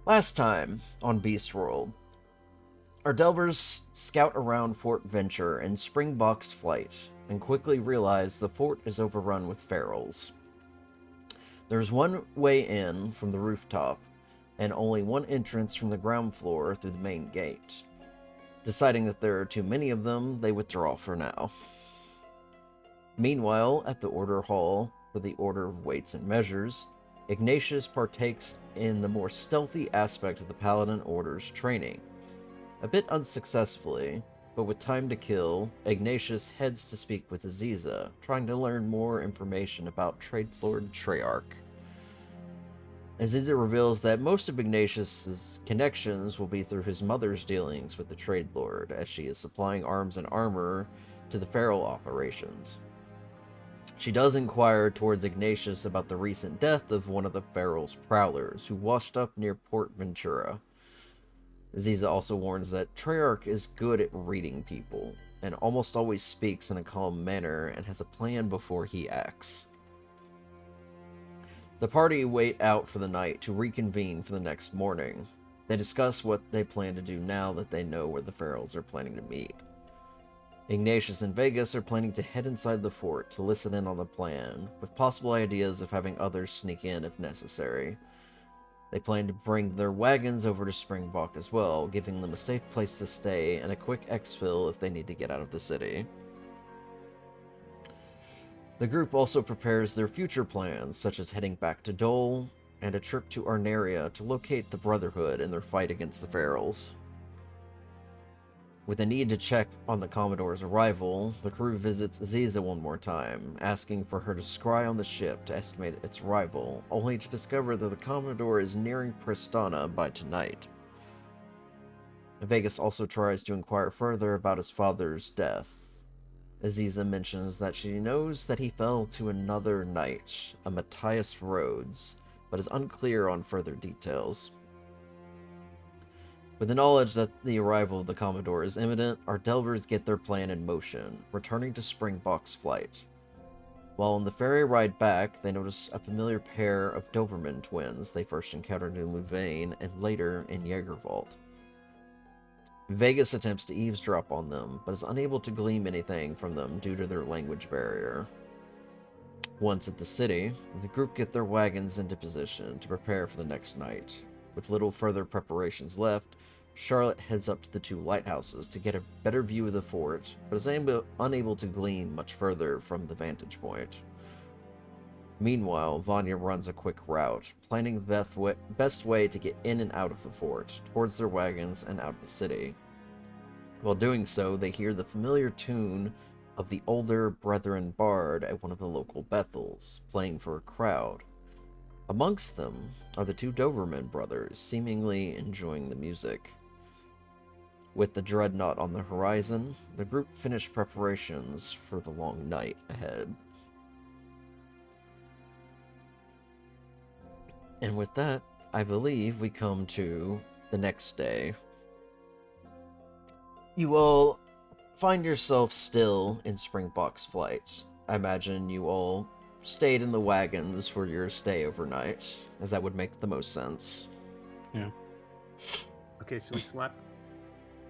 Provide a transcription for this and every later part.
Last time on Beast World, our Delvers scout around Fort Venture in Springboks Flight and quickly realize the fort is overrun with ferals. There's one way in from the rooftop, and only one entrance from the ground floor through the main gate. Deciding that there are too many of them, they withdraw for now. Meanwhile, at the Order Hall for the Order of Weights and Measures, Ignatius partakes in the more stealthy aspect of the Paladin Order's training. A bit unsuccessfully, but with time to kill, Ignatius heads to speak with Aziza, trying to learn more information about Trade Lord Treyarch. Aziza reveals that most of Ignatius's connections will be through his mother's dealings with the Trade Lord, as she is supplying arms and armor to the feral operations. She does inquire towards Ignatius about the recent death of one of the feral's prowlers, who washed up near Port Ventura. Aziza also warns that Treyarch is good at reading people, and almost always speaks in a calm manner and has a plan before he acts. The party wait out for the night to reconvene for the next morning. They discuss what they plan to do now that they know where the ferals are planning to meet. Ignatius and Vegas are planning to head inside the fort to listen in on the plan, with possible ideas of having others sneak in if necessary. They plan to bring their wagons over to Springbok as well, giving them a safe place to stay and a quick exfil if they need to get out of the city. The group also prepares their future plans, such as heading back to Dole and a trip to Arneria to locate the Brotherhood in their fight against the ferals. With a need to check on the Commodore's arrival, the crew visits Aziza one more time, asking for her to scry on the ship to estimate its arrival, only to discover that the Commodore is nearing Prestana by tonight. Vegas also tries to inquire further about his father's death. Aziza mentions that she knows that he fell to another knight, a Matthias Rhodes, but is unclear on further details. With the knowledge that the arrival of the Commodore is imminent, our Delvers get their plan in motion, returning to Springbok's Flight. While on the ferry ride back, they notice a familiar pair of Doberman twins they first encountered in Louvain and later in Jaegerwald. Vegas attempts to eavesdrop on them, but is unable to glean anything from them due to their language barrier. Once at the city, the group get their wagons into position to prepare for the next night. With little further preparations left, Charlotte heads up to the two lighthouses to get a better view of the fort, but is unable to glean much further from the vantage point. Meanwhile, Vanya runs a quick route, planning the best way to get in and out of the fort, towards their wagons and out of the city. While doing so, they hear the familiar tune of the older Brethren Bard at one of the local Bethels, playing for a crowd. Amongst them are the two Doberman brothers, seemingly enjoying the music. With the Dreadnought on the horizon, the group finish preparations for the long night ahead. And with that, I believe we come to the next day. You all find yourself still in Springbok's Flight. I imagine you all stayed in the wagons for your stay overnight, as that would make the most sense. Yeah. Okay, so we slept.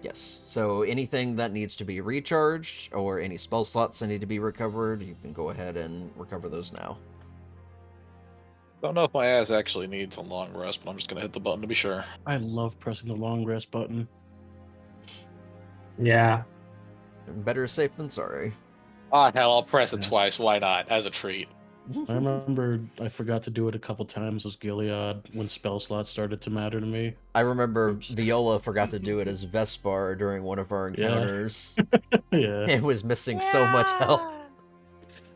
Yes, so anything that needs to be recharged, or any spell slots that need to be recovered, you can go ahead and recover those now. Don't know if my ass actually needs a long rest, but I'm just gonna hit the button to be sure. I love pressing the long rest button. Yeah. Better safe than sorry. Ah, hell, I'll press it Yeah. twice. Why not? As a treat. I remember I forgot to do it a couple times as Gilead when spell slots started to matter to me. I remember Oops. Viola forgot to do it as Vespar during one of our encounters. Yeah. It was missing so much health.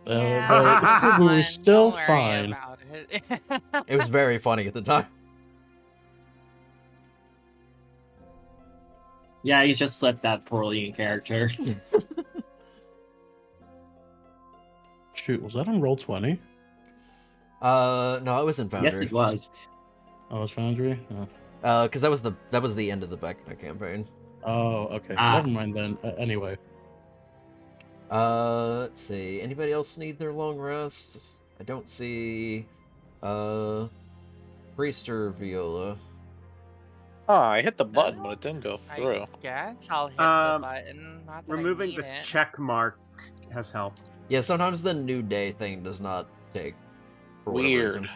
But we were still Don't worry fine. about it. It was very funny at the time. Yeah, you just slipped that poorly in character. Shoot, was that on Roll20? No, it was in Foundry. Yes, it was. Oh, it was Foundry? Oh, Because that was the end of the Vecna campaign. oh okay. Ah. Never mind then. Anyway. Let's see. Anybody else need their long rest? I don't see, Priest or Viola. Oh, I hit the button, but it didn't go through. I guess I'll hit the button. Not that I Removing need the it. check mark has helped. Yeah, sometimes the new day thing does not take. For whatever Weird. reason.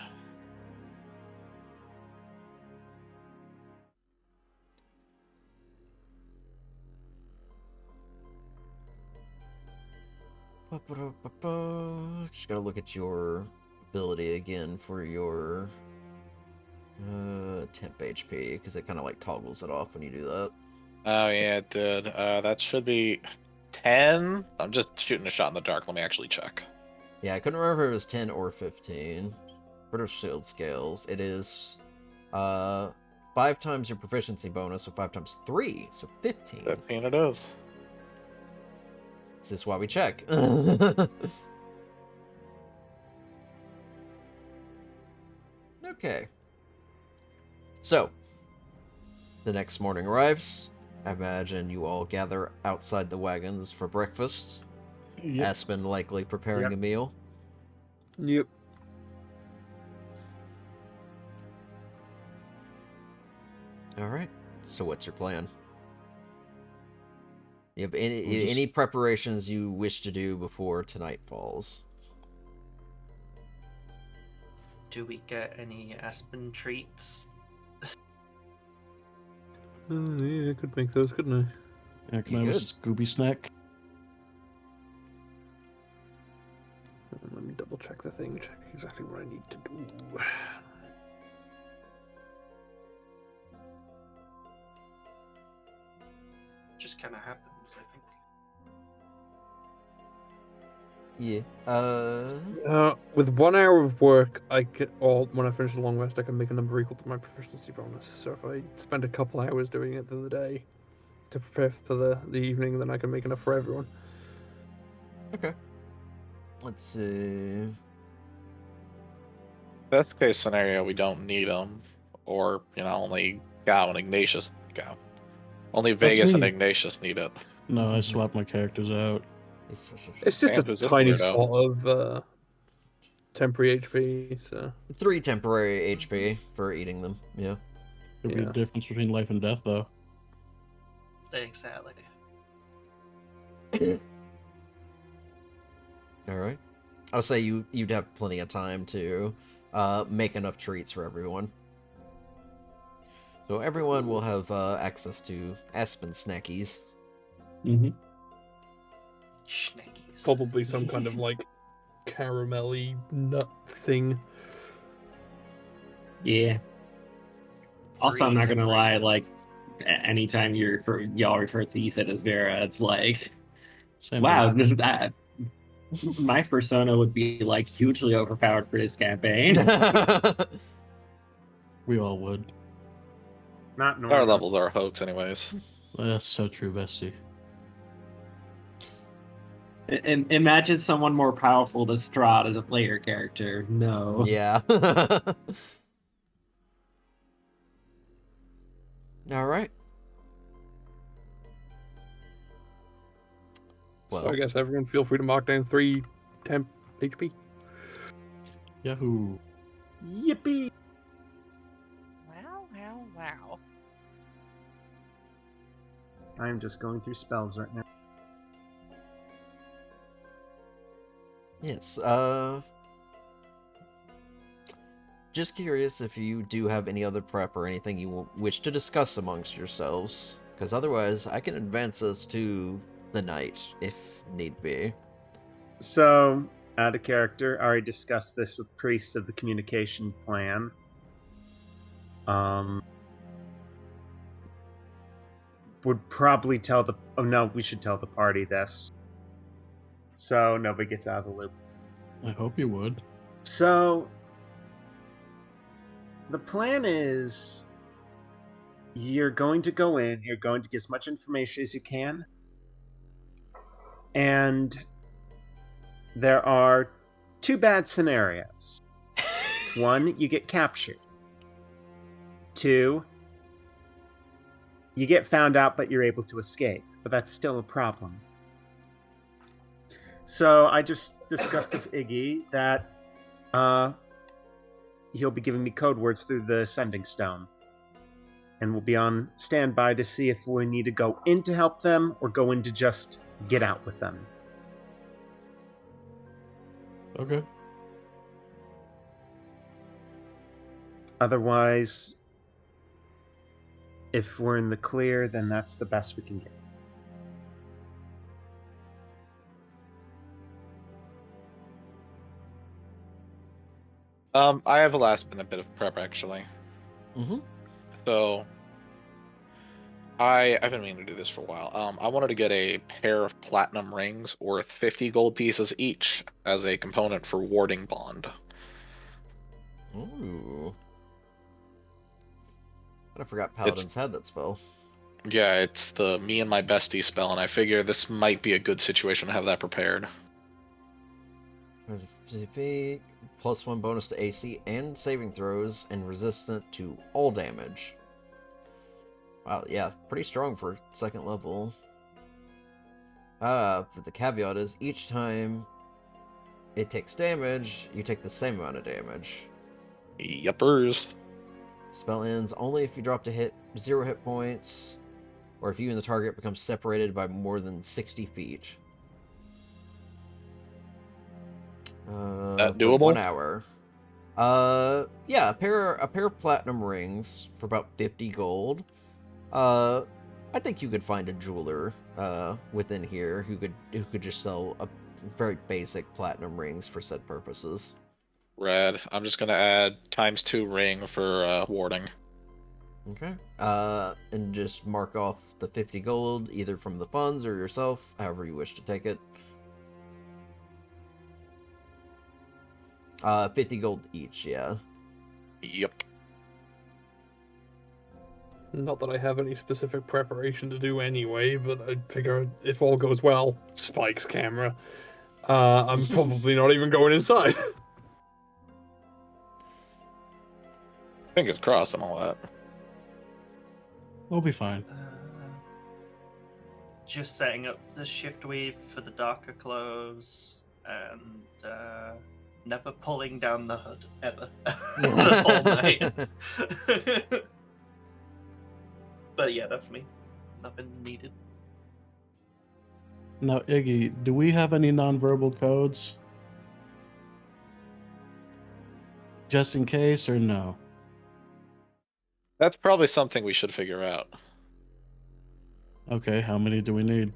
Just gotta look at your ability again for your temp HP, because it kind of like toggles it off when you do that. Oh yeah, it did. That should be 10. I'm just shooting a shot in the dark. Let me actually check. Yeah, I couldn't remember if it was 10 or 15. British Shield scales. It is 5 times your proficiency bonus, so 5 times 3, so 15. 15 it is. This is why we check. Okay. So, the next morning arrives. I imagine you all gather outside the wagons for breakfast. Yep. Aspen likely preparing Yep. a meal. Yep. Alright. So what's your plan? You have We'll just- any preparations you wish to do before tonight falls? Do we get any Aspen treats? Yeah, I could make those, couldn't I? Yeah, can I You have a could. Scooby snack? Let me double check the thing, check exactly what I need to do. Just kind of happens, I think. Yeah. With 1 hour of work, or when I finish the long rest, I can make a number equal to my proficiency bonus. So if I spend a couple hours doing it the day to prepare for the evening, then I can make enough for everyone. Okay. Let's see. Best case scenario, we don't need them, or only Gao and Ignatius go. Only Vegas and me. Ignatius need it. No, I swapped my characters out. It's just Andrew's a a tiny weirdo. spot of temporary HP, so 3 temporary HP for eating them. Yeah. There'd be Yeah. a difference between life and death, though. Exactly. All right. I'll say you'd have plenty of time to make enough treats for everyone. So everyone will have access to Aspen snackies. Mm-hmm. Schneckies. probably some kind of like caramelly nut thing. Yeah. Also, I'm Three not gonna temporary- lie. Like, anytime y'all refer to Ethan as Vera, it's like, Same wow, here. my persona would be like hugely overpowered for this campaign. We all would. Not Our normal. levels are a hoax, anyways. That's so true, Bestie. Imagine someone more powerful than Strahd as a player character. No. Yeah. All right. Well, So I guess everyone feel free to mark down 3 temp HP. Yahoo! Yippee! Wow, wow, wow. I'm just going through spells right now. yes. Just curious if you do have any other prep or anything you wish to discuss amongst yourselves, because otherwise I can advance us to the night if need be. So, out of character, I already discussed this with Priest of the communication plan. Would probably tell the... Oh no, we should tell the party this. So nobody gets out of the loop. I hope you would. So, the plan is you're going to go in, you're going to get as much information as you can, and there are 2 bad scenarios. 1, you get captured. 2, you get found out but you're able to escape, but that's still a problem. So I just discussed with Iggy that he'll be giving me code words through the sending stone. and we'll be on standby to see if we need to go in to help them or go in to just get out with them. Okay. Otherwise, if we're in the clear, then that's the best we can get. I have a last minute bit of prep actually. Mm-hmm. So I've been meaning to do this for a while. I wanted to get a pair of platinum rings worth 50 gold pieces each as a component for warding bond. Ooh. I forgot paladins had that spell. Yeah, it's the me and my bestie spell, and I figure this might be a good situation to have that prepared. +1 bonus to AC and saving throws, and resistant to all damage. Wow, yeah, pretty strong for second level. But the caveat is, each time it takes damage, you take the same amount of damage. Yuppers. Spell ends only if you drop to 0 hit points, or if you and the target become separated by more than 60 feet. That For doable? 1 hour. Yeah, a pair of platinum rings for about 50 gold. I think you could find a jeweler within here who could just sell a very basic platinum rings for said purposes. Rad. I'm just gonna add ×2 ring for warding. Okay. And just mark off the 50 gold either from the funds or yourself, however you wish to take it. 50 gold each, yeah. Yep. Not that I have any specific preparation to do anyway, but I figure if all goes well, Spike's camera, I'm probably not even going inside. Fingers crossed and all that. We'll be fine. Just setting up the shift weave for the darker clothes and never pulling down the hood ever the whole night. But yeah, that's me. Nothing needed. Now, Iggy, do we have any nonverbal codes? Just in case, or no? That's probably something we should figure out. Okay, how many do we need?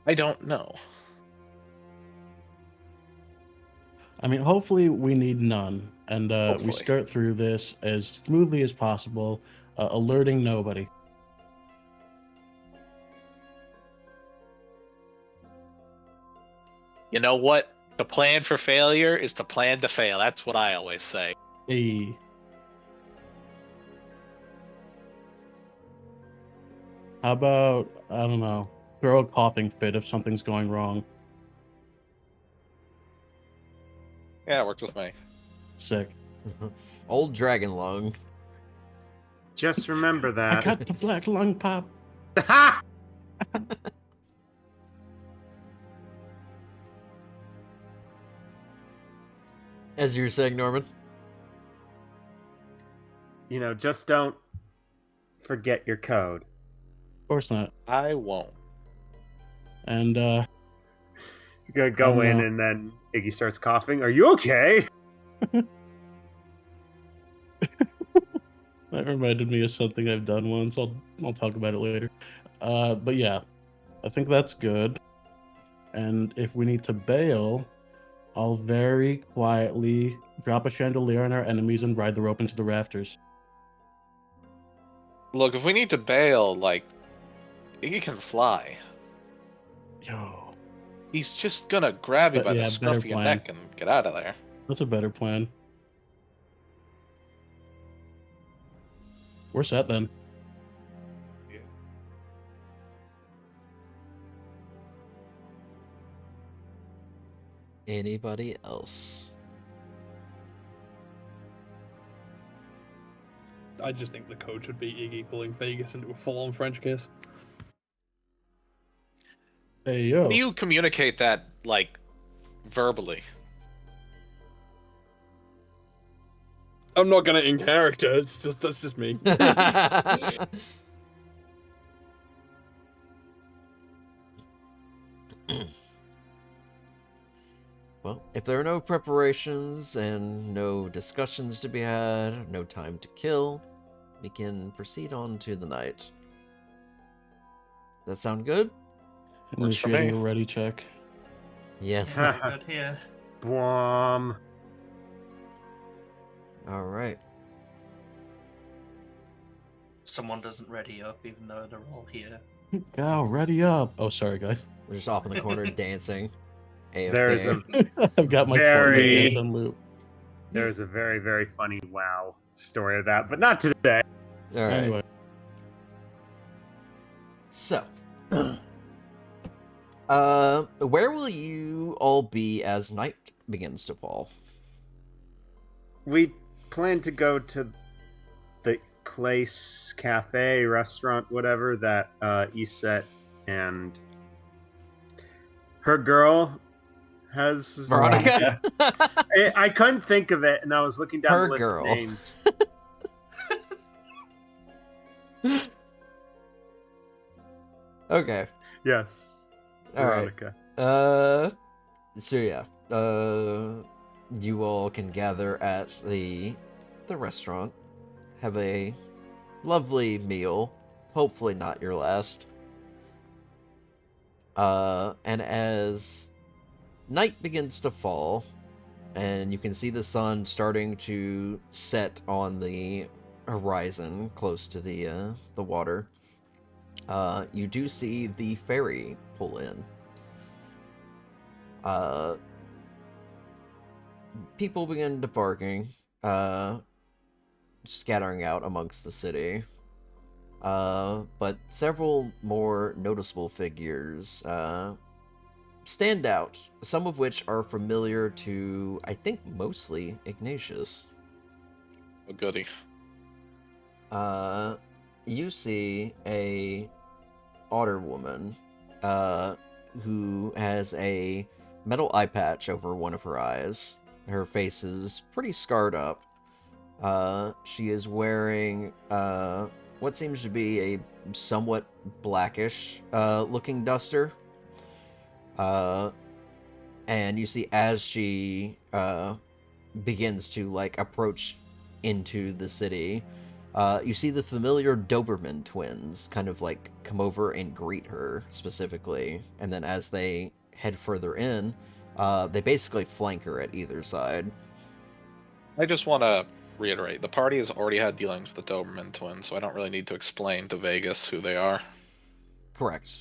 I don't know. I mean, hopefully we need none, and we Hopefully. skirt through this as smoothly as possible, alerting nobody. You know what? The plan for failure is the plan to fail. That's what I always say. Hey. How about, I don't know, throw a coughing fit if something's going wrong. Yeah, it worked with me. Sick. Old dragon lung. Just remember I that. got the black lung pop. Ha! As you were saying, Norman. You know, just don't forget your code. Of course not. I won't. And, You're gonna go I don't in know. and then Iggy starts coughing. Are you okay? that reminded me of something I've done once. I'll talk about it later. But yeah, I think that's good. And if we need to bail, I'll very quietly drop a chandelier on our enemies and ride the rope into the rafters. Look, if we need to bail, like, Iggy can fly. Yo, He's just gonna grab you But by yeah, the scruff of better your plan. neck and get out of there. that's a better plan. We're set then. Anybody else? I just think the code should be Iggy pulling Vegas into a full-on French kiss. Hey, yo. How do you communicate that, like, verbally? I'm not gonna in character. It's just that's just me. Well, if there are no preparations and no discussions to be had, no time to kill, we can proceed on to the night. Does that sound good? Works for Initiating me. a ready check. Yeah. Very good here. Bwom. All right. Someone doesn't ready up, even though they're all here. Go, ready up. Oh, sorry, guys. We're just off in the corner dancing. AFK. There's a I've got my Very- phone on loop. there's a very, very funny WoW story of that, but not today. All right. Anyway, So, where will you all be as night begins to fall? We plan to go to the place, cafe, restaurant, whatever that Iset and her girl has. Veronica? I couldn't think of it, and I was looking down Her the list girl. of names. Okay. Yes, All right. Veronica. So yeah. You all can gather at the restaurant, have a lovely meal, hopefully not your last. And as night begins to fall, and you can see the sun starting to set on the horizon close to the water, you do see the ferry pull in. People begin debarking, scattering out amongst the city. But several more noticeable figures stand out, some of which are familiar to, I think, mostly Ignatius. Oh, goody. You see a otter woman who has a metal eye patch over one of her eyes. Her face is pretty scarred up. She is wearing what seems to be a somewhat blackish looking duster. And you see as she begins to like approach into the city, you see the familiar Doberman twins kind of like come over and greet her specifically, and then as they head further in, they basically flank her at either side. I just want to reiterate, the party has already had dealings with the Doberman twins, so I don't really need to explain to Vegas who they are. Correct.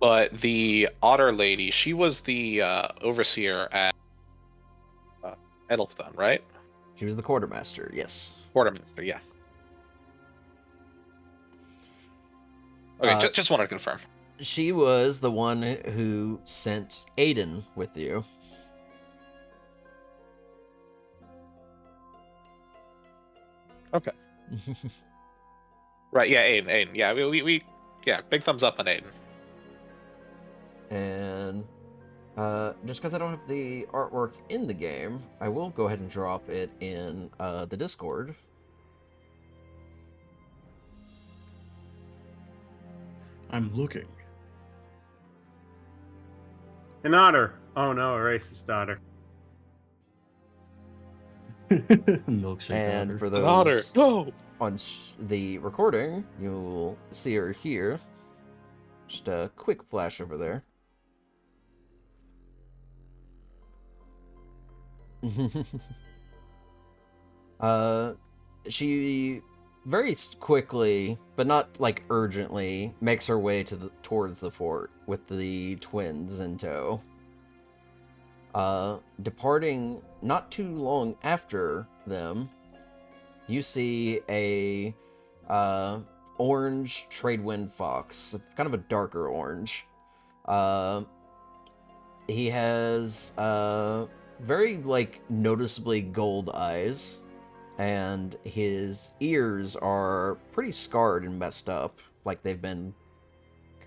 But the otter lady, she was the overseer at Edelstone, right? She was the quartermaster, yes. Quartermaster, yeah. Okay, Uh, just wanted to confirm. She was the one who sent Aiden with you. Okay. Right, yeah, Aiden. Yeah, we yeah, big thumbs up on Aiden. And just because I don't have the artwork in the game, I will go ahead and drop it in the Discord. I'm looking. An otter. Oh no, a racist otter. Milkshake And otter. for An otter. those No. on the recording, you'll see her here. Just a quick flash over there. She very quickly, but not like urgently, makes her way towards the fort with the twins in tow. Departing not too long after them, you see a orange Tradewind fox, kind of a darker orange. He has very like noticeably gold eyes, and his ears are pretty scarred and messed up, like they've been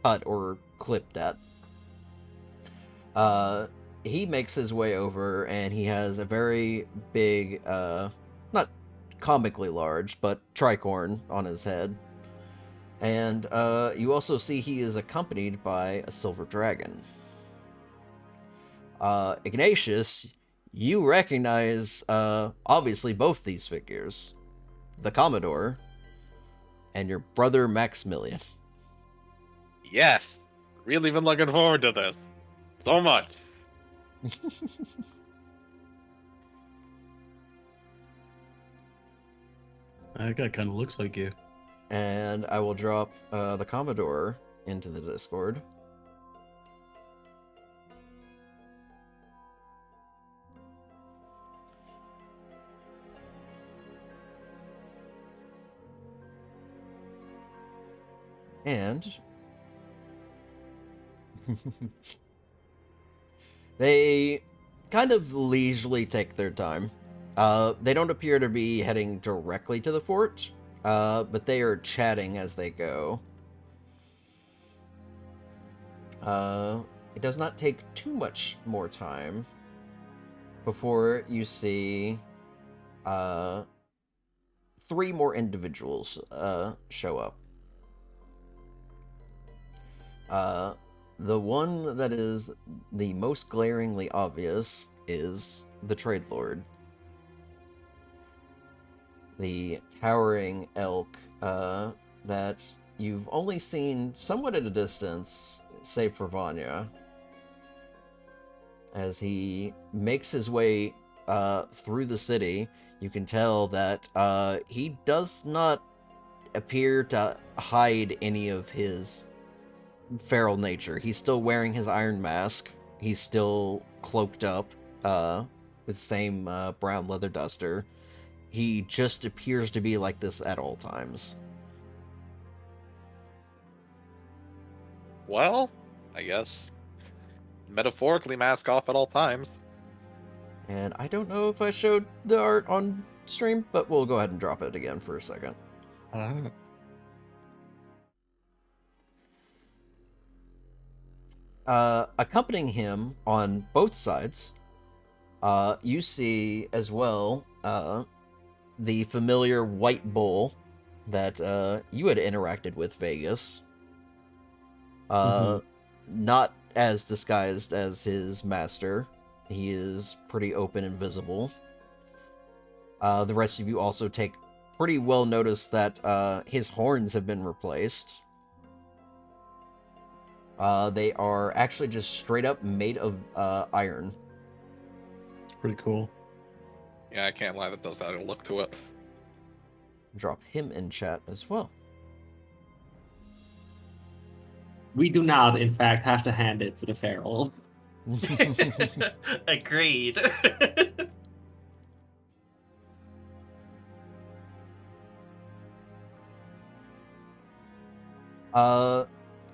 cut or clipped at. He makes his way over, and he has a very big, not comically large, but tricorn on his head. And you also see he is accompanied by a silver dragon. Ignatius, you recognize, obviously, both these figures. The Commodore and your brother Maximilian. Yes. Really been looking forward to this. So much. That guy kind of looks like you. And I will drop the Commodore into the Discord. And they kind of leisurely take their time. They don't appear to be heading directly to the fort, but they are chatting as they go. It does not take too much more time before you see 3 more individuals show up. The one that is the most glaringly obvious is the Trade Lord. The towering elk that you've only seen somewhat at a distance, save for Vanya, as he makes his way through the city. You can tell that he does not appear to hide any of his feral nature. He's still wearing his iron mask. He's still cloaked up with the same brown leather duster. He just appears to be like this at all times. Well, I guess metaphorically mask off at all times. And I don't know if I showed the art on stream, but we'll go ahead and drop it again for a second. Accompanying him on both sides, you see as well the familiar white bull that you had interacted with, Vegas. Not as disguised as his master. He is pretty open and visible. The rest of you also take pretty well notice that his horns have been replaced. They are actually just straight up made of iron. It's pretty cool. Yeah, I can't lie, that does add a look to it. Drop him in chat as well. We do not, in fact, have to hand it to the ferals. Agreed.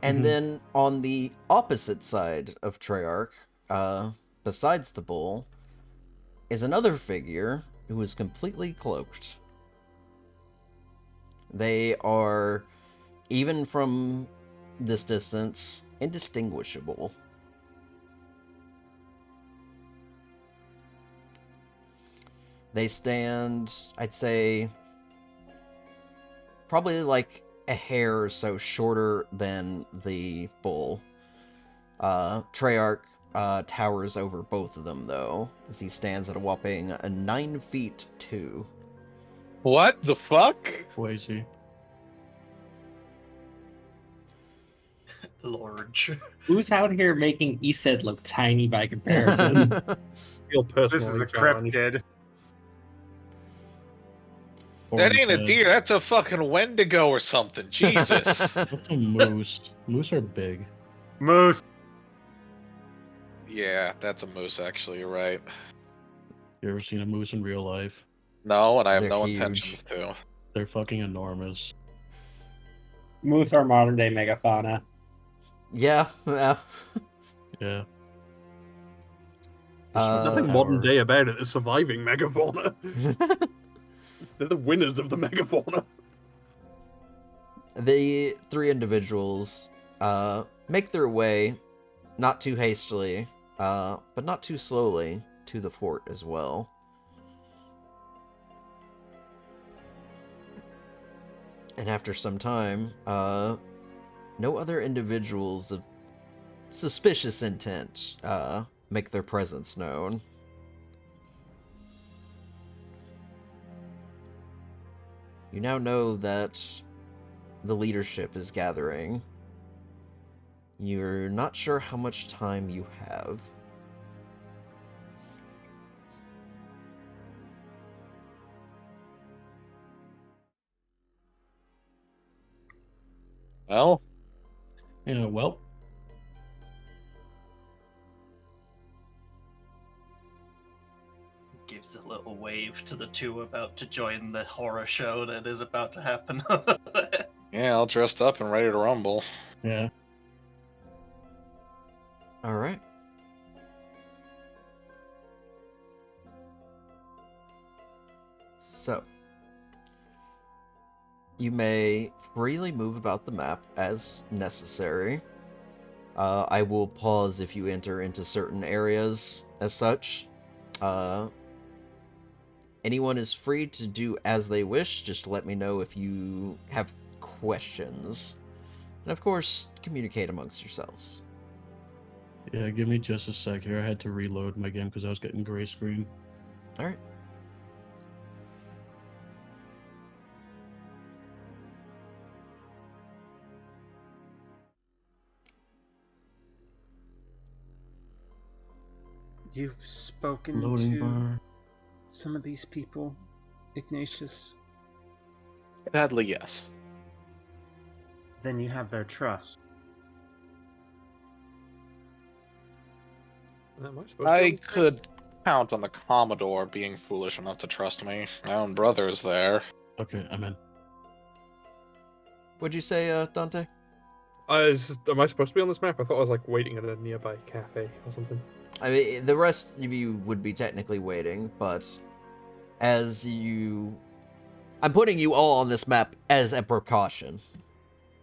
And then on the opposite side of Treyarch, besides the bull, is another figure who is completely cloaked. They are, even from this distance, indistinguishable. They stand, I'd say, probably like a hair or so shorter than the bull. Treyarch towers over both of them, though, as he stands at a whopping 9 feet 2. What the fuck? Crazy. Large. Who's out here making Isid look tiny by comparison? Feel personally This is a challenged. cryptid. That ain't a Horned deer, that's a fucking Wendigo or something. Jesus. head. That's a moose. Moose are big. Moose. Yeah, that's a moose, actually, you're right. You ever seen a moose in real life? No, and I have They're no huge. intentions to. They're fucking enormous. Moose are modern day megafauna. Yeah, yeah. Yeah. Nothing Power. modern day about it. They're surviving megafauna. They're the winners of the megafauna. The 3 individuals make their way, not too hastily, but not too slowly, to the fort as well. And after some time, no other individuals of suspicious intent make their presence known. You now know that the leadership is gathering. You're not sure how much time you have. Well, Yeah, well, Gives a little wave to the two about to join the horror show that is about to happen. yeah, all dressed up and ready to rumble. yeah. All right. So, you may freely move about the map as necessary. I will pause if you enter into certain areas as such. Anyone is free to do as they wish, just let me know if you have questions. And of course, communicate amongst yourselves. Yeah, give me just a sec here. I had to reload my game because I was getting gray screen. Alright. You've spoken Loading to bar. some of these people, Ignatius? Sadly, yes. Then you have their trust. Am I supposed to I be on the map? could count on the Commodore being foolish enough to trust me. My own brother is there. Okay, I'm in. What'd you say, Dante? Am I supposed to be on this map? I thought I was like waiting at a nearby cafe or something. I mean, the rest of you would be technically waiting, but as you... I'm putting you all on this map as a precaution.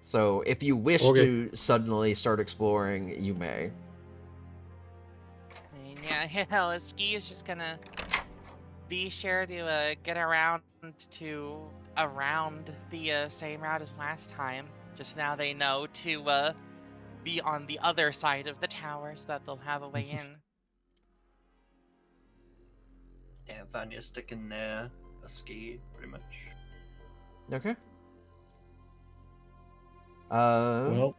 So if you wish Okay. to suddenly start exploring, you may. And yeah, Ski is just gonna be sure to get around the same route as last time. Just now they know to be on the other side of the tower so that they'll have a way in. Yeah, Vanya's sticking near a ski, pretty much. Okay. Well,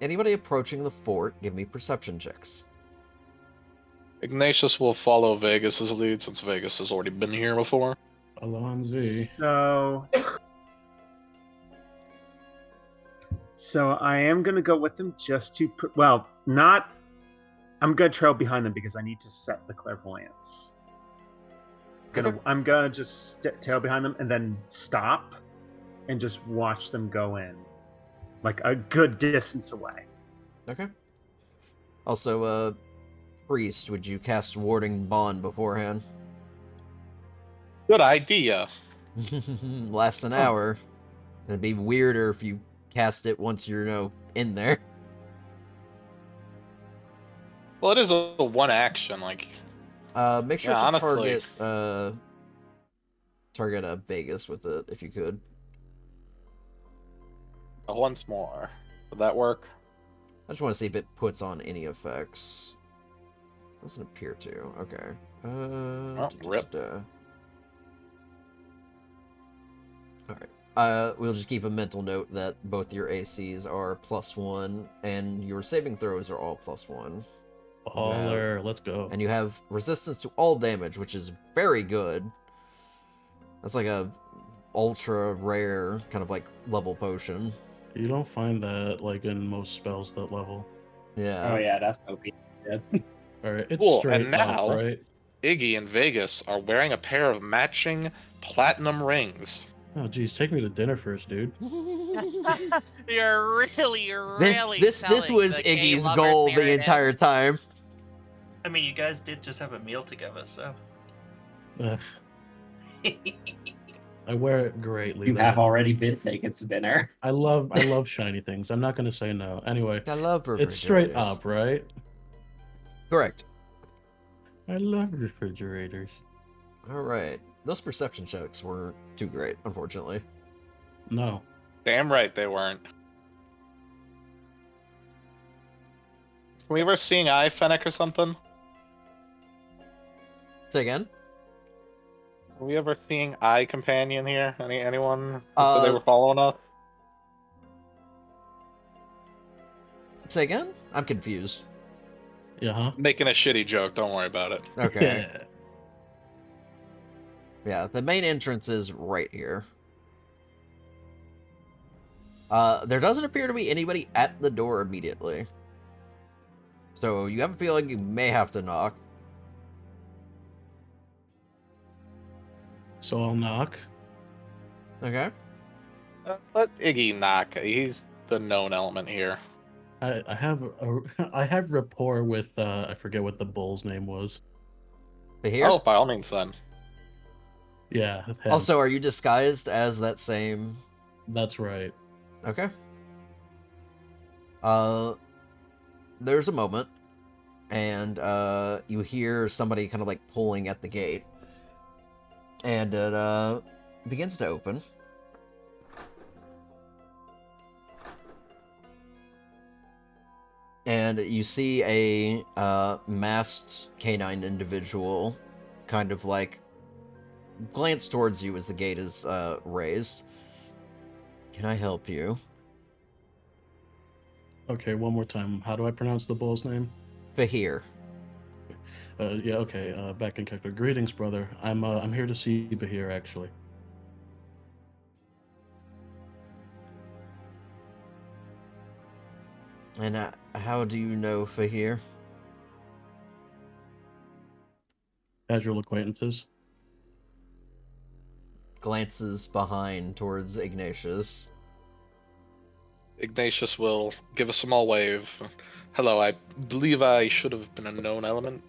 Anybody approaching the fort, give me perception checks. Ignatius will follow Vegas's lead since Vegas has already been here before. Alonzi. So I am gonna go with them just to well, not. I'm gonna trail behind them because I need to set the clairvoyance. Okay. I'm gonna just tail behind them and then stop, and just watch them go in, like a good distance away. Okay. Also, Priest, would you cast Warding Bond beforehand? Good idea. Lasts an hour. It'd be weirder if you cast it once you're, in there. Well, it is a one action, like... Make sure Yeah, to honestly. target Vegas with it, if you could. Once more. Would that work? I just want to see if it puts on any effects. Doesn't appear to. Okay. Rip. Alright. We'll just keep a mental note that both your ACs are +1, and your saving throws are all +1. Baller, let's go. And you have resistance to all damage, which is very good. That's like a ultra rare kind of like level potion. You don't find that like in most spells that level. Yeah. Oh yeah, that's OP. Yeah. All right, it's Cool, straight and now- up, right? Iggy and Vegas are wearing a pair of matching platinum rings. Oh, geez, take me to dinner first, dude. You're really This selling was the gay Iggy's lovers goal the narrative. entire time. I mean, you guys did just have a meal together, so. Ugh, I wear it greatly. You though. have already been taken to dinner. I love shiny things. I'm not gonna say no. Anyway, I love it's straight refrigerators. up, right? Correct. I love refrigerators. All right. Those perception checks weren't too great, unfortunately. No. Damn right they weren't. Can we ever seeing eye Fennec or something? Say again? Are we ever seeing eye companion here? Anyone? Uh, They were following us? Say again? I'm confused. Yeah, huh? Making a shitty joke, don't worry about it. Okay. Yeah, the main entrance is right here. There doesn't appear to be anybody at the door immediately. So you have a feeling you may have to knock. So I'll knock. Okay. Let Iggy knock. He's the known element here. I have rapport with I forget what the bull's name was. But here? Oh, by all means then. Yeah. him. Also, are you disguised as that same... That's right. Okay. There's a moment, and you hear somebody kind of like pulling at the gate, and it begins to open. And you see a masked canine individual kind of like glance towards you as the gate is raised. Can I help you? Okay, one more time. How do I pronounce the bull's name? Fahir. Yeah, okay. Back in character. Greetings, brother. I'm here to see Bahir, actually. And how do you know Fahir? Casual acquaintances. Glances behind towards Ignatius. Ignatius will give a small wave. Hello, I believe I should have been a known element.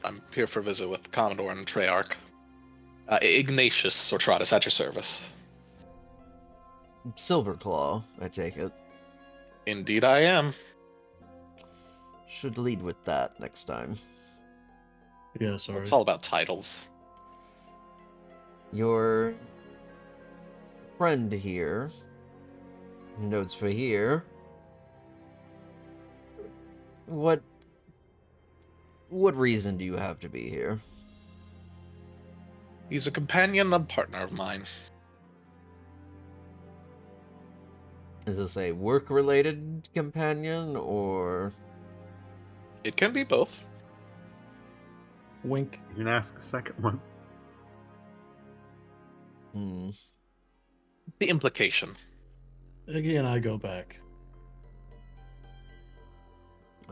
I'm here for a visit with Commodore and Treyarch. Ignatius Sortratus at your service. Silverclaw, I take it. Indeed I am. Should lead with that next time. Yeah, sorry. It's all about titles. Your friend here, notes Fahir. What reason do you have to be here? He's a companion and partner of mine. Is this a work-related companion, or... It can be both. Wink. You can ask a second one. The implication. Iggy and I go back.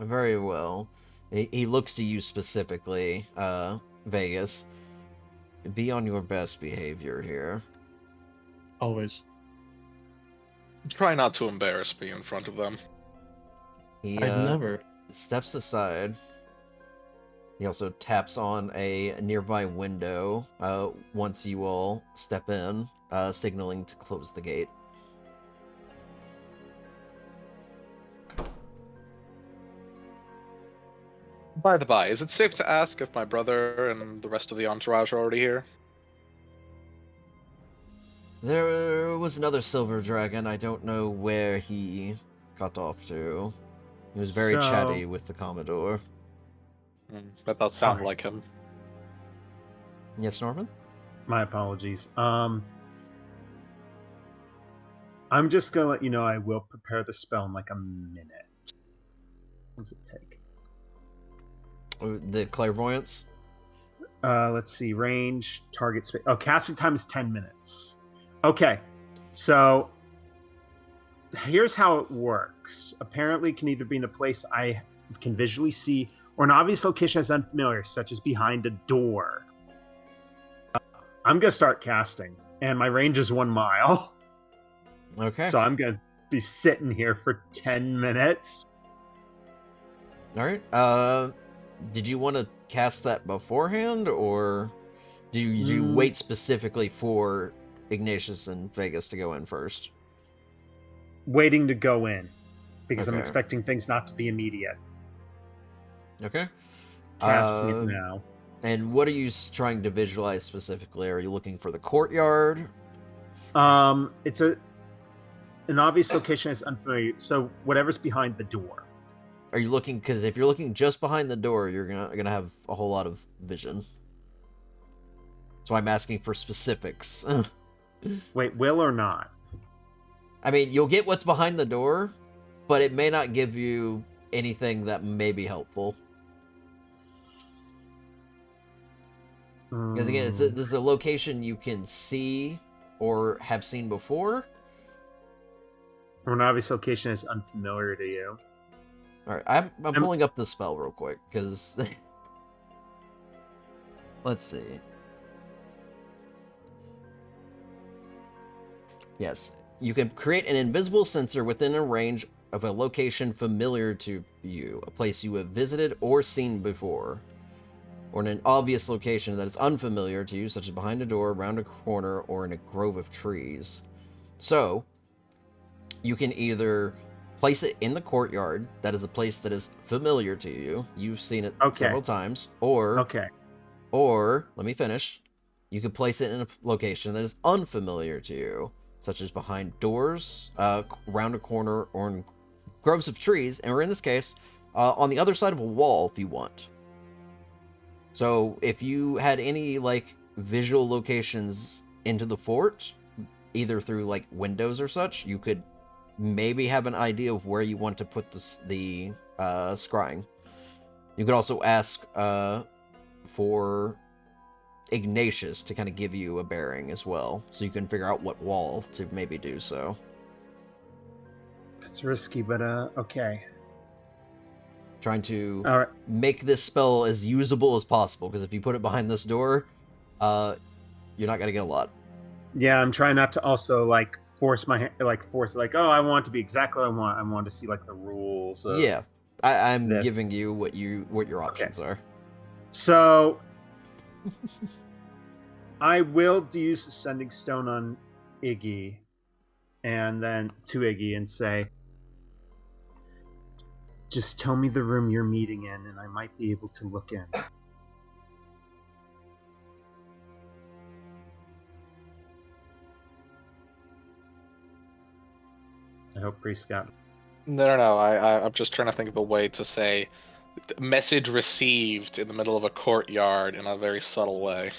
Very well. He looks to you specifically, Vegas. Be on your best behavior here. Always. Try not to embarrass me in front of them. He I'd never. steps aside. He also taps on a nearby window once you all step in, signaling to close the gate. By the by, is it safe to ask if my brother and the rest of the entourage are already here? There was another silver dragon. I don't know where he got off to. He was very So- chatty with the Commodore. That does sound Sorry. like him. Yes, Norman? My apologies. I'm just gonna let you know I will prepare the spell in like a minute. What does it take? The clairvoyance? Let's see. Range, target space. Oh, casting time is 10 minutes. Okay. So here's how it works. Apparently, it can either be in a place I can visually see or an obvious location that's unfamiliar, such as behind a door. I'm going to start casting, and my range is 1 mile. Okay. So I'm going to be sitting here for 10 minutes. Alright. Did you want to cast that beforehand, or do you wait specifically for Ignatius and Vegas to go in first? Waiting to go in, because I'm Okay. expecting things not to be immediate. Okay. Casting it now. And what are you trying to visualize specifically? Are you looking for the courtyard? It's a An obvious location is unfamiliar. So whatever's behind the door. Are you looking? Because if you're looking just behind the door, you're gonna have a whole lot of vision. That's why I'm asking for specifics. Wait, will or not? I mean, you'll get what's behind the door, but it may not give you anything that may be helpful. Because again, this is a location you can see or have seen before. An obvious location is unfamiliar to you. All right, I'm pulling up the spell real quick because let's see. Yes, you can create an invisible sensor within a range of a location familiar to you, a place you have visited or seen before, or in an obvious location that is unfamiliar to you, such as behind a door, around a corner, or in a grove of trees. So, you can either place it in the courtyard, that is a place that is familiar to you, you've seen it several times, or let me finish, you can place it in a location that is unfamiliar to you, such as behind doors, around a corner, or in groves of trees, or in this case, on the other side of a wall if you want. So if you had any visual locations into the fort, either through windows or such, you could maybe have an idea of where you want to put the scrying. You could also ask for Ignatius to kind of give you a bearing as well, so you can figure out what wall to maybe do so. That's risky, but okay. Trying to make this spell as usable as possible, because if you put it behind this door, you're not gonna get a lot. Yeah, I'm trying not to also force my I want it to be exactly what I want. I want to see the rules. Yeah, I'm giving you what your options are. So I will use the sending stone on Iggy, and then to Iggy and say, just tell me the room you're meeting in, and I might be able to look in. I hope Priest got. No. I'm just trying to think of a way to say message received in the middle of a courtyard in a very subtle way.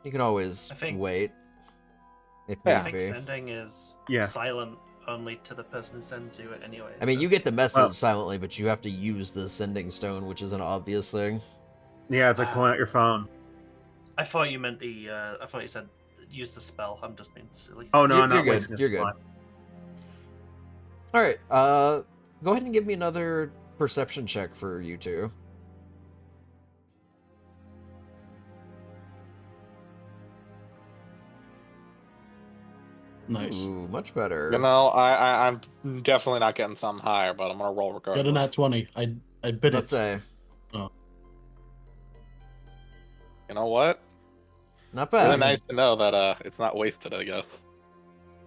You can always wait. If I think sending is silent only to the person who sends you it anyway. I mean, you get the message silently, but you have to use the sending stone, which is an obvious thing. Yeah, it's like pulling out your phone. I thought you meant I thought you said use the spell. I'm just being silly. Oh no, I'm not good. wasting a You're slot. good. All right, go ahead and give me another perception check for you two. Nice. Ooh, much better. I'm definitely not getting something higher, but I'm gonna roll regardless. Got a nat 20. I bid Let's it. say. Oh. You know what? Not bad. Really nice to know that it's not wasted, I guess.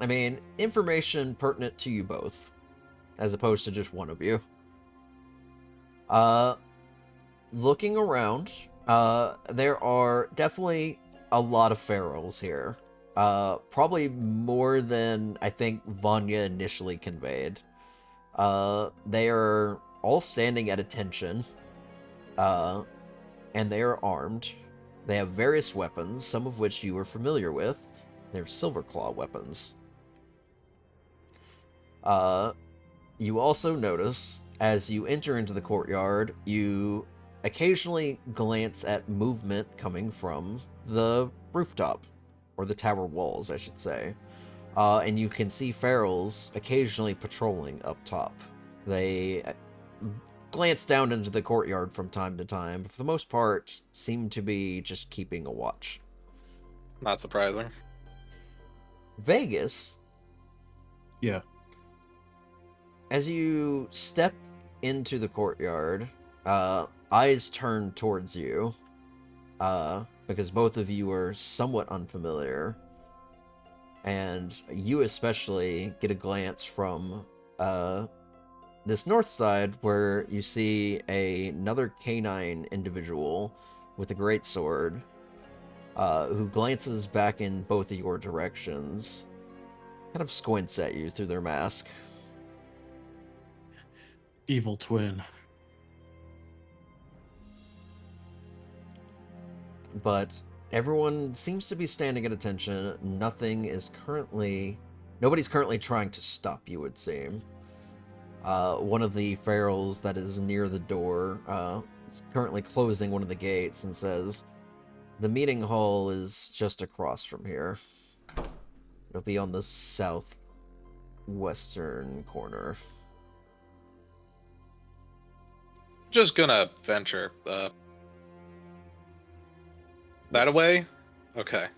I mean, information pertinent to you both, as opposed to just one of you. Looking around, there are definitely a lot of ferals here. Probably more than I think Vanya initially conveyed. They are all standing at attention, and they are armed. They have various weapons, some of which you are familiar with. They're Silverclaw weapons. You also notice, as you enter into the courtyard, you occasionally glance at movement coming from the rooftop, or the tower walls, I should say. And you can see ferals occasionally patrolling up top. They glance down into the courtyard from time to time, but for the most part, seem to be just keeping a watch. Not surprising. Vegas. Yeah. As you step into the courtyard, eyes turn towards you, because both of you are somewhat unfamiliar, and you especially get a glance from this north side, where you see another canine individual with a greatsword, who glances back in both of your directions, kind of squints at you through their mask. Evil twin. But everyone seems to be standing at attention. Nobody's currently trying to stop you, it seems. One of the ferals that is near the door is currently closing one of the gates and says, "The meeting hall is just across from here. It'll be on the southwestern corner." Just gonna venture that Yes. away? Okay.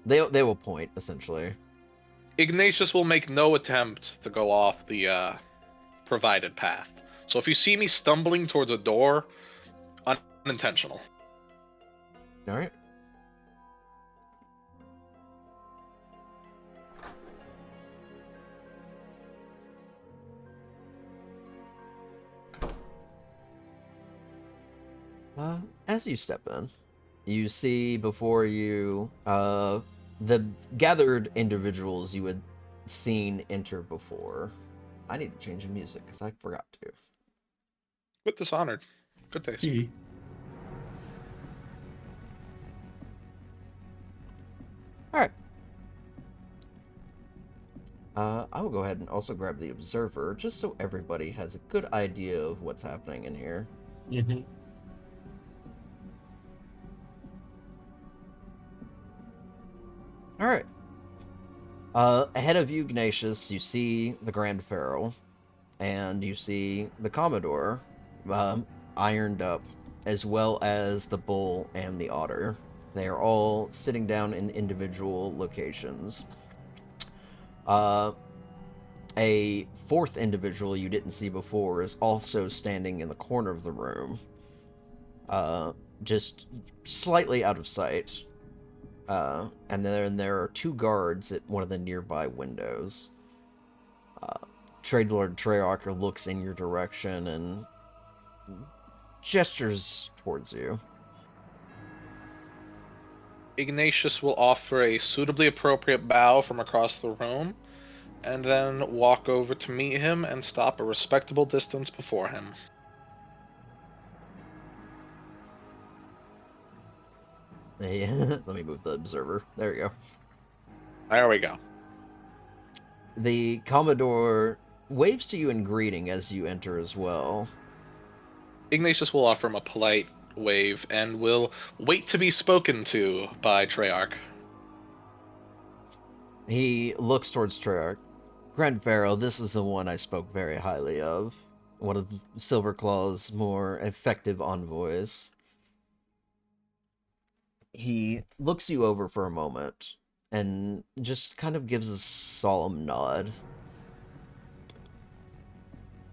They will point, essentially. Ignatius will make no attempt to go off the provided path. So if you see me stumbling towards a door, unintentional. Alright. As you step in, you see before you the gathered individuals you had seen enter before. I need to change the music because I forgot to. But dishonored. Good taste. He. Alright. I will go ahead and also grab the Observer, just so everybody has a good idea of what's happening in here. Mm-hmm. Alright. Ahead of you, Ignatius, you see the Grand Pharaoh, and you see the Commodore, ironed up, as well as the Bull and the Otter. They are all sitting down in individual locations. A fourth individual you didn't see before is also standing in the corner of the room, just slightly out of sight. And then there are two guards at one of the nearby windows. Trade Lord Treyarch looks in your direction and gestures towards you. Ignatius will offer a suitably appropriate bow from across the room, and then walk over to meet him and stop a respectable distance before him. Let me move the Observer. There you go. There we go. The Commodore waves to you in greeting as you enter as well. Ignatius will offer him a polite wave and will wait to be spoken to by Treyarch. He looks towards Treyarch. Grand Pharaoh, this is the one I spoke very highly of. One of Silverclaw's more effective envoys. He looks you over for a moment and just kind of gives a solemn nod.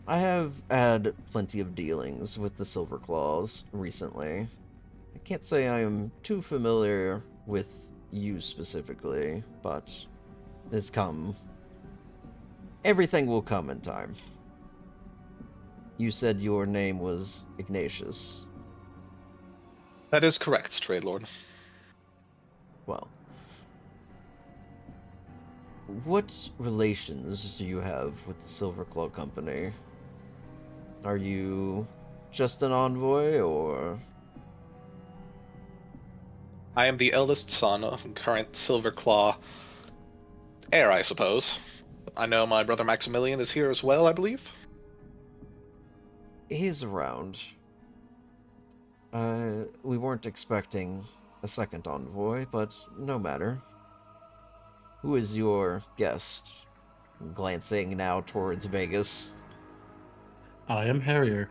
I have had plenty of dealings with the Silverclaws recently. I can't say I am too familiar with you specifically, but it has come. Everything will come in time. You said your name was Ignatius. That is correct, Trade Lord. Well, what relations do you have with the Silverclaw Company? Are you just an envoy, or...? I am the eldest son of current Silverclaw heir, I suppose. I know my brother Maximilian is here as well, I believe. He's around. We weren't expecting a second envoy, but no matter. Who is your guest? Glancing now towards Vegas. I am Harrier.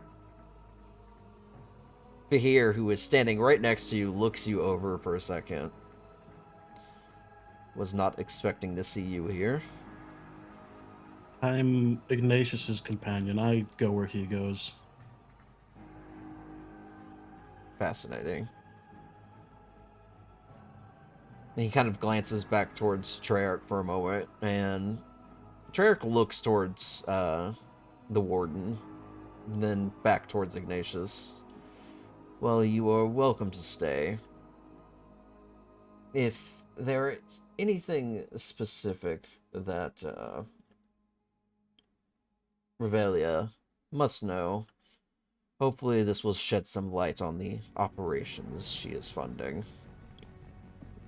Bahir, who is standing right next to you, looks you over for a second. Was not expecting to see you here. I'm Ignatius's companion. I go where he goes. Fascinating. He kind of glances back towards Treyarch for a moment, and Treyarch looks towards the Warden, and then back towards Ignatius. Well, you are welcome to stay. If there is anything specific that Revelia must know. Hopefully this will shed some light on the operations she is funding.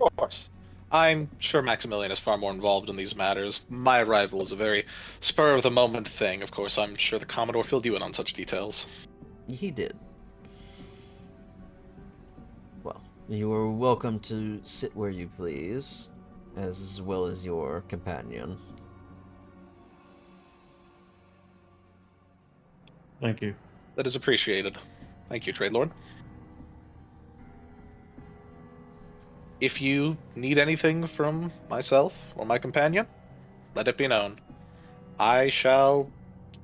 Of course. I'm sure Maximilian is far more involved in these matters. My arrival is a very spur-of-the-moment thing. Of course, I'm sure the Commodore filled you in on such details. He did. Well, you are welcome to sit where you please, as well as your companion. Thank you. That is appreciated. Thank you, Trade Lord. If you need anything from myself or my companion, let it be known. I shall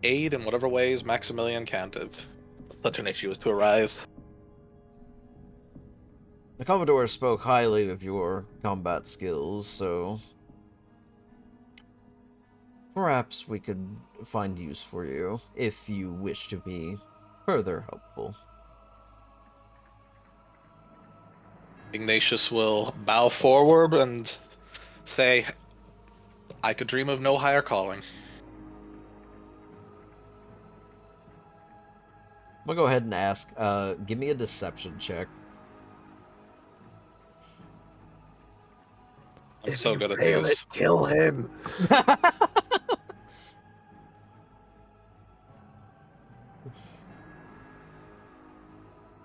aid in whatever ways Maximilian can if such an issue is to arise. The Commodore spoke highly of your combat skills, so perhaps we could find use for you if you wish to be further helpful. Ignatius will bow forward and say, I could dream of no higher calling. I'm gonna go ahead and ask, give me a deception check. I'm so good at these. Kill him.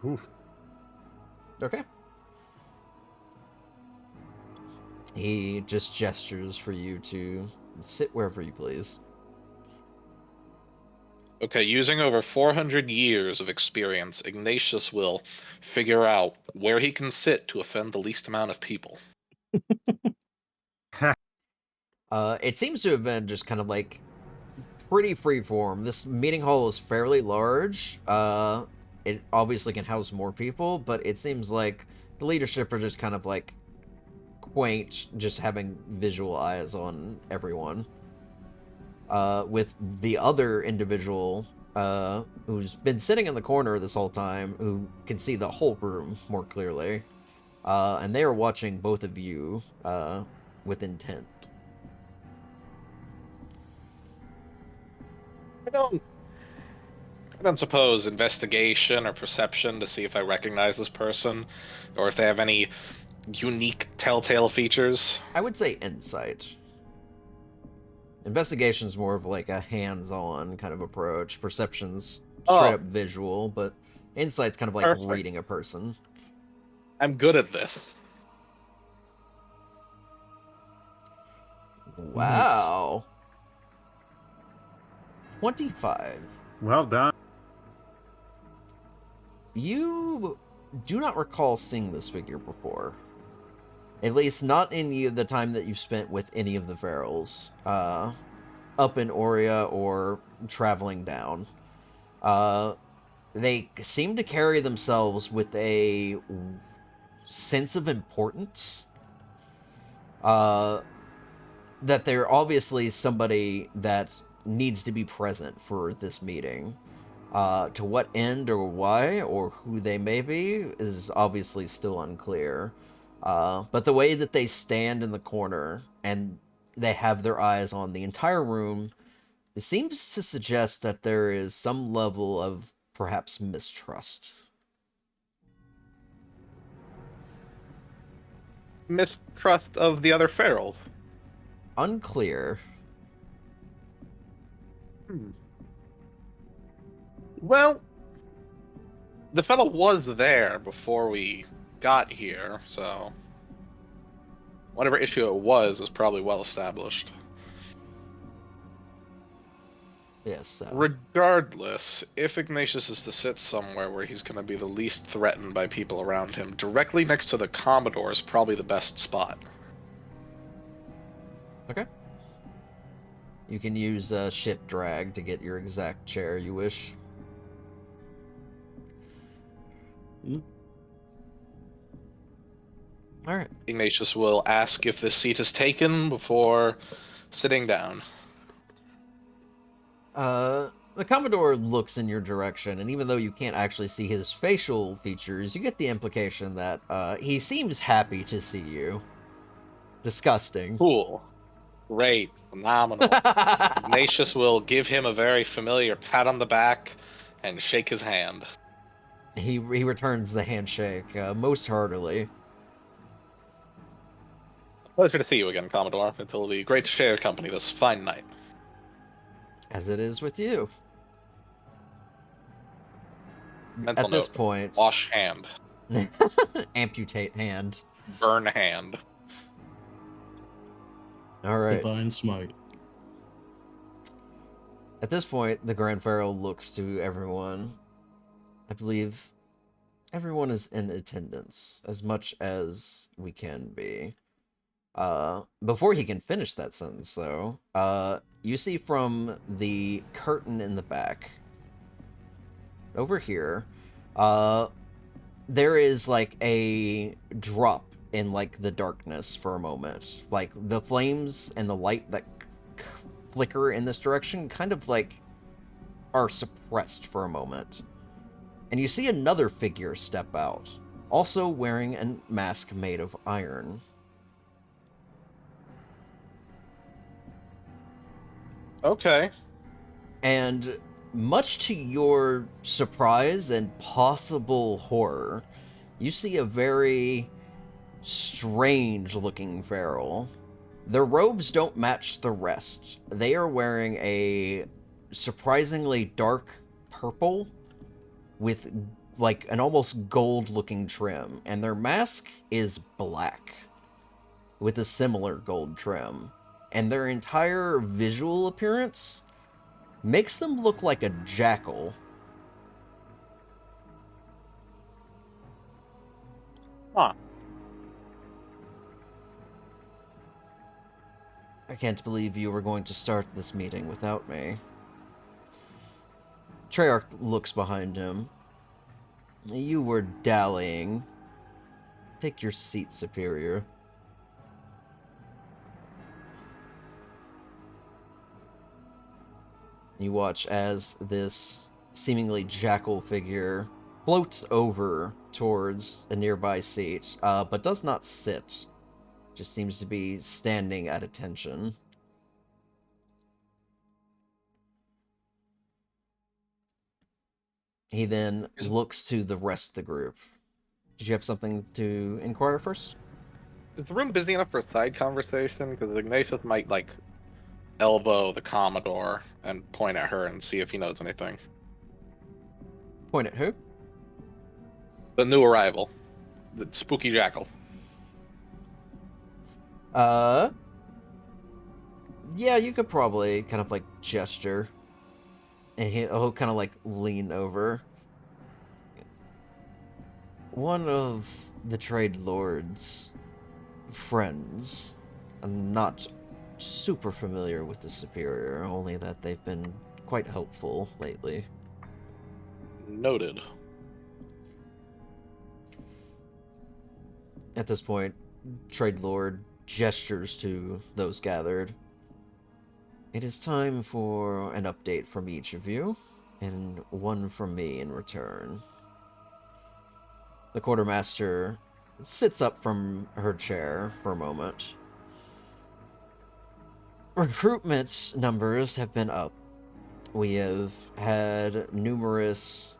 Oof. Okay. He just gestures for you to sit wherever you please. Okay, using over 400 years of experience, Ignatius will figure out where he can sit to offend the least amount of people. It seems to have been just kind of like pretty freeform. This meeting hall is fairly large. It obviously can house more people, but it seems like the leadership are just kind of like quaint, just having visual eyes on everyone. With the other individual who's been sitting in the corner this whole time, who can see the whole room more clearly. And they are watching both of you with intent. I don't suppose investigation or perception to see if I recognize this person, or if they have any unique telltale features. I would say insight. Investigation's more of like a hands-on kind of approach. Perception's straight up visual, but insight's kind of like Perfect. reading a person. I'm good at this. Wow. 25. Well done. You do not recall seeing this figure before. At least not any of the time that you've spent with any of the Ferals. Up in Aurea or traveling down. They seem to carry themselves with a sense of importance. That they're obviously somebody that needs to be present for this meeting. To what end or why or who they may be is obviously still unclear. But the way that they stand in the corner and they have their eyes on the entire room, it seems to suggest that there is some level of perhaps mistrust. Mistrust of the other Ferals. Unclear. Well, the fellow was there before we got here, so whatever issue it was is probably well established. Yes. Regardless, if Ignatius is to sit somewhere where he's going to be the least threatened by people around him, directly next to the Commodore is probably the best spot. Okay. You can use shift drag to get your exact chair you wish. Alright. Ignatius will ask if this seat is taken before sitting down. The Commodore looks in your direction, and even though you can't actually see his facial features, you get the implication that he seems happy to see you. Disgusting. Cool. Great. Phenomenal. Ignatius will give him a very familiar pat on the back and shake his hand. He returns the handshake most heartily. Pleasure to see you again, Commodore. It will be great to share your company this fine night. As it is with you. Mental At this note, point... wash hand. amputate hand. Burn hand. Alright. Divine smite. At this point, the Grand Pharaoh looks to everyone. I believe everyone is in attendance, as much as we can be. Before he can finish that sentence, though, you see from the curtain in the back, over here, there is, like, a drop in, like, the darkness for a moment. Like, the flames and the light that flicker in this direction kind of, like, are suppressed for a moment. And you see another figure step out, also wearing a mask made of iron. Okay. And much to your surprise and possible horror, you see a very strange-looking pharaoh. Their robes don't match the rest. They are wearing a surprisingly dark purple with, like, an almost gold-looking trim, and their mask is black with a similar gold trim. And their entire visual appearance makes them look like a jackal. Huh. I can't believe you were going to start this meeting without me. Treyarch looks behind him. You were dallying. Take your seat, Superior. You watch as this seemingly jackal figure floats over towards a nearby seat, but does not sit. Just seems to be standing at attention. He then looks to the rest of the group. Did you have something to inquire first? Is the room busy enough for a side conversation? Because Ignatius might, like, elbow the Commodore and point at her and see if he knows anything. Point at who? The new arrival. The spooky jackal. Yeah, you could probably kind of, like, gesture. And he'll kind of, like, lean over. One of the Trade Lord's friends. I'm not super familiar with the Superior, only that they've been quite helpful lately. Noted. At this point, Trade Lord gestures to those gathered. It is time for an update from each of you, and one from me in return. The Quartermaster sits up from her chair for a moment. Recruitment numbers have been up. We have had numerous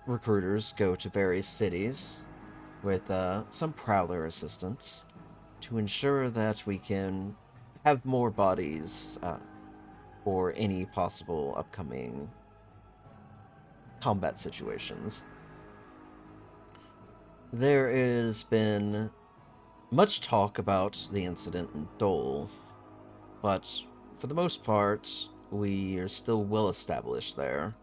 recruiters go to various cities with some Prowler assistance to ensure that we can have more bodies for any possible upcoming combat situations. There has been much talk about the incident in Dole, but for the most part, we are still well established there.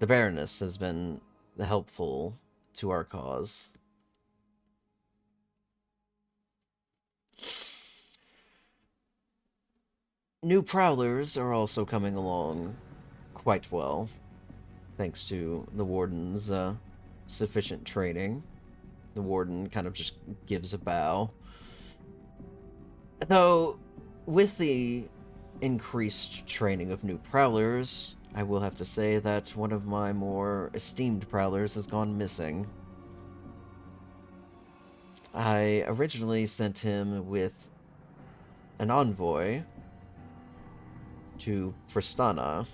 The Baroness has been helpful to our cause. New Prowlers are also coming along quite well, thanks to the Warden's sufficient training. The Warden kind of just gives a bow. Though, with the increased training of new Prowlers, I will have to say that one of my more esteemed Prowlers has gone missing. I originally sent him with an envoy to Fristana,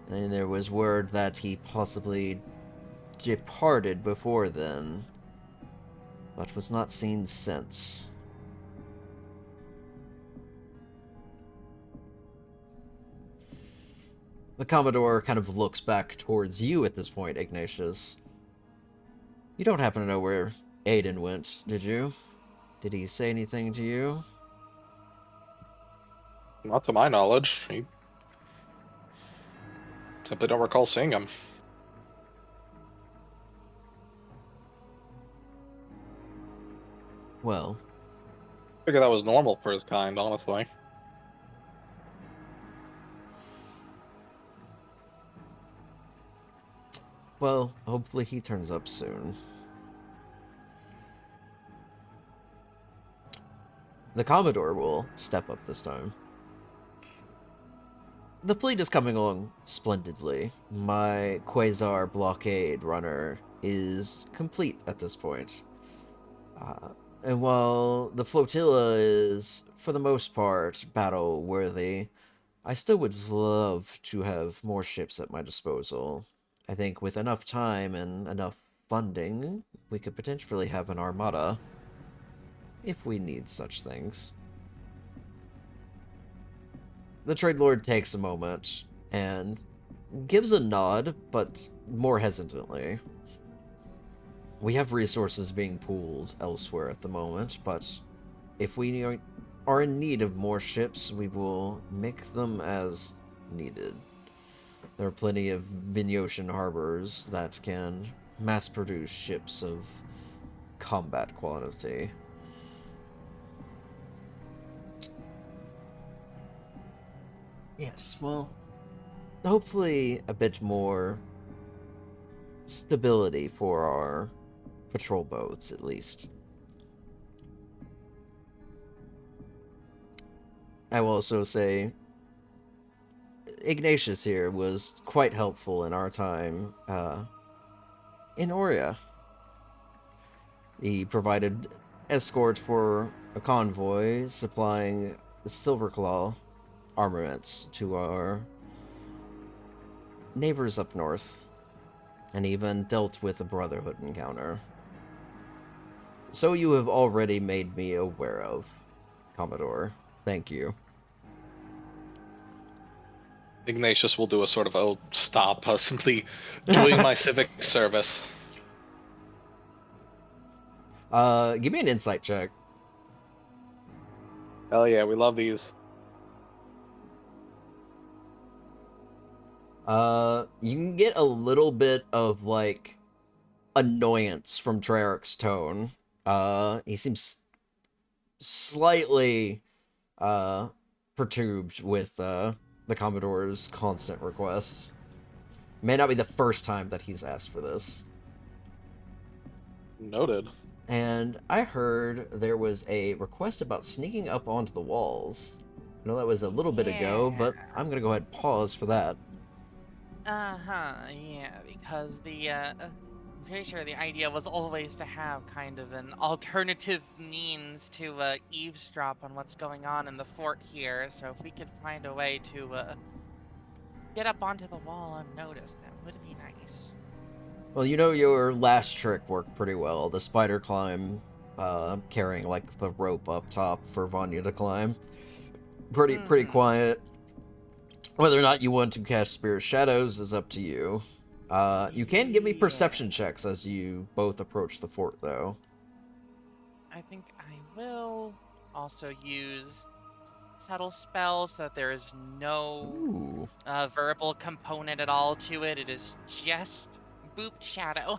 and there was word that he possibly departed before then, but was not seen since. The Commodore kind of looks back towards you at this point, Ignatius. You don't happen to know where Aiden went, did you? Did he say anything to you? Not to my knowledge. He simply don't recall seeing him. Well, I figure that was normal for his kind, honestly. well, hopefully he turns up soon. The Commodore will step up this time. The fleet is coming along splendidly. My Quasar blockade runner is complete at this point. And while the flotilla is, for the most part, battle-worthy, I still would love to have more ships at my disposal. I think with enough time and enough funding, we could potentially have an armada, if we need such things. The Trade Lord takes a moment and gives a nod, but more hesitantly. We have resources being pooled elsewhere at the moment, but if we are in need of more ships, we will make them as needed. There are plenty of Vinyoshan harbors that can mass-produce ships of combat quality. Yes, well, hopefully a bit more stability for our patrol boats, at least. I will also say, Ignatius here was quite helpful in our time in Aurea. He provided escort for a convoy supplying the Silverclaw armaments to our neighbors up north, and even dealt with a Brotherhood encounter. So you have already made me aware of, Commodore. Thank you. Ignatius will do a sort of, oh, stop, simply doing my civic service. Give me an insight check. Hell yeah, we love these. You can get a little bit of, like, annoyance from Treyarch's tone. He seems slightly, perturbed with, the Commodore's constant requests. May not be the first time that he's asked for this. Noted. And I heard there was a request about sneaking up onto the walls. I know that was a little bit ago, but I'm gonna go ahead and pause for that. Yeah, because I'm pretty sure the idea was always to have kind of an alternative means to eavesdrop on what's going on in the fort here, so if we could find a way to get up onto the wall unnoticed, that would be nice. Well, you know your last trick worked pretty well. The spider climb, carrying, like, the rope up top for Vanya to climb. Pretty quiet. Whether or not you want to cast Spirit Shadows is up to you. You can give me perception checks as you both approach the fort, though. I think I will also use subtle spell so that there is no verbal component at all to it. It is just boop shadow.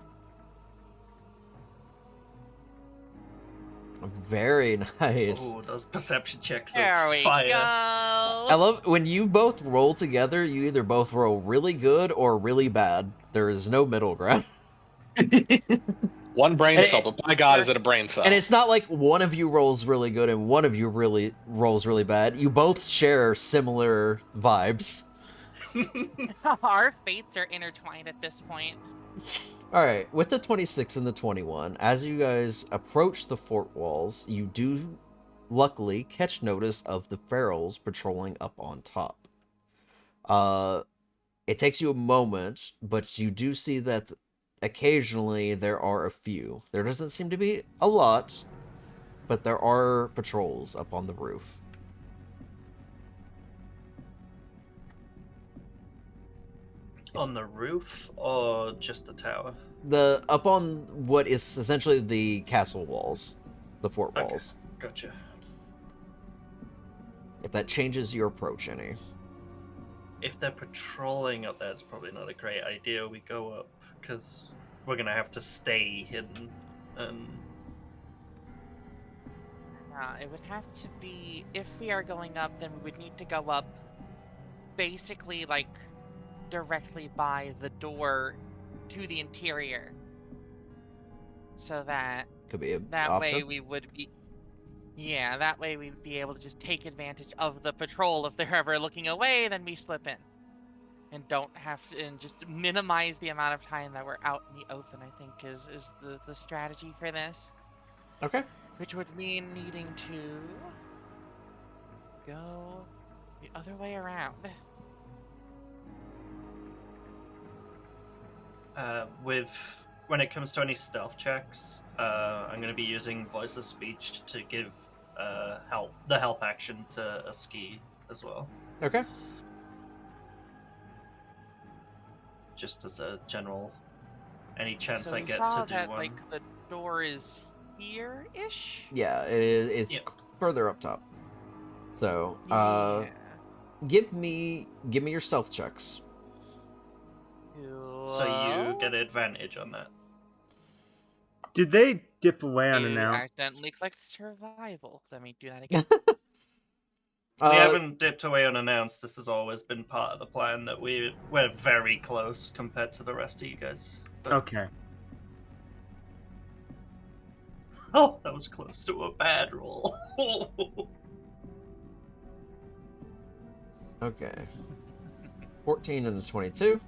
Very nice. Oh, those perception checks There are we fire. go. I love when you both roll together, you either both roll really good or really bad. There is no middle ground. One brain And cell, but by God, is it a brain cell? And it's not like one of you rolls really good and one of you really rolls really bad. You both share similar vibes. Our fates are intertwined at this point. Alright, with the 26 and the 21, as you guys approach the fort walls, you do luckily catch notice of the ferals patrolling up on top. It takes you a moment, but you do see that occasionally there are a few. There doesn't seem to be a lot, but there are patrols up on the roof. On the roof or just the tower? Up on what is essentially the castle walls, the fort Okay. walls. Gotcha. If that changes your approach any. If they're patrolling up there, it's probably not a great idea we go up, because we're gonna have to stay hidden. And It would have to be, if we are going up, then we would need to go up basically like directly by the door to the interior. So that Could be a that option. way we would be, yeah, that way we'd be able to just take advantage of the patrol. If they're ever looking away, then we slip in. And don't have to, and just minimize the amount of time that we're out in the open, I think is the strategy for this. Okay. Which would mean needing to go the other way around. When it comes to any stealth checks, I'm going to be using voice of speech to give the help action to a ski as well, Okay. just as a general. Any chance So I we get saw to do that one? like the door is here-ish. Yeah, it is. It's Yep. further up top. So, Yeah. give me your stealth checks. So you get advantage on that. Did they dip away You unannounced? accidentally clicked survival. Let me do that again. We haven't dipped away unannounced. This has always been part of the plan that we're very close compared to the rest of you guys. But- Okay. Oh, that was close to a bad roll. Okay. 14 and a 22.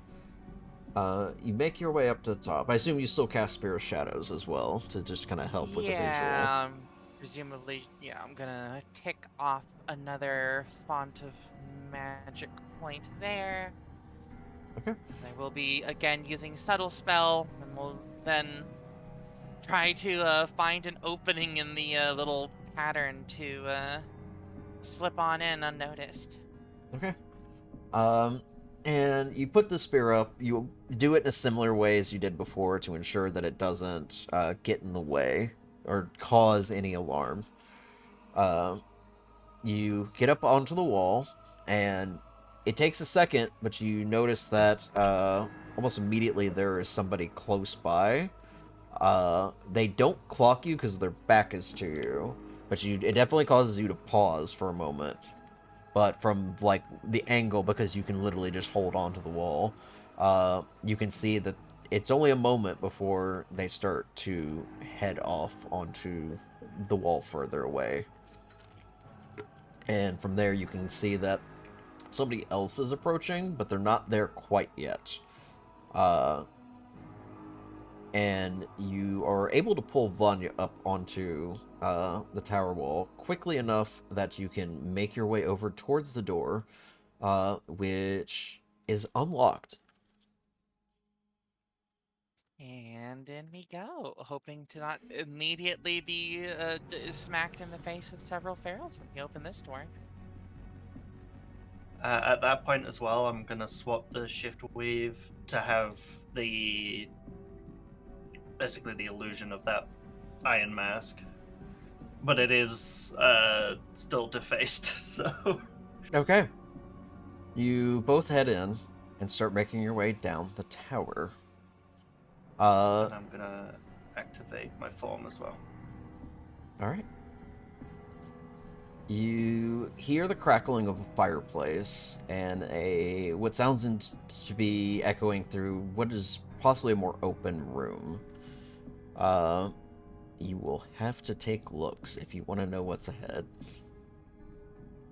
You make your way up to the top. I assume you still cast Spear of Shadows as well to just kind of help with the visual. Yeah, presumably, yeah, I'm gonna tick off another font of magic point there. Okay. So I will be, again, using Subtle Spell, and we'll then try to find an opening in the little pattern to slip on in unnoticed. Okay. And you put the spear up. You do it in a similar way as you did before to ensure that it doesn't get in the way or cause any alarm. You get up onto the wall, and it takes a second, but you notice that almost immediately there is somebody close by. They don't clock you because their back is to you, but it definitely causes you to pause for a moment. But from like the angle, because you can literally just hold on to the wall, you can see that it's only a moment before they start to head off onto the wall further away. And from there you can see that somebody else is approaching, but they're not there quite yet. And you are able to pull Vanya up onto the tower wall quickly enough that you can make your way over towards the door, which is unlocked. And in we go, hoping to not immediately be smacked in the face with several ferals when we open this door. At that point as well, I'm gonna swap the shift weave to have basically the illusion of that iron mask, but it is still defaced. So Okay. You both head in and start making your way down the tower. and I'm gonna activate my form as well. Alright. You hear the crackling of a fireplace and what sounds to be echoing through what is possibly a more open room. You will have to take looks if you want to know what's ahead.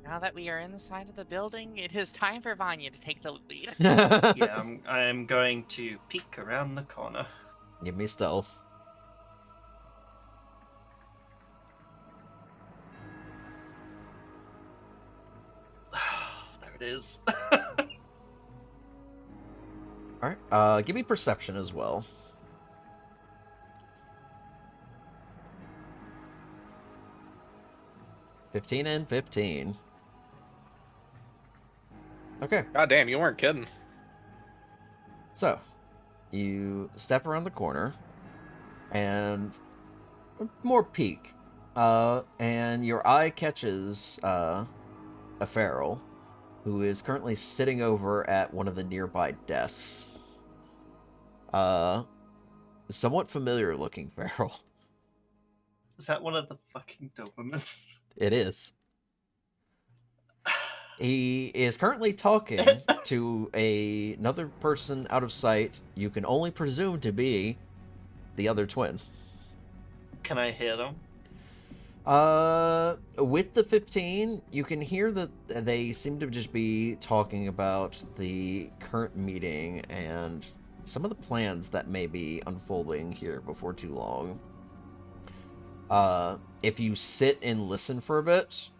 Now that we are inside of the building, it is time for Vanya to take the lead. Yeah, I'm going to peek around the corner. Give me stealth. it is. Alright, give me perception as well. $15 and $15. Okay, God damn, you weren't kidding. so you step around the corner and more peek, and your eye catches a feral who is currently sitting over at one of the nearby desks. Somewhat familiar looking feral. Is that one of the fucking Dobermans? It is. He is currently talking to another person out of sight. You can only presume to be the other twin. Can I hear them? With the 15, you can hear that they seem to just be talking about the current meeting and some of the plans that may be unfolding here before too long. If you sit and listen for a bit,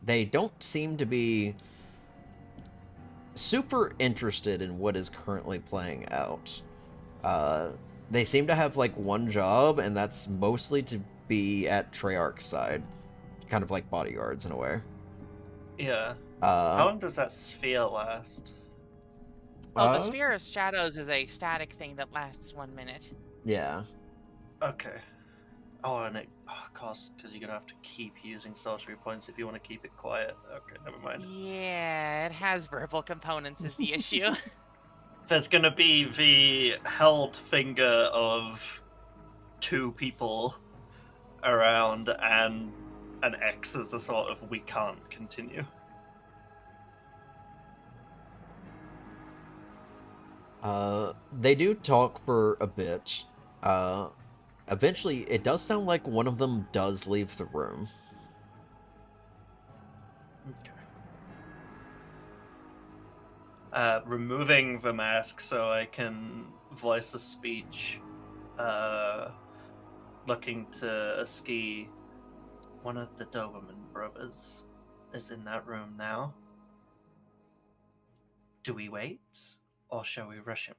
they don't seem to be super interested in what is currently playing out. They seem to have, like, one job, and that's mostly to be at Treyarch's side. Kind of like bodyguards, in a way. Yeah. How long does that sphere last? Oh, the Sphere of Shadows is a static thing that lasts 1 minute. Yeah. Okay. Oh, and it costs, because you're going to have to keep using sorcery points if you want to keep it quiet. Okay, never mind. Yeah, it has verbal components is the issue. There's going to be the held finger of 2 people around and an X as a sort of we can't continue. They do talk for a bit. Eventually, it does sound like one of them does leave the room. Okay. Removing the mask so I can voice a speech. Looking to Ski. One of the Doberman brothers is in that room now. Do we wait, or shall we rush him?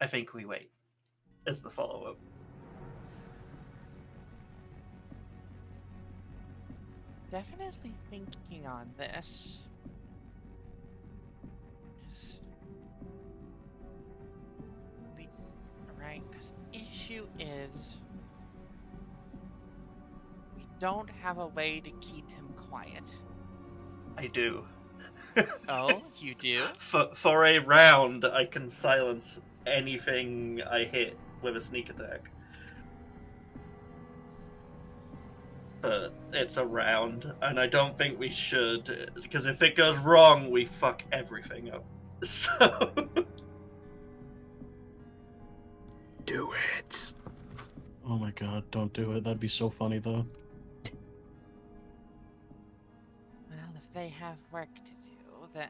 I think we wait, is the follow-up. Definitely thinking on this. Right, because the issue is we don't have a way to keep him quiet. I do. Oh, you do? For a round, I can silence anything I hit with a sneak attack. But it's a round, and I don't think we should, because if it goes wrong, we fuck everything up. So... Do it. Oh my god, don't do it. That'd be so funny, though. Well, if they have work to do, then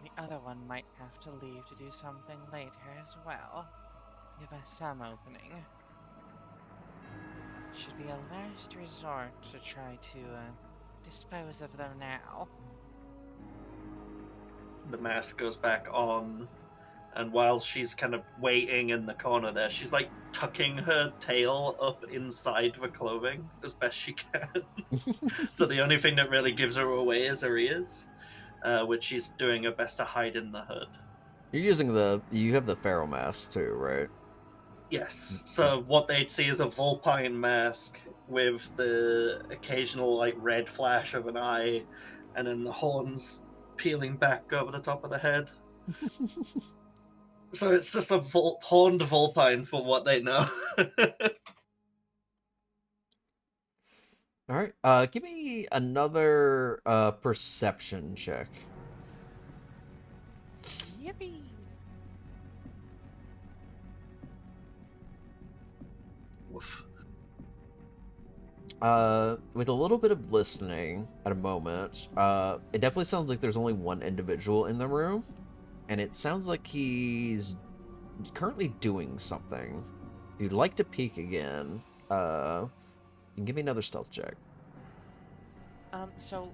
the other one might have to leave to do something later as well. Give us some opening. Should be a last resort to try to dispose of them now. The mask goes back on, and while she's kind of waiting in the corner there, she's like tucking her tail up inside the clothing as best she can. So the only thing that really gives her away is her ears, which she's doing her best to hide in the hood. You're using you have the feral mask too, right? Yes. So what they'd see is a vulpine mask with the occasional like red flash of an eye, and then the horns peeling back over the top of the head. So it's just a horned vulpine for what they know. All right. Give me another perception check. Yippee! Woof. With a little bit of listening at a moment, it definitely sounds like there's only one individual in the room, and it sounds like he's currently doing something. If you'd like to peek again, you can give me another stealth check. So,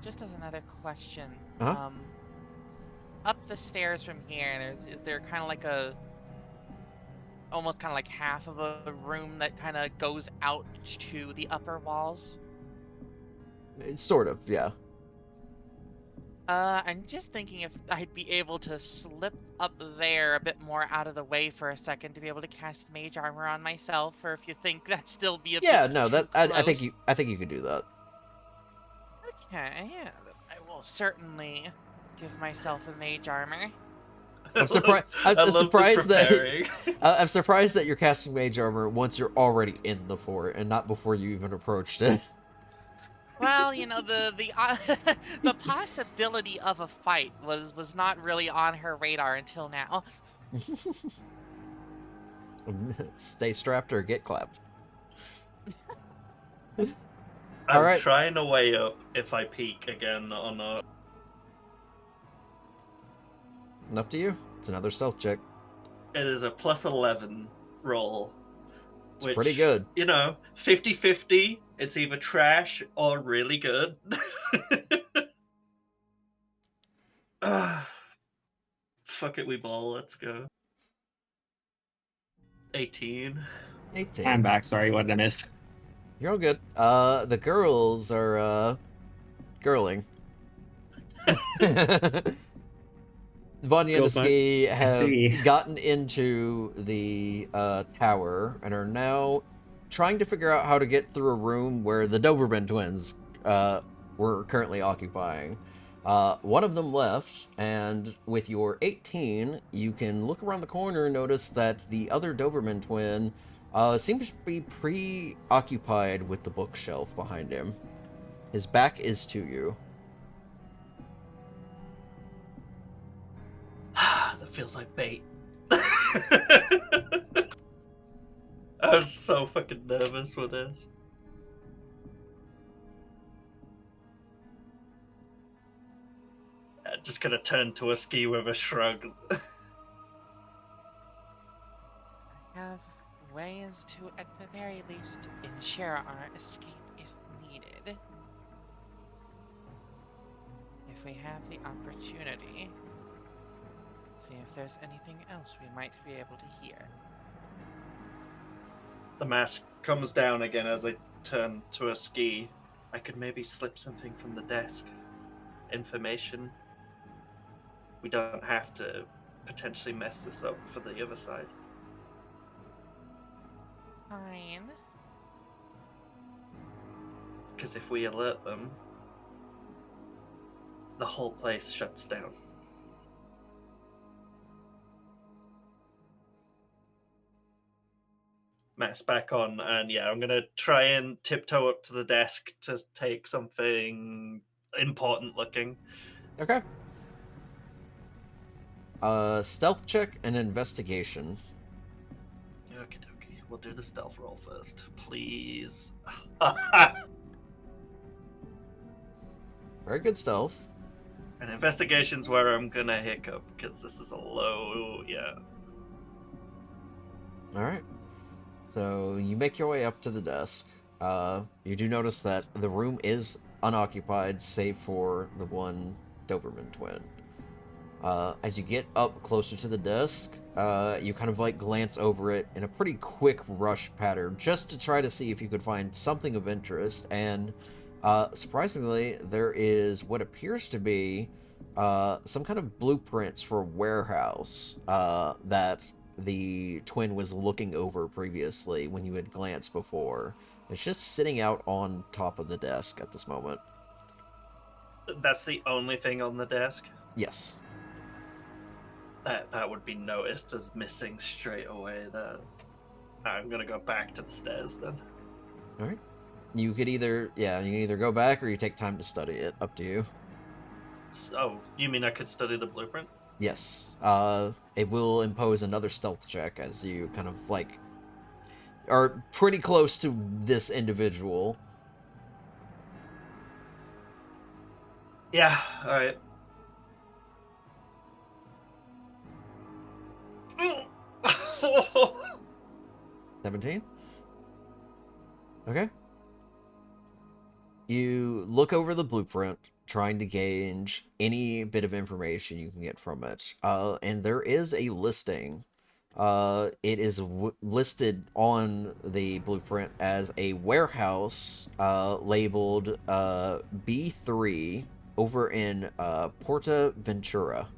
just as another question, Uh-huh. up the stairs from here, is there kind of like almost kind of like half of a room that kind of goes out to the upper walls? It's sort of, yeah. I'm just thinking if I'd be able to slip up there a bit more out of the way for a second to be able to cast mage armor on myself, or if you think that'd still be a Yeah, bit no, too that I think close. you could do that. Okay, yeah, I will certainly give myself a mage armor. I'm surprised. I I'm love the surprised that preparing. I'm surprised that you're casting mage armor once you're already in the fort and not before you even approached it. Well, the possibility of a fight was not really on her radar until now. Stay strapped or get clapped. I'm Alright. trying to weigh up if I peek again or not. And up to you. It's another stealth check. It is a plus 11 roll. It's pretty good. 50-50. It's either trash or really good. Fuck it, we ball. Let's go. 18. 18. I'm back. Sorry, what did I miss? You're all good. The girls are, girling. Von Girls Yendisky see. have gotten into the tower and are now trying to figure out how to get through a room where the Doberman twins were currently occupying. One of them left, and with your 18, you can look around the corner and notice that the other Doberman twin seems to be preoccupied with the bookshelf behind him. His back is to you. That feels like bait. I'm so fucking nervous with this. Just gonna turn to a ski with a shrug. Have ways to, at the very least, ensure our escape if needed. If we have the opportunity. See if there's anything else we might be able to hear. The mask comes down again as I turn to a ski. I could maybe slip something from the desk. Information. We don't have to potentially mess this up for the other side. Fine. Because if we alert them, the whole place shuts down. Mask back on, and yeah, I'm gonna try and tiptoe up to the desk to take something important looking. Okay. Stealth check and investigation. Okie dokie. We'll do the stealth roll first, please. Very good stealth. And investigation's where I'm gonna hiccup, because this is a low, yeah. Alright. So you make your way up to the desk. You do notice that the room is unoccupied, save for the one Doberman twin. As you get up closer to the desk, you kind of like glance over it in a pretty quick rush pattern, just to try to see if you could find something of interest, and surprisingly, there is what appears to be some kind of blueprints for a warehouse that the twin was looking over previously when you had glanced before. It's just sitting out on top of the desk at this moment. That's the only thing on the desk? Yes. That would be noticed as missing straight away. That I'm gonna go back to the stairs then. Alright. You can either go back or you take time to study it. Up to you. So, you mean I could study the blueprint? Yes. It will impose another stealth check as you kind of like are pretty close to this individual. Yeah, alright. 17? Okay. You look over the blueprint, trying to gauge any bit of information you can get from it. And there is a listing. It is listed on the blueprint as a warehouse labeled B3 over in Porta Ventura,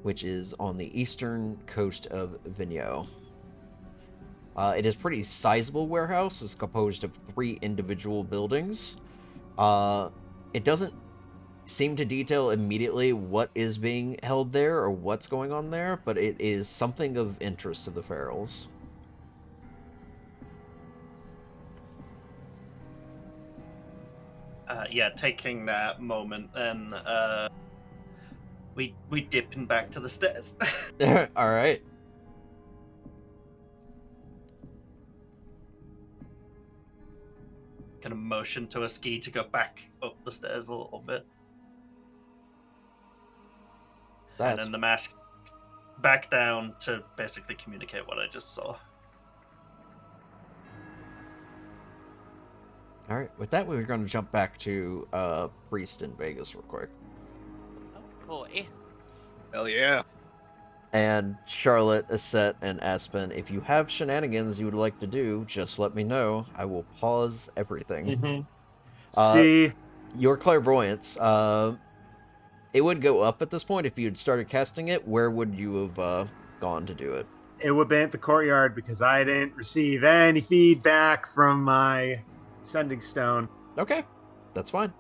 which is on the eastern coast of Vineo. It is a pretty sizable warehouse. It's composed of 3 individual buildings. It doesn't seem to detail immediately what is being held there or what's going on there, but it is something of interest to the Ferals. Yeah, taking that moment, and we dipping back to the stairs. All right. Kind of motion to a ski to go back up the stairs a little bit. And then the mask back down to basically communicate what I just saw. All right. With that, we're going to jump back to Priest in Vegas real quick. Oh boy. Hell yeah. And Charlotte, Aset, and Aspen, if you have shenanigans you would like to do, just let me know. I will pause everything. See, Your clairvoyance, it would go up at this point if you had started casting it. Where would you have gone to do it? it would be at the courtyard because I didn't receive any feedback from my sending stone. Okay, that's fine.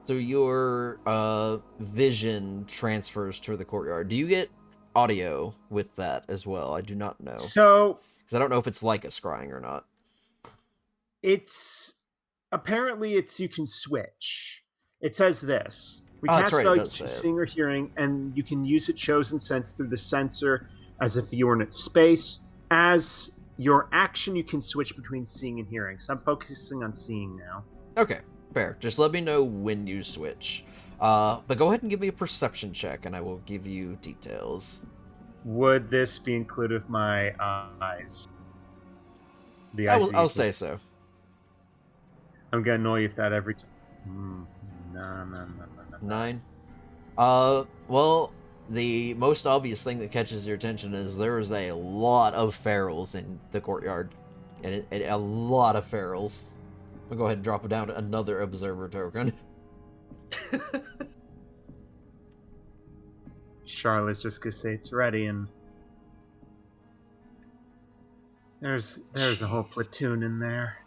So your vision transfers to the courtyard. Do you get audio with that as well? I do not know. So Because I don't know if it's like a scrying or not. it's apparently you can switch. It says this. We Oh, that's cast right, it values does to say it. seeing or hearing, and you can use a chosen sense through the sensor as if you were in its space. As your action, you can switch between seeing and hearing. So I'm focusing on seeing now. Okay, fair. Just let me know when you switch. But go ahead and give me a perception check, and I will give you details. Would this be included with my eyes? The eyes. I'll say so. I'm gonna annoy you with that every time. No. 9. Well, the most obvious thing that catches your attention is there is a lot of ferals in the courtyard. And a lot of ferals. I'll go ahead and drop it down to another observer token. Charlotte's just gonna say it's ready, and there's a whole platoon in there.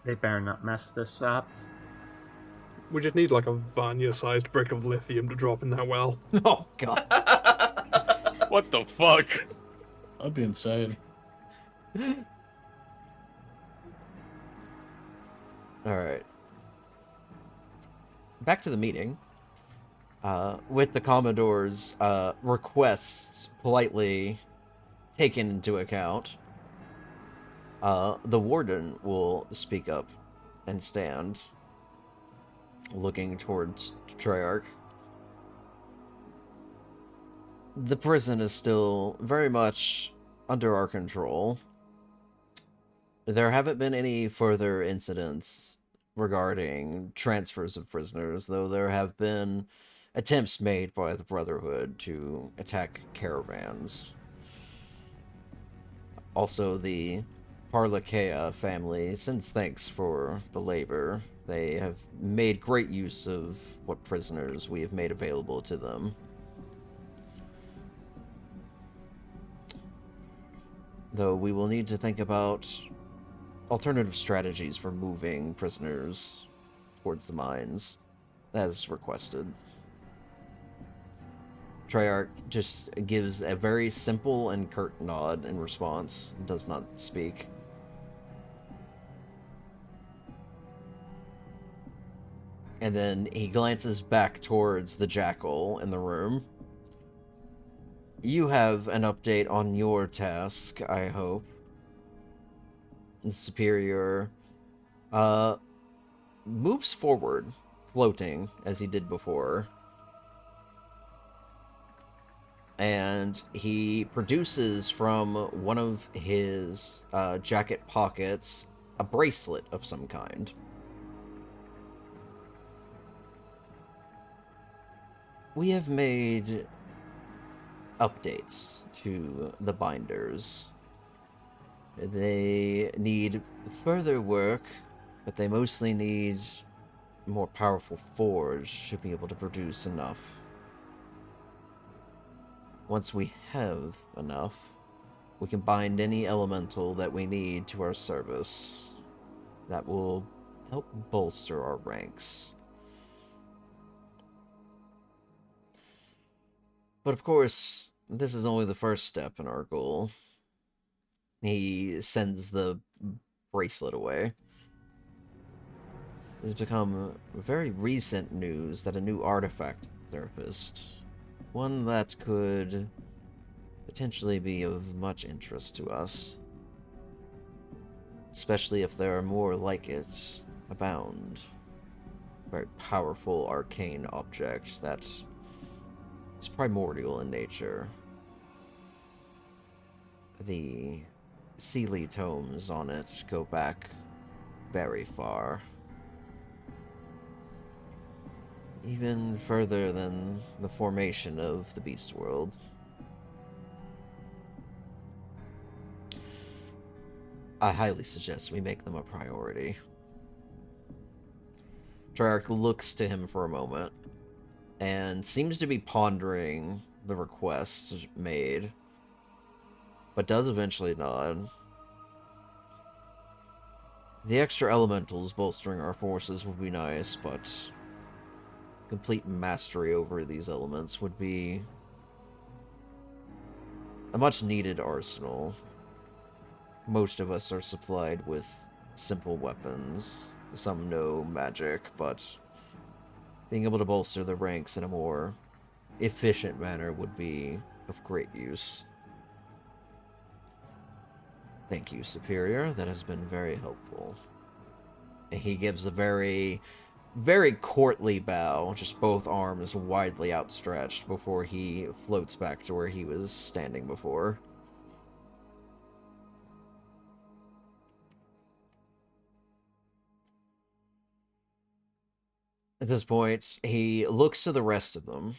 They better not mess this up. We just need like a Vanya-sized brick of lithium to drop in that well. Oh, God. What the fuck? That'd be insane. Alright. Back to the meeting. With the Commodore's requests politely taken into account, the Warden will speak up and stand, looking towards Treyarch. The prison is still very much under our control. There haven't been any further incidents regarding transfers of prisoners, though there have been attempts made by the Brotherhood to attack caravans. Also, the Parlakea family sends thanks for the labor. They have made great use of what prisoners we have made available to them. Though we will need to think about alternative strategies for moving prisoners towards the mines, as requested. Treyarch just gives a very simple and curt nod in response, does not speak. And then he glances back towards the jackal in the room. You have an update on your task, I hope. The Superior moves forward, floating, as he did before. and he produces from one of his jacket pockets a bracelet of some kind. We have made updates to the binders. They need further work, but they mostly need a more powerful forge to be able to produce enough. Once we have enough, we can bind any elemental that we need to our service. That will help bolster our ranks. But of course, this is only the first step in our goal. He sends the bracelet away. It has become very recent news that a new artifact surfaced. One that could potentially be of much interest to us. Especially if there are more like it abound. A very powerful arcane object that is primordial in nature. The Sealy tomes on it go back very far. Even further than the formation of the Beast World. I highly suggest we make them a priority. Treyarch looks to him for a moment, and seems to be pondering the request made, but does eventually nod. The extra elementals bolstering our forces would be nice, but complete mastery over these elements would be a much needed arsenal. Most of us are supplied with simple weapons. Some know magic, but being able to bolster the ranks in a more efficient manner would be of great use. Thank you, Superior. That has been very helpful. And he gives a very courtly bow, just both arms widely outstretched before he floats back to where he was standing before. At this point, he looks to the rest of them,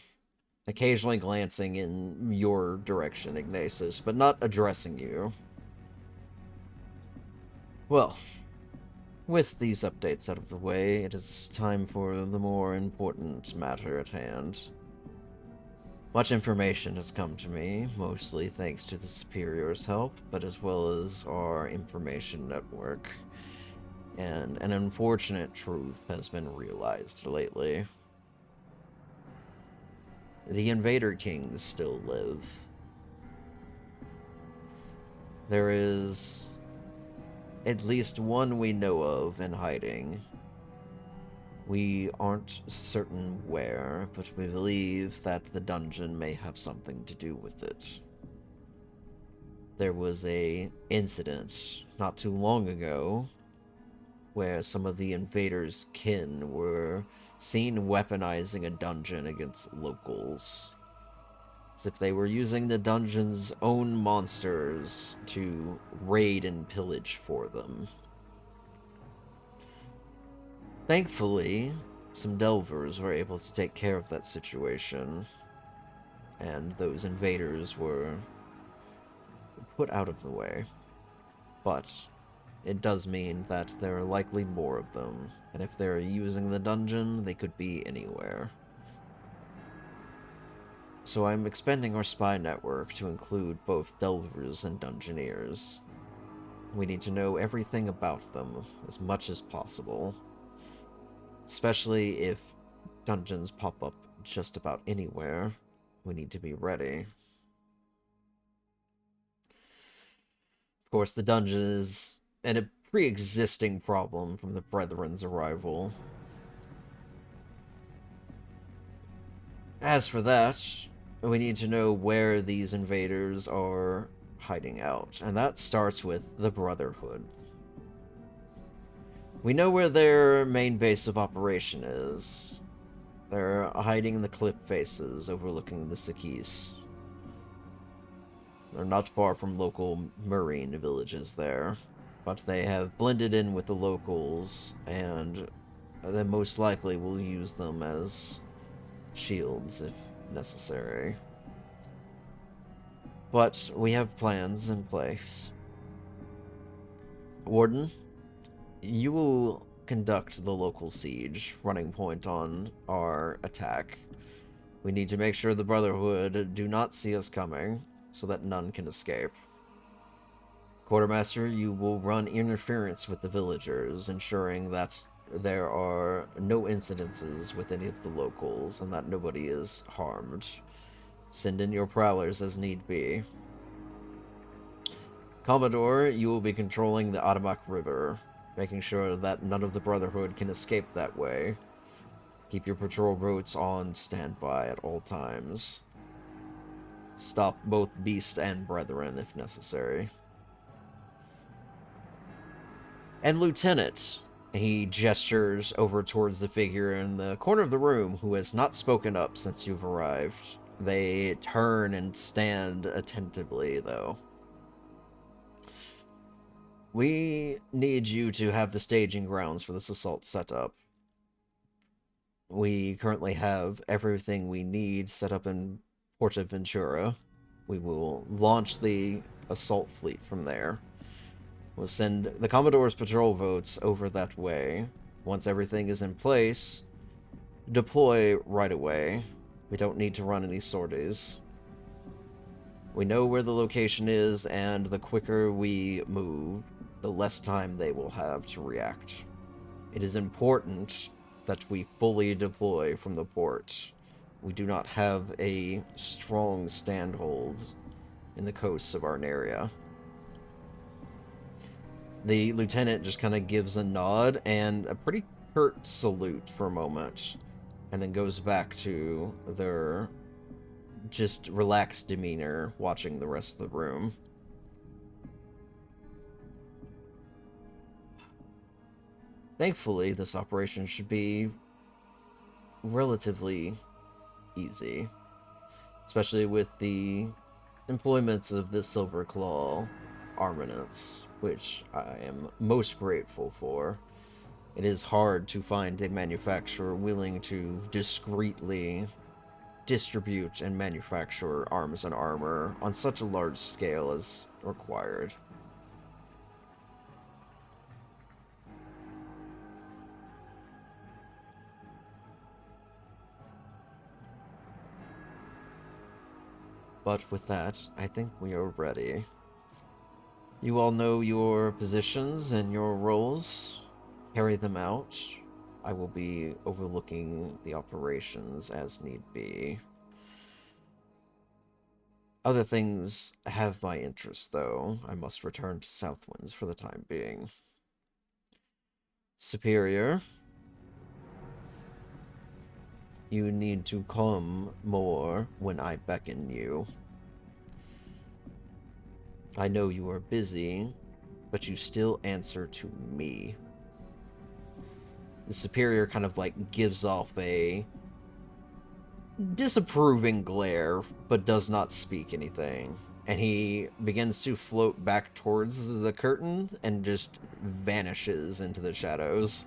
occasionally glancing in your direction, Ignatius, but not addressing you. Well, with these updates out of the way, it is time for the more important matter at hand. Much information has come to me, mostly thanks to the Superior's help, but as well as our information network. And an unfortunate truth has been realized lately. The Invader Kings still live. There is at least one we know of in hiding. We aren't certain where, but we believe that the dungeon may have something to do with it. There was a incident not too long ago where some of the invaders' kin were seen weaponizing a dungeon against locals. As if they were using the dungeon's own monsters to raid and pillage for them. Thankfully, some delvers were able to take care of that situation, and those invaders were put out of the way. But it does mean that there are likely more of them, and if they're using the dungeon, they could be anywhere. So I'm expanding our spy network to include both delvers and dungeoneers. We need to know everything about them, as much as possible. Especially if dungeons pop up just about anywhere, we need to be ready. Of course, the dungeon is a pre-existing problem from the Brethren's arrival. As for that, we need to know where these invaders are hiding out, and that starts with the Brotherhood. We know where their main base of operation is. They're hiding in the cliff faces overlooking the Sakis. They're not far from local marine villages there, but they have blended in with the locals, and they most likely will use them as shields if necessary. But we have plans in place. Warden, you will conduct the local siege, running point on our attack. We need to make sure the Brotherhood do not see us coming, so that none can escape. Quartermaster, you will run interference with the villagers, ensuring that there are no incidences with any of the locals and that nobody is harmed. Send in your prowlers as need be. Commodore, you will be controlling the Otomak River, making sure that none of the Brotherhood can escape that way. Keep your patrol boats on standby at all times. Stop both beast and brethren if necessary. And Lieutenant, he gestures over towards the figure in the corner of the room who has not spoken up since you've arrived. They turn and stand attentively, though. We need you to have the staging grounds for this assault set up. We currently have everything we need set up in Porta Ventura. We will launch the assault fleet from there. We'll send the Commodore's patrol boats over that way. Once everything is in place, deploy right away. We don't need to run any sorties. We know where the location is, and the quicker we move, the less time they will have to react. It is important that we fully deploy from the port. We do not have a strong standhold in the coasts of our area. The lieutenant just kind of gives a nod and a pretty curt salute for a moment, and then goes back to their just relaxed demeanor, watching the rest of the room. Thankfully, this operation should be relatively easy, especially with the employments of the Silver Claw armaments, which I am most grateful for. It is hard to find a manufacturer willing to discreetly distribute and manufacture arms and armor on such a large scale as required. But with that, I think we are ready. You all know your positions and your roles. Carry them out. I will be overlooking the operations as need be. Other things have my interest, though. I must return to Southwinds for the time being. Superior, you need to come more when I beckon you. I know you are busy, but you still answer to me. The Superior kind of like gives off a disapproving glare, but does not speak anything. And he begins to float back towards the curtain and just vanishes into the shadows.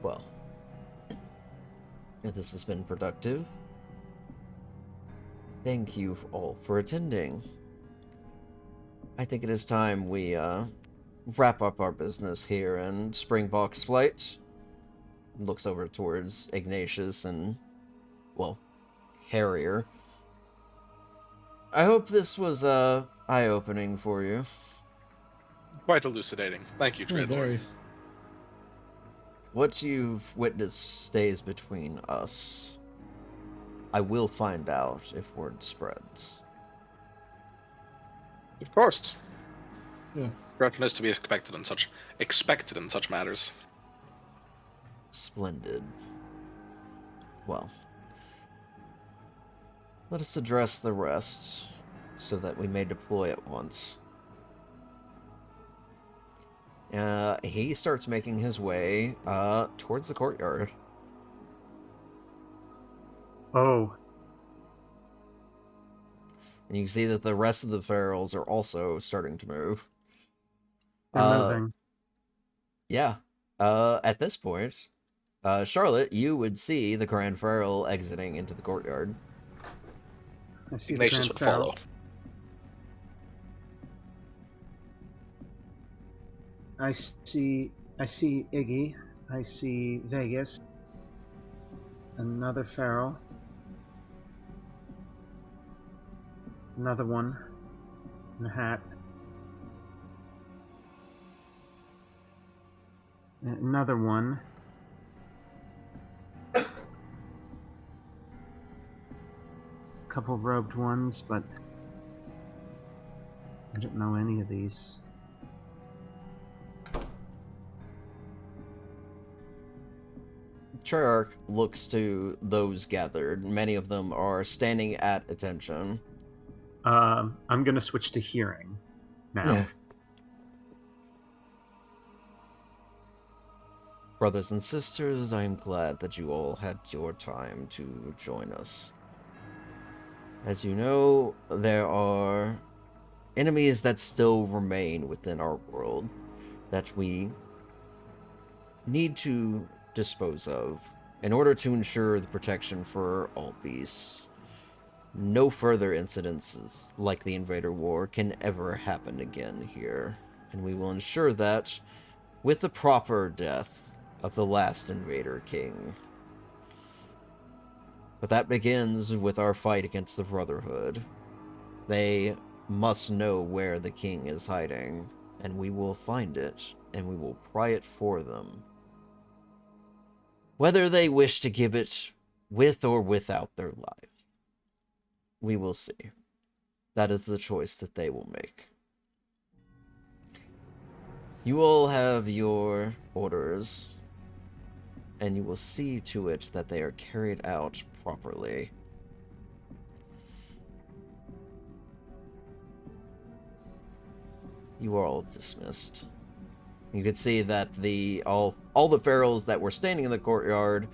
Well, if this has been productive, thank you all for attending. I think it is time we wrap up our business here in Springboks Flight. Looks over towards Ignatius and, well, Harrier. I hope this was eye-opening for you. Quite elucidating. Thank you, Tradlord. Very. What you've witnessed stays between us. I will find out if word spreads. Of course. Yeah. Corruption is to be expected in such matters. Splendid. Well, let us address the rest, so that we may deploy at once. He starts making his way towards the courtyard. Oh, And you can see that the rest of the ferals are also starting to move. they're Uh, moving. Yeah. At this point, Charlotte, you would see the Grand Feral exiting into the courtyard. I see Ignatius the would Grand follow. Feral. I see Iggy. I see Vegas. Another Feral. Another one in the hat. Another one. Couple robed ones, but I don't know any of these. Treyarch looks to those gathered. Many of them are standing at attention. I'm gonna switch to hearing now. Brothers and sisters, I am glad that you all had your time to join us. As you know, there are enemies that still remain within our world that we need to dispose of in order to ensure the protection for all beasts. No further incidences like the Invader War can ever happen again here, and we will ensure that with the proper death of the last Invader King. But that begins with our fight against the Brotherhood. They must know where the king is hiding, and we will find it, and we will pry it for them. Whether they wish to give it with or without their lives, we will see. That is the choice that they will make. You all have your orders, and you will see to it that they are carried out properly. You are all dismissed. You could see that all the ferals that were standing in the courtyard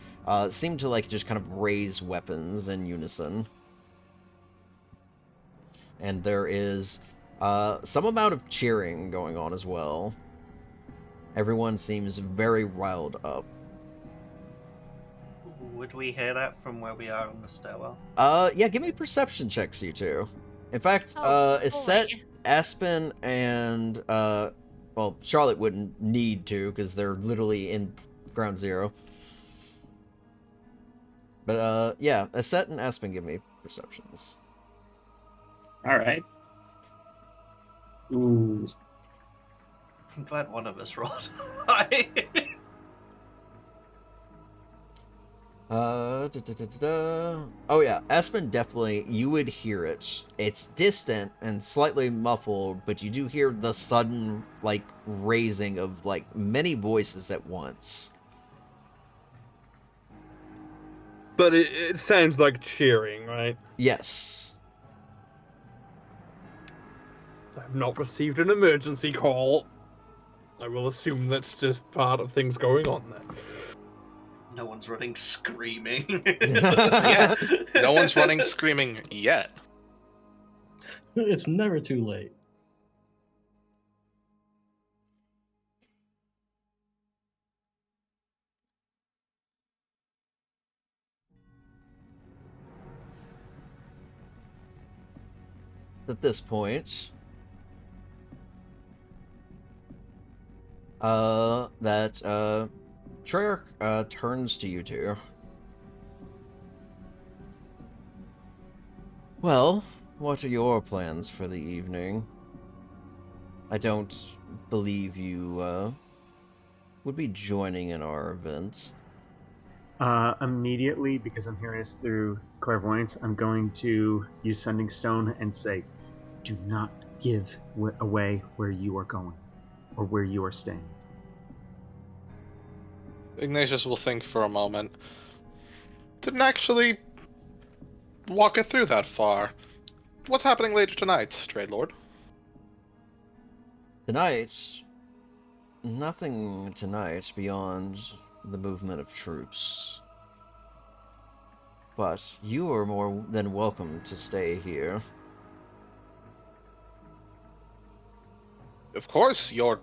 seemed to like just kind of raise weapons in unison. And there is some amount of cheering going on as well. Everyone seems very riled up. Would we hear that from where we are on the stairwell? Yeah, give me perception checks, you two. In fact, Aset, Aspen, and well, Charlotte wouldn't need to because they're literally in ground zero. But yeah, Aset and Aspen give me perceptions. All right. Ooh. I'm glad one of us rolled high. Oh yeah, Aspen definitely, you would hear it. It's distant and slightly muffled, but you do hear the sudden, like, raising of, like, many voices at once. But it sounds like cheering, right? Yes. I've not received an emergency call. I will assume that's just part of things going on there. No one's running screaming. Yeah, no one's running screaming yet. It's never too late. At this point, Treyarch turns to you two. Well, what are your plans for the evening? I don't believe you would be joining in our events. Immediately, because I'm hearing this through clairvoyance, I'm going to use Sending Stone and say, do not give away where you are going or where you are staying. Ignatius will think for a moment. Didn't actually walk it through that far. What's happening later tonight, Tradelord? Tonight, nothing tonight beyond the movement of troops. but you are more than welcome to stay here. Of course, your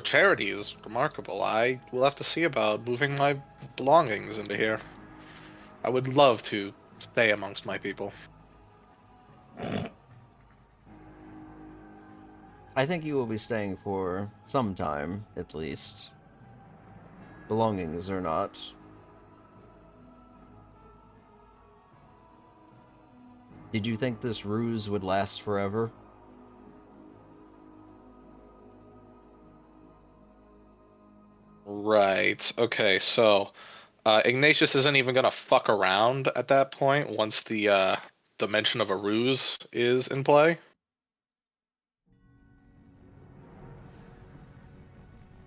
charity is remarkable. I will have to see about moving my belongings into here. I would love to stay amongst my people. I think you will be staying for some time, at least. Belongings or not. Did you think this ruse would last forever? Right. Okay, so Ignatius isn't even gonna fuck around at that point once the mention of a ruse is in play.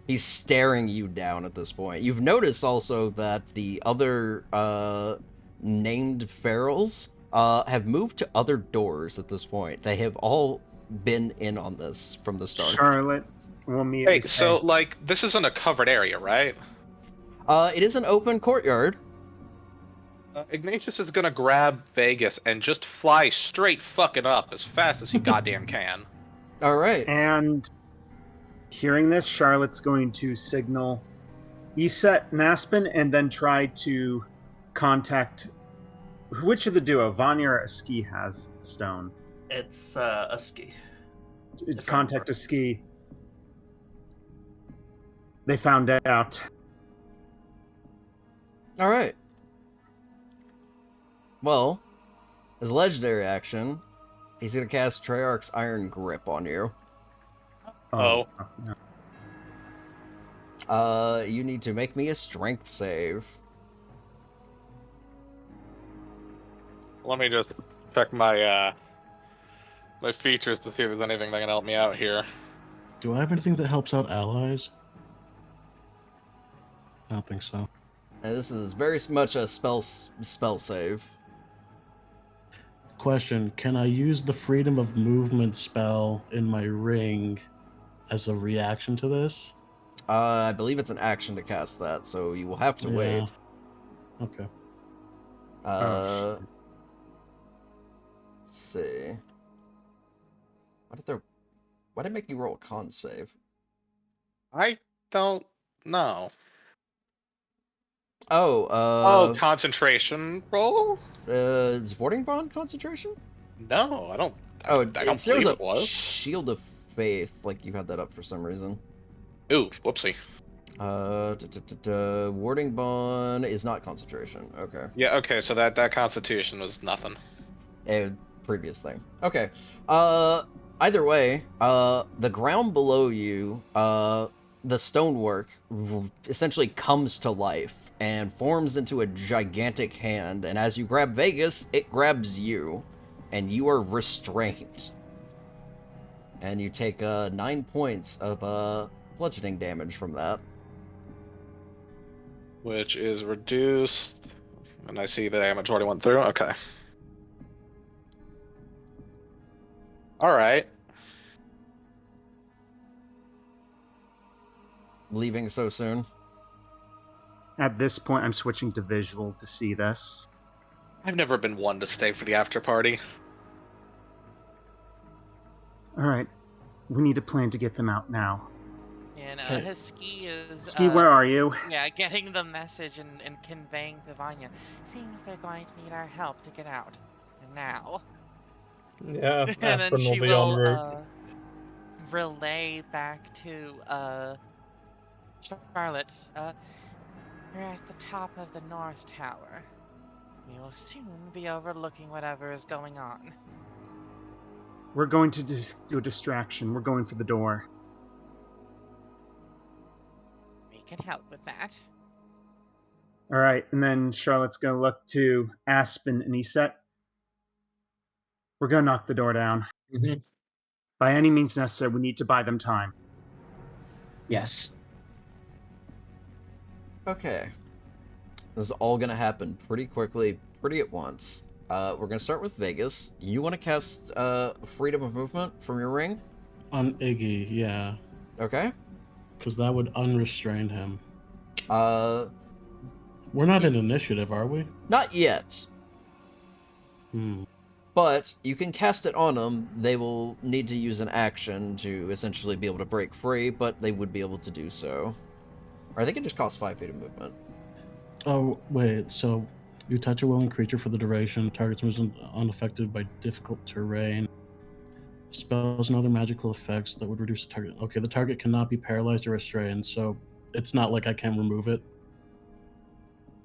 He's staring you down at this point. You've noticed also that the other named ferals have moved to other doors at this point. They have all been in on this from the start. Charlotte will immediately Hey, so like this isn't a covered area, right? It is an open courtyard. Ignatius is gonna grab Vegas and just fly straight fucking up as fast as he goddamn can. All right. And hearing this, Charlotte's going to signal Iset and Aspen and then try to contact which of the duo, Vanya or Aski, has the stone. It's a ski. Contact Aski. They found out. All right. Well, as a legendary action, he's gonna cast Treyarch's Iron Grip on you. Oh. You need to make me a strength save. Let me just check my my features to see if there's anything that can help me out here. Do I have anything that helps out allies? I don't think so. And this is very much a spell save. Question, can I use the freedom of movement spell in my ring as a reaction to this? I believe it's an action to cast that, so you will have to wait. Okay. Let's see. Why did it make you roll a con save? I don't know. Oh, Concentration roll? is Warding Bond concentration? No, I don't. Oh, I don't there's believe a it was. Shield of Faith, like you had that up for some reason. Ooh, whoopsie. Warding Bond is not concentration. Okay. Yeah, okay, so that constitution was nothing. A previous thing. Okay. Either way, the ground below you, the stonework essentially comes to life and forms into a gigantic hand, and as you grab Vegas, it grabs you, and you are restrained. And you take 9 points of bludgeoning damage from that. Which is reduced. And I see the damage already went through. Okay. Alright. Leaving so soon? At this point, I'm switching to visual to see this. I've never been one to stay for the after party. All right, we need a plan to get them out now. And Hey. his ski is. Ski, where are you? Yeah, getting the message and conveying to Vanya. Seems they're going to need our help to get out. And now. Yeah, And then Aspen will she be en will route. relay back to Charlotte. We're at the top of the North Tower. We will soon be overlooking whatever is going on. We're going to do a distraction. We're going for the door. We can help with that. All right, and then Charlotte's going to look to Aspen and Iset. We're going to knock the door down. Mm-hmm. By any means necessary, we need to buy them time. Yes. Okay. This is all gonna happen pretty quickly, pretty at once. We're gonna start with Vegas. You want to cast Freedom of Movement from your ring? On Iggy, yeah. Okay. Because that would unrestrain him. We're not in initiative, are we? Not yet, Hmm. but you can cast it on them. They will need to use an action to essentially be able to break free, but they would be able to do so. Or they can just cost 5 feet of movement. Oh, wait. So you touch a willing creature for the duration. Targets moves unaffected by difficult terrain. Spells and other magical effects that would reduce the target. Okay, the target cannot be paralyzed or restrained, so it's not like I can remove it.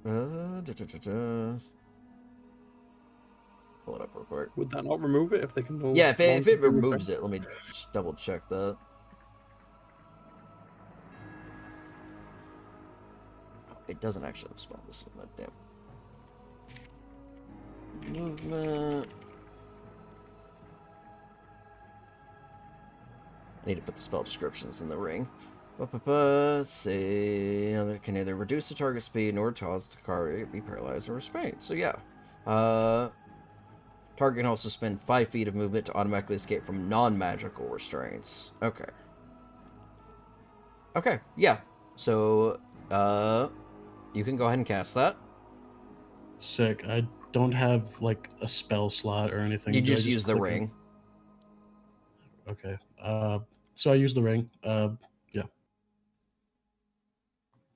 Da, da, da. Pull it up real quick. Would that not remove it if they can? Yeah, if it removes it, let me just double check that. It doesn't actually have spell this in that damn movement. I need to put the spell descriptions in the ring. Let's see. It can either reduce the target speed nor cause the target be paralyzed or restrained. So yeah. Target can also spend 5 feet of movement to automatically escape from non-magical restraints. Okay. Okay, yeah. So, you can go ahead and cast that. Sick. I don't have like a spell slot or anything. You Do I just use the click ring. it? Okay. So I use the ring. Yeah.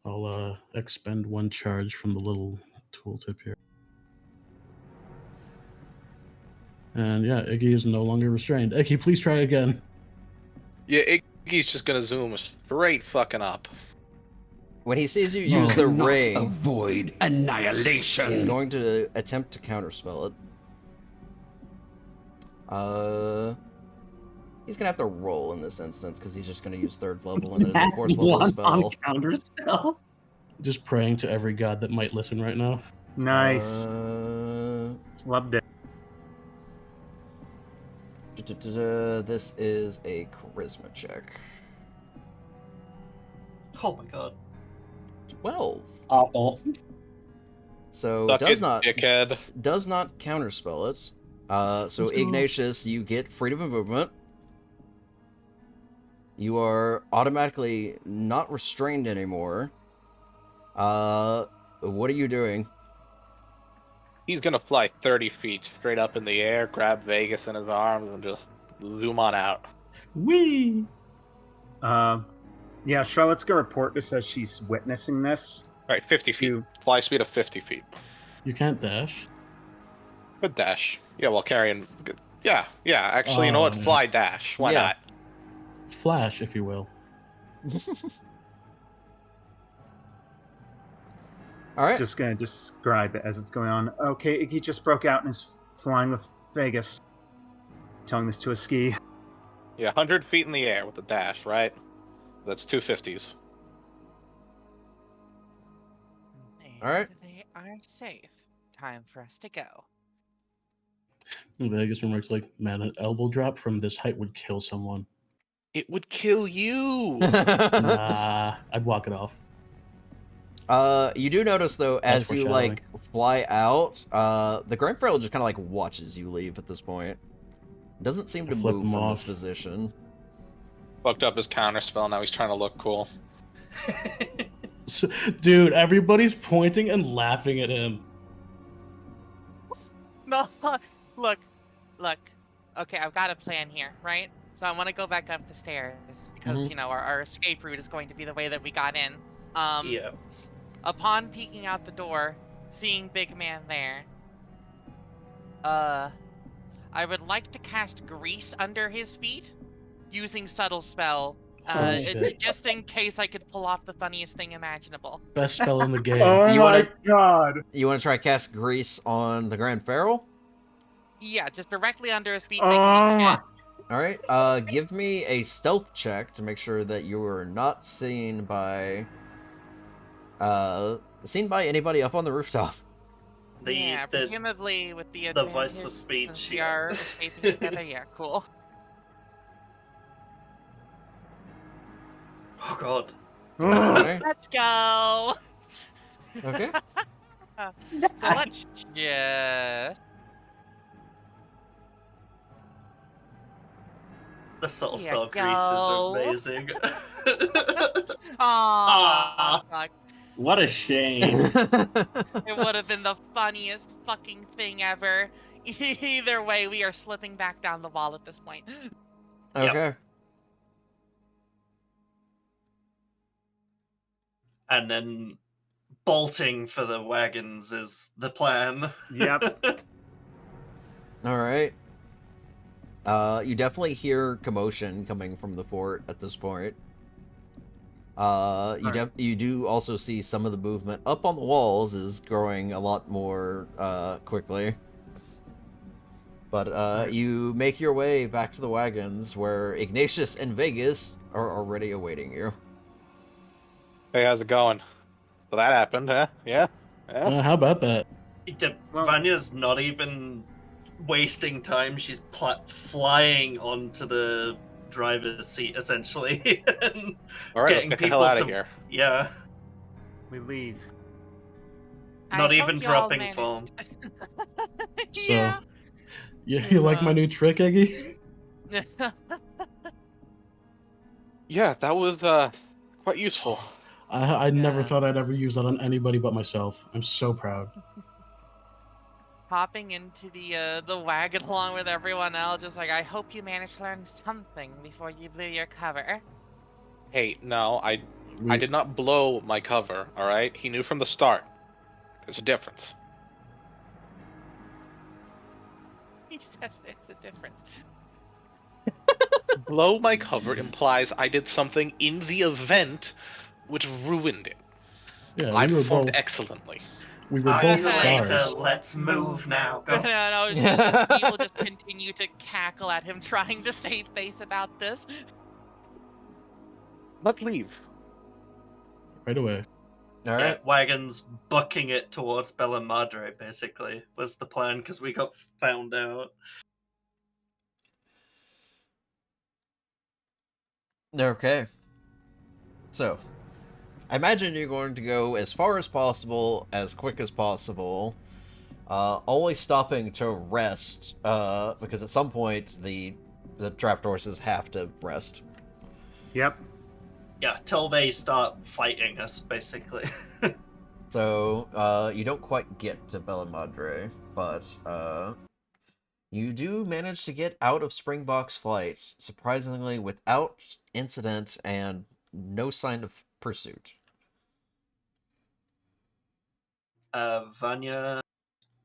I'll expend 1 charge from the little tooltip here. And yeah, Iggy is no longer restrained. Iggy, please try again. Yeah, Iggy's just gonna zoom straight fucking up. When he sees you use the ring, avoid annihilation. he's going to attempt to counterspell it. He's gonna have to roll in this instance because he's just gonna use 3rd level and it is a 4th level One on spell. counter spell. Just praying to every god that might listen right now. Nice. Loved it. This is a charisma check. Oh my god. 12. Awful. So Suck does it, not dickhead. counterspell it. So Let's go. Ignatius, you get freedom of movement. You are automatically not restrained anymore. What are you doing? He's gonna fly 30 feet straight up in the air, grab Vegas in his arms, and just zoom on out. Whee! Yeah, Charlotte's gonna report this as she's witnessing this. Alright, 50 feet. Fly speed of 50 feet. You can't dash. Good dash. Yeah, while carrying... Yeah, actually, you know what? Oh. Fly dash. Why Yeah. not? Flash, if you will. All right. Just gonna describe it as it's going on. Okay, Iggy just broke out and is flying with Vegas. Telling this to a ski. Yeah, 100 feet in the air with a dash, right? That's 250s. All right. They are safe. Time for us to go. Vegas remarks like, man, an elbow drop from this height would kill someone. It would kill you! Nah, I'd walk it off. You do notice though, as That's you foreshadowing. like fly out, the Grand Pharaoh just kind of like watches you leave at this point. Doesn't seem to Flip move him from off. his position. Fucked up his counterspell, now he's trying to look cool. So, dude, everybody's pointing and laughing at him. No, look. Okay, I've got a plan here, right? So I want to go back up the stairs because you know our escape route is going to be the way that we got in. Yeah. Upon peeking out the door, seeing Big Man there, I would like to cast Grease under his feet, using Subtle Spell, shit. just in case I could pull off the funniest thing imaginable. Best spell in the game. Oh You my wanna- god! You want to try cast Grease on the Grand Pharaoh? Yeah, just directly under his feet. Oh making it my- shit. All right. Give me a stealth check to make sure that you are not seen by anybody up on the rooftop. Yeah, presumably with the the voice of advantage, speech, since we yeah. are escaping together. Yeah, cool. Oh god. Okay. Let's go. Okay. So let's just. The subtle Here spell you go. grease is amazing. Aww. Fuck. What a shame. It would have been the funniest fucking thing ever. Either way, we are slipping back down the wall at this point. Okay. And then bolting for the wagons is the plan. Yep. All right. You definitely hear commotion coming from the fort at this point. You do also see some of the movement up on the walls is growing a lot more quickly. But you make your way back to the wagons where Ignatius and Vegas are already awaiting you. Hey, how's it going? So that happened, huh? Yeah? Yeah? How about that? Vanya's not even wasting time. She's flying onto the driver's seat, essentially. And All right, let's get the hell out of here. Yeah. We leave. Not I even hope you all dropping foam. Yeah. Yeah, you like my new trick, Eggy? Yeah, that was quite useful. I never Yeah. thought I'd ever use that on anybody but myself. I'm so proud. Hopping into the wagon along with everyone else, just like, I hope you managed to learn something before you blew your cover. Hey, no, I did not blow my cover, alright? He knew from the start. There's a difference. He says there's a difference. Blow my cover implies I did something in the event which ruined it. Yeah, I we were performed both. excellently. We were See both you later. stars. Let's move now. No, Go. Steve will just continue to cackle at him, trying to save face about this. Let's leave. Right away. All Yeah, right. wagons bucking it towards Bella Madre, basically, was the plan, because we got found out. Okay. So, I imagine you're going to go as far as possible, as quick as possible, only stopping to rest, because at some point the draft horses have to rest. Yep. Yeah, till they start fighting us, basically. So, you don't quite get to Bella Madre, but, you do manage to get out of Springboks Flight, surprisingly without incident and no sign of pursuit. Vanya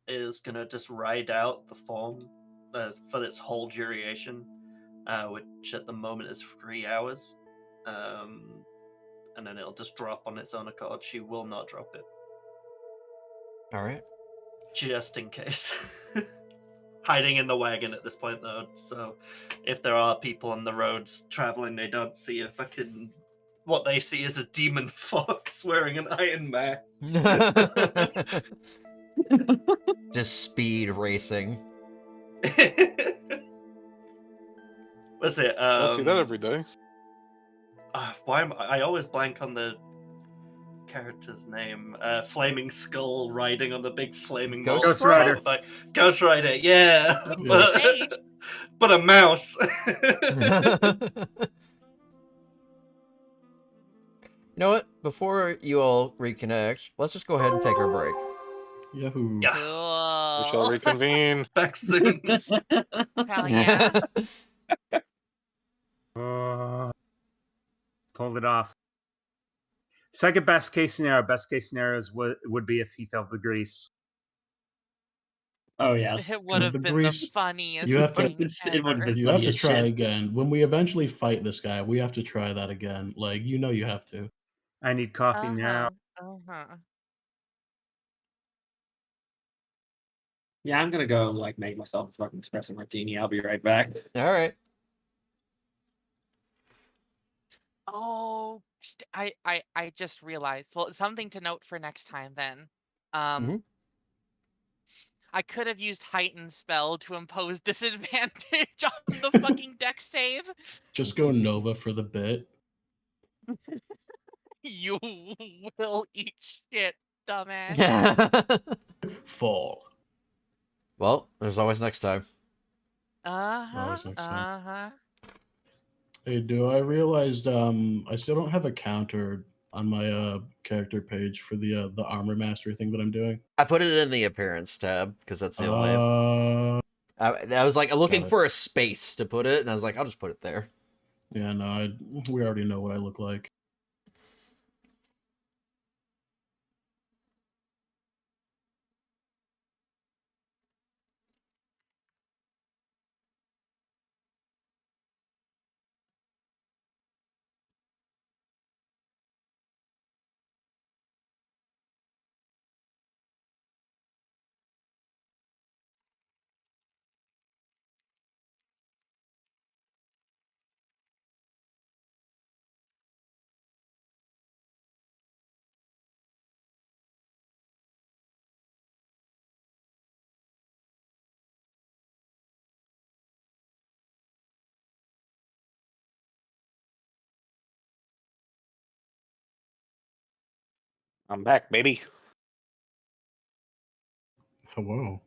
is gonna just ride out the form for its whole duration, which at the moment is 3 hours. And then it'll just drop on its own accord. She will not drop it. Alright. Just in case. Hiding in the wagon at this point, though, so if there are people on the roads traveling, they don't see a fucking... What they see is a demon fox wearing an iron mask. Just speed racing. What's it? Don't see that every day. Why am I always blank on the character's name? Flaming Skull riding on the big flaming Ghost Rider. Ghost Rider, yeah. Hey. But a mouse. You know what? Before you all reconnect, let's just go ahead and take our break. Yahoo. Yeah. We shall Cool. reconvene. Back soon. Hell yeah. Pulled it off. Second best case scenario. Best case scenario is would be if he fell to grease. Oh, yes. It would have The been grease- the funniest you have to- thing It would have ever. been You have funny to as try shit. again. When we eventually fight this guy, we have to try that again. Like, you know you have to. I need coffee now. Uh-huh. Yeah, I'm gonna go like make myself a fucking espresso martini. I'll be right back. Alright. Oh, I just realized. Well, something to note for next time then. Mhm. I could have used heightened spell to impose disadvantage on the fucking deck save. Just go Nova for the bit. You will eat shit, dumbass. Fall. Well, there's always next time. Uh-huh. Always next time. Uh-huh. Hey, I realized I still don't have a counter on my character page for the armor mastery thing that I'm doing. I put it in the appearance tab because that's the only. I was like looking got it. for a space to put it, and I was like, I'll just put it there. Yeah, no, we already know what I look like. I'm back, baby. Hello.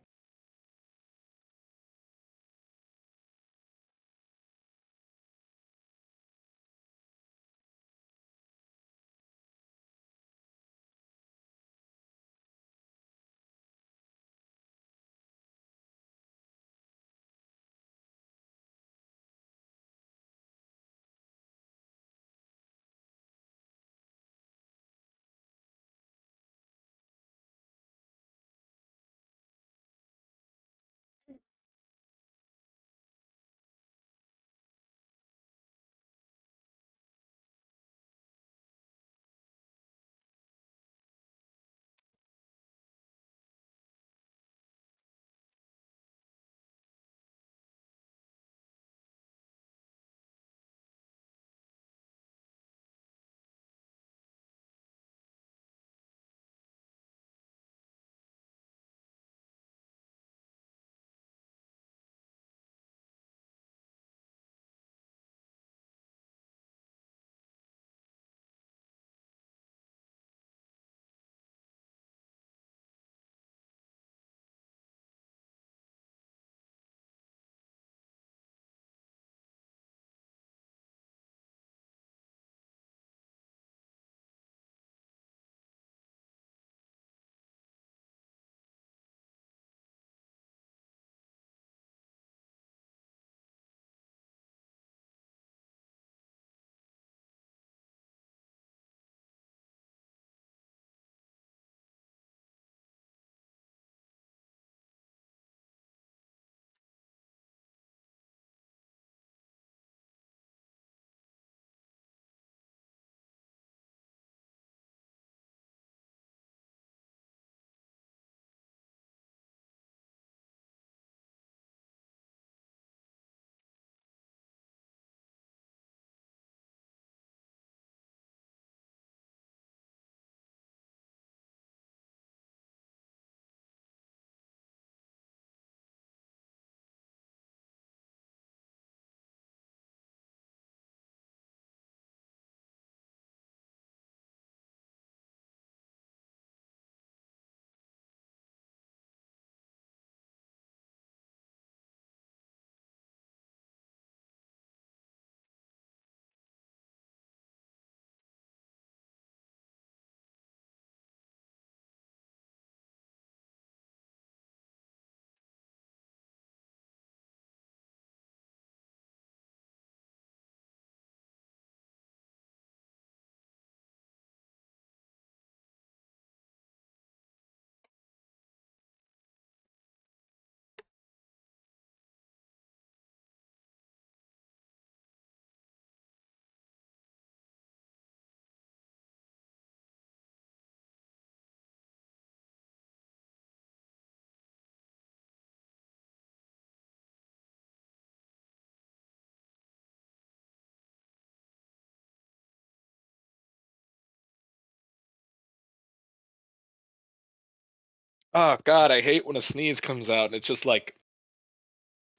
Oh god, I hate when a sneeze comes out and it just like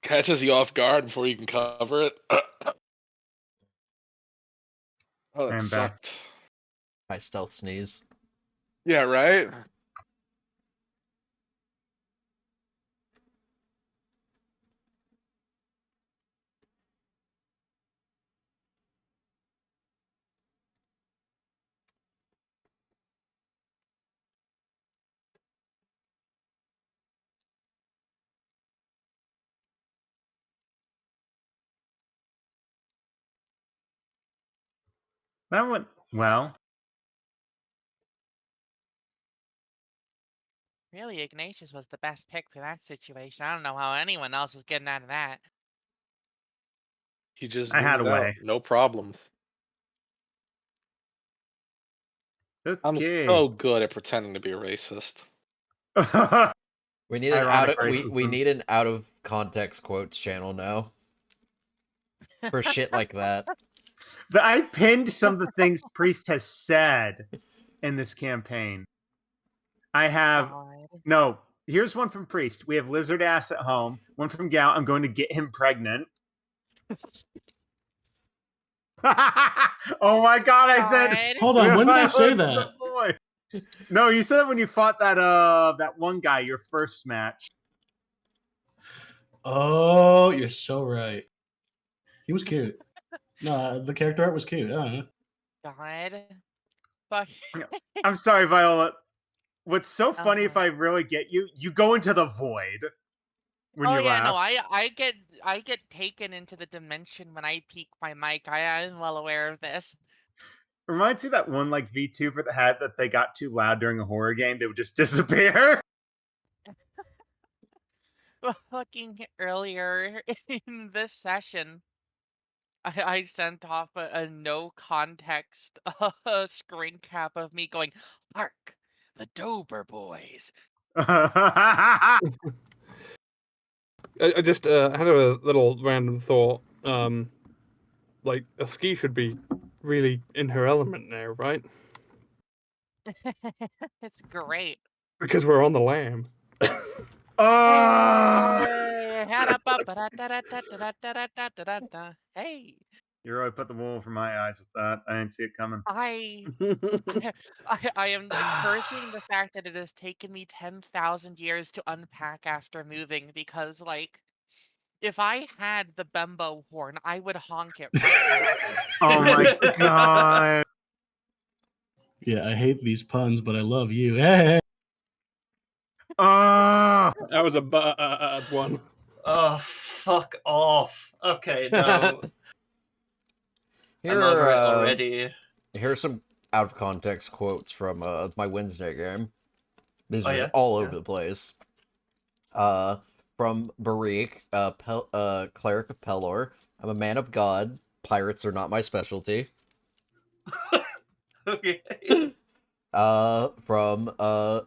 catches you off guard before you can cover it. Oh, that I'm back. sucked. My stealth sneeze. Yeah, right? That went well. Really, Ignatius was the best pick for that situation. I don't know how anyone else was getting out of that. He just I had zoomed a out. way. No problems. I'm Okay. so good at pretending to be a racist. We need Ironic we racism. need an out of context quotes channel now for shit like that. I pinned some of the things Priest has said in this campaign. I have God. no. Here's one from Priest. We have Lizard Ass at home. One from Gal. I'm going to get him pregnant. Oh my god! I said. God. Hold on, when did I say love the that? boy. No, you said it when you fought that one guy, your first match. Oh, you're so right. He was cute. No, the character art was cute. I don't know. God. Fuck. I'm sorry, Viola. What's so funny if I really get you, you go into the void when Oh you yeah, laugh. no, I get taken into the dimension when I peek my mic. I'm well aware of this. Reminds me of that one like VTuber that had that they got too loud during a horror game, they would just disappear. Fucking earlier in this session, I sent off a no context screen cap of me going, "Hark, the Dober boys." I just had a little random thought. Like a ski should be really in her element now, right? It's great. Because we're on the lamb. Hey, You really put the wool over my eyes with that. I didn't see it coming. I am cursing the fact that it has taken me 10,000 years to unpack after moving because, like, if I had the Bembo horn, I would honk it right now. Oh my god. Yeah, I hate these puns, but I love you. Hey. Ah. That was a bad one. Oh, fuck off. Okay, no. Here I'm over it are already. here's some out of context quotes from my Wednesday game. This Oh, is yeah? all Yeah. over the place. From Barik, cleric of Pelor. I'm a man of God. Pirates are not my specialty. Okay. From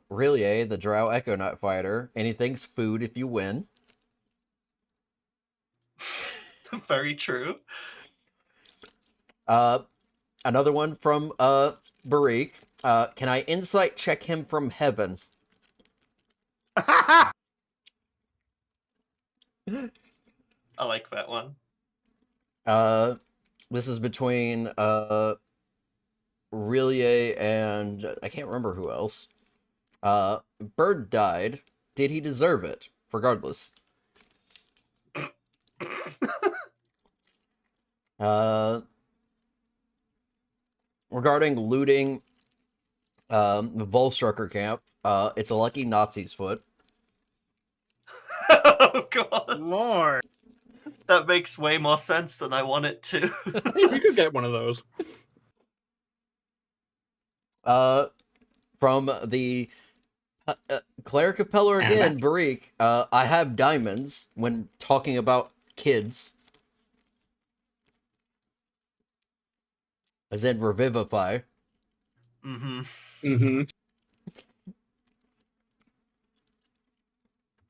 Rillier, the Drow Echo Knight fighter. Anything's food if you win. Very true. Another one from Barik. Can I insight check him from heaven? I like that one. This is between Rillier and I can't remember who else. Bird died. Did he deserve it? Regardless. Regarding looting the Volstrucker camp, it's a lucky Nazi's foot. Oh god. Lord. That makes way more sense than I want it to. You could get one of those. From the Cleric of Pelor again, Barik, I have diamonds when talking about kids. As in revivify. Mm-hmm. Mm-hmm.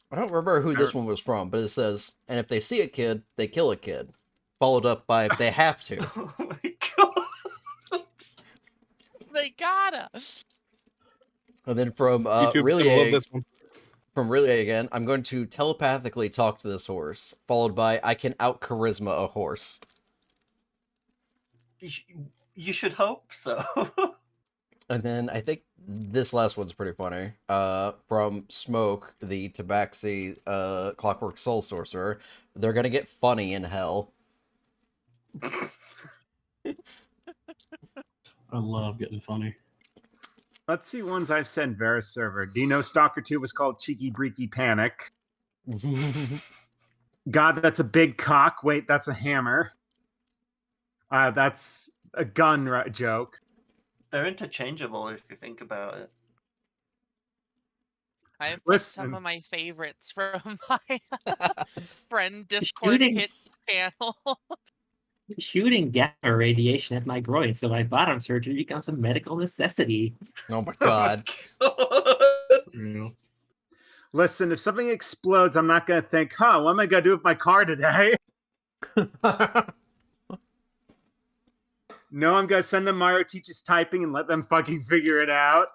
I don't remember who this one was from, but it says, and if they see a kid, they kill a kid. Followed up by if they have to. Oh my god. They gotta. And then from YouTube still love Rillier, this one. from Rillier again, I'm going to telepathically talk to this horse. Followed by I can out charisma a horse. You should hope so. And then I think this last one's pretty funny. From Smoke, the Tabaxi Clockwork Soul Sorcerer. They're gonna get funny in hell. I love getting funny. Let's see ones I've sent Varus server. Do you know Stalker 2 was called Cheeky Breaky Panic? God, that's a big cock. Wait, that's a hammer. That's a gun joke. They're interchangeable if you think about it. I put Listen. some of my favorites from my friend Discord Shooting. hit channel. Shooting gamma radiation at my groin, so my bottom surgery becomes a medical necessity. Oh my god. Listen, if something explodes, I'm not gonna think, what am I gonna do with my car today? No, I'm gonna send them Mario Teaches Typing and let them fucking figure it out.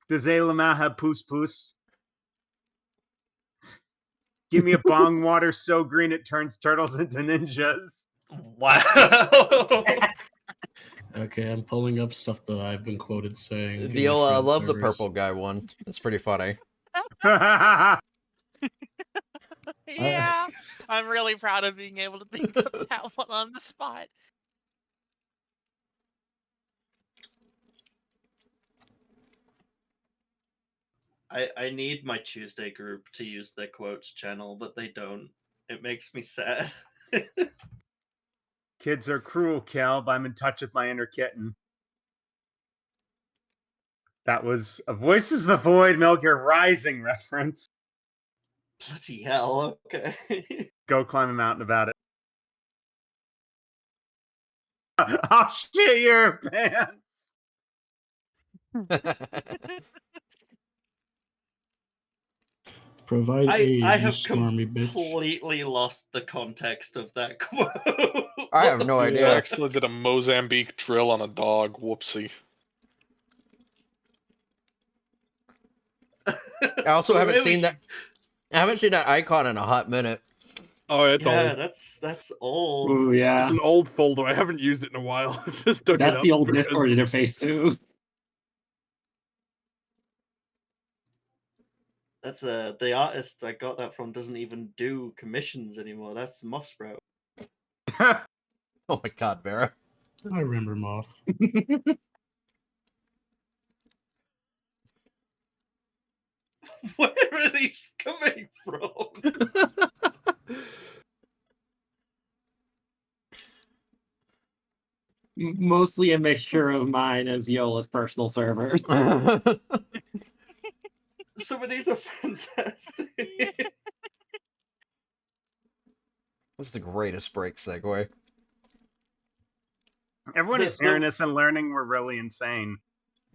Does Aylama have poos poos? Give me a bong water so green it turns turtles into ninjas. Wow. Okay, I'm pulling up stuff that I've been quoted saying. in Viola, I different love the servers. purple guy one. It's pretty funny. Yeah, I'm really proud of being able to think of that one on the spot. I need my Tuesday group to use their quotes channel, but they don't. It makes me sad. Kids are cruel, Cal, but I'm in touch with my inner kitten. That was a Voices of the Void Metal Gear Rising reference. Bloody hell, okay. Go climb a mountain about it. I'll shit your pants. Provide aid, I you have smarmy bitch. completely lost the context of that quote. I have no I idea. accidentally did a Mozambique drill on a dog. Whoopsie. I also haven't seen that. I haven't seen that icon in a hot minute. Oh, it's Yeah, old. that's old. Ooh, yeah. It's an old folder. I haven't used it in a while. I just dug it That's up the old because- Discord interface, too. That's the artist I got that from doesn't even do commissions anymore. That's Mothsprout. Oh my god, Vera. I remember Moth. Where are these coming from? Mostly a mixture of mine and Viola's personal servers. Some of these are fantastic. That's the greatest break segue. Everyone The- is hearing this and learning we're really insane.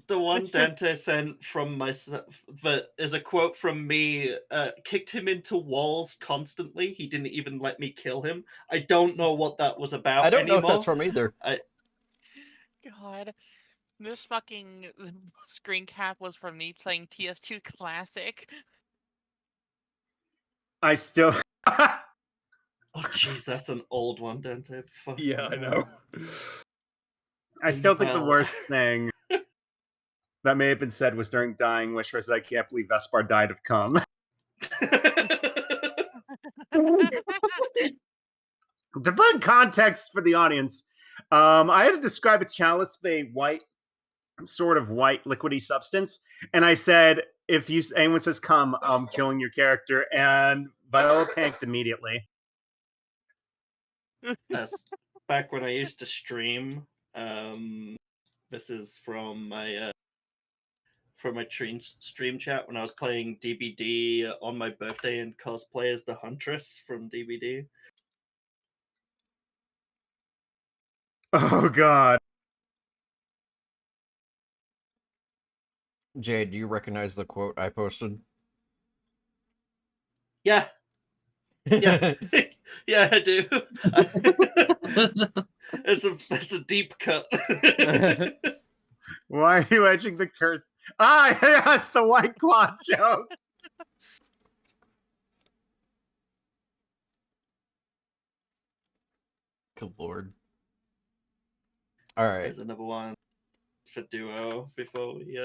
The one Dante sent from myself that is a quote from me, kicked him into walls constantly. He didn't even let me kill him. I don't know what that was about I don't know anymore. if that's from either. God, this fucking screen cap was from me playing TF2 Classic. I still. Oh jeez, that's an old one, Dante. Fuck Yeah, I know. I still think the Well. worst thing that may have been said was during Dying Wish was I can't believe Vespar died of cum. To put in context for the audience, I had to describe a chalice of a white, sort of white liquidy substance, and I said, if anyone says cum, I'm killing your character, and Viola panicked immediately. That's back when I used to stream. This is from my stream chat when I was playing DBD on my birthday and cosplay as the Huntress from DBD. Oh god. Jade, do you recognize the quote I posted? Yeah, yeah, yeah, I do. It's a deep cut. Why are you edging the curse? Ah, yes, the White Claw joke. Good lord. Alright. There's another one for duo before we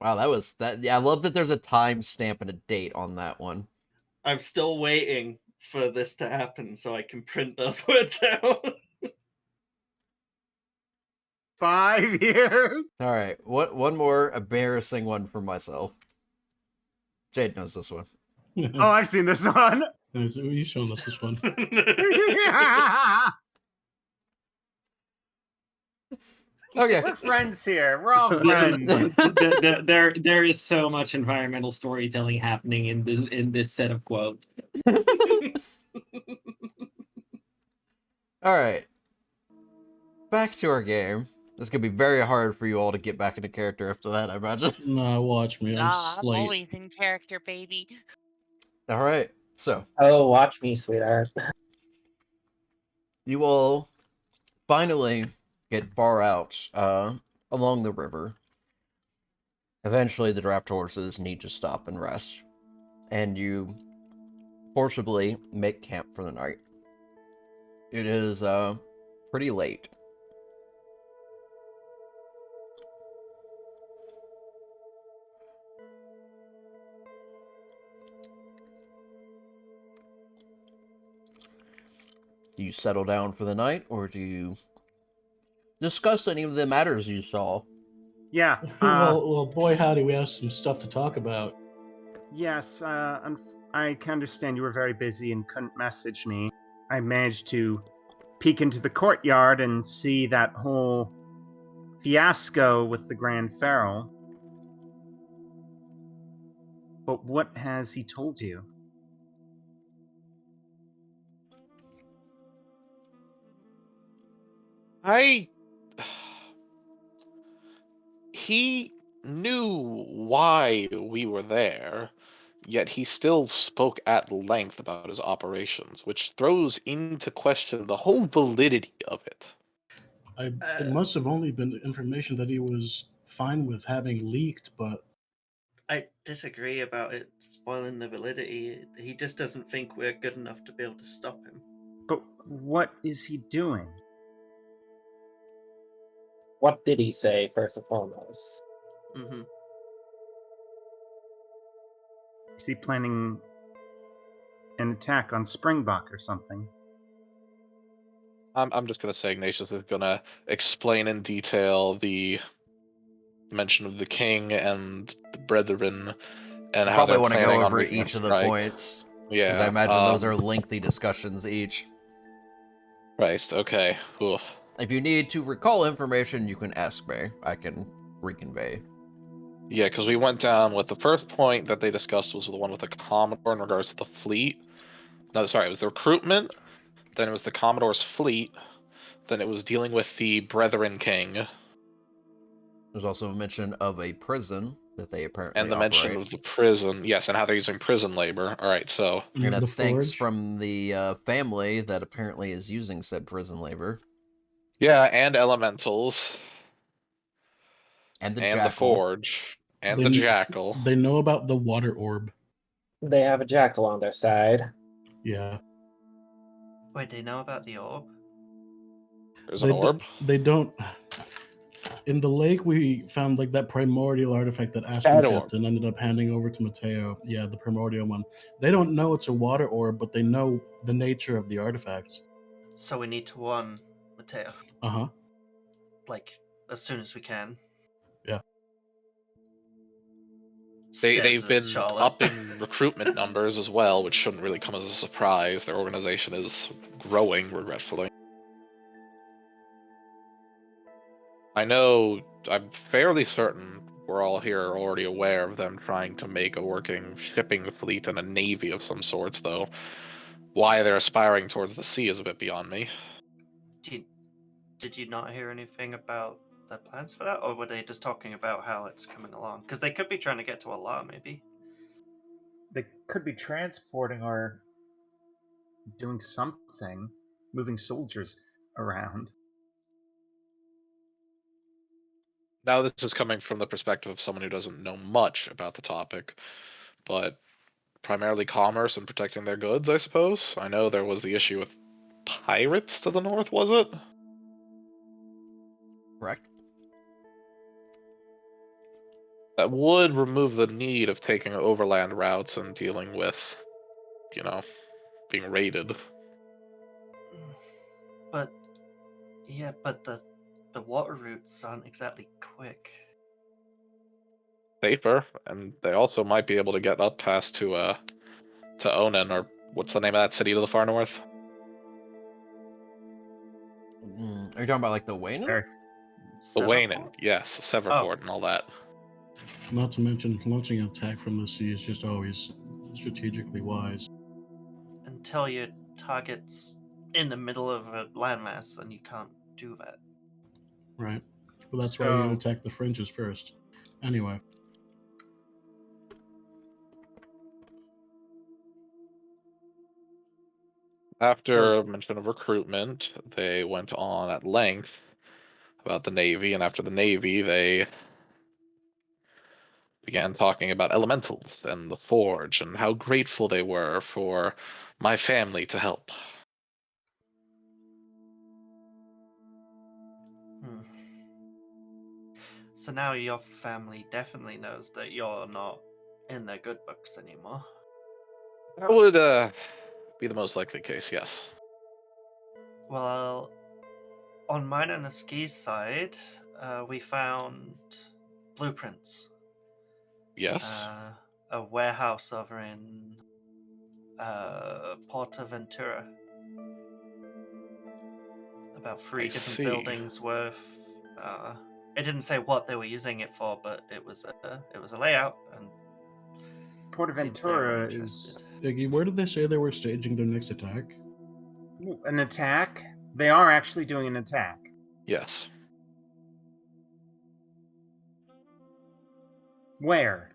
Wow, that was that. Yeah, I love that there's a timestamp and a date on that one. I'm still waiting for this to happen so I can print those words out. 5 years. Alright, one more embarrassing one for myself. Jade knows this one. Oh, I've seen this one. You shown us this one. Okay. We're friends here. We're all friends. There is so much environmental storytelling happening in this set of quotes. All right. Back to our game. This could be very hard for you all to get back into character after that, I imagine. Nah, watch me. Nah, I'm Slate. always in character, baby. All right. So, Oh, watch me, sweetheart. you all finally get far out along the river. Eventually, the draft horses need to stop and rest, and you forcibly make camp for the night. It is pretty late. Do you settle down for the night, or do you discuss any of the matters you saw? Yeah. Well, boy, howdy, we have some stuff to talk about. Yes, I can understand you were very busy and couldn't message me. I managed to peek into the courtyard and see that whole fiasco with the Grand Pharaoh. But what has he told you? He knew why we were there, yet he still spoke at length about his operations, which throws into question the whole validity of it. It must have only been information that he was fine with having leaked, but I disagree about it spoiling the validity. He just doesn't think we're good enough to be able to stop him. But what is he doing? What did he say, first and foremost? Mm-hmm. Is he planning an attack on Springbok or something? I'm just gonna say Ignatius is gonna explain in detail the mention of the king and the brethren and how Probably they're want to planning go on over making a each of the strike. points. Yeah, Because I imagine those are lengthy discussions each. Christ, okay. Oof. If you need to recall information, you can ask me. I can reconvey. Yeah, because we went down with the first point that they discussed was the one with the Commodore in regards to the fleet. No, sorry, it was the recruitment. Then it was the Commodore's fleet. Then it was dealing with the Brethren King. There's also a mention of a prison that they apparently And the operate. mention of the prison. Yes, and how they're using prison labor. Alright, so... And a the thanks forge. from the family that apparently is using said prison labor. Yeah, and elementals. And the and jackal. the forge. And the They- jackal. They know about the water orb. They have a jackal on their side. Yeah. Wait, they know about the orb? There's an orb? They don't. In the lake, we found like that primordial artifact that Aspen That kept orb. and ended up handing over to Mateo. Yeah, the primordial one. They don't know it's a water orb, but they know the nature of the artifacts. So we need to warn Mateo, Uh huh. like, as soon as we can. Yeah. They've Stares at been Charlotte. upping recruitment numbers as well, which shouldn't really come as a surprise. Their organization is growing, regretfully. I know, I'm fairly certain we're all here already aware of them trying to make a working shipping fleet and a navy of some sorts, though. Why they're aspiring towards the sea is a bit beyond me. Did you not hear anything about their plans for that, or were they just talking about how it's coming along? Because they could be trying to get to Allah, maybe. They could be transporting or doing something, moving soldiers around. Now this is coming from the perspective of someone who doesn't know much about the topic, but primarily commerce and protecting their goods, I suppose. I know there was the issue with pirates to the north, was it? Correct. That would remove the need of taking overland routes and dealing with, you know, being raided. But yeah, but the water routes aren't exactly quick. safer, and they also might be able to get up past to Onan, or what's the name of that city to the far north? Are you talking about like the Wayne? Eric. The Wayne, Severport? yes, Severport and all that. Not to mention, launching an attack from the sea is just always strategically wise. Until your target's in the middle of a landmass, and you can't do that. Right. Well, that's why you So- attack the fringes first. Anyway, After mention of recruitment, they went on at length about the Navy, and after the Navy, they began talking about elementals and the Forge and how grateful they were for my family to help. Hmm. So now your family definitely knows that you're not in their good books anymore. That would be the most likely case, yes. Well, on mine and the ski's side, we found blueprints. Yes. A warehouse over in Portaventura. About 3 I different see. buildings worth. It didn't say what they were using it for, but it was a layout, and Portaventura is Iggy, where did they say they were staging their next attack? an attack. They are actually doing an attack. Yes. Where?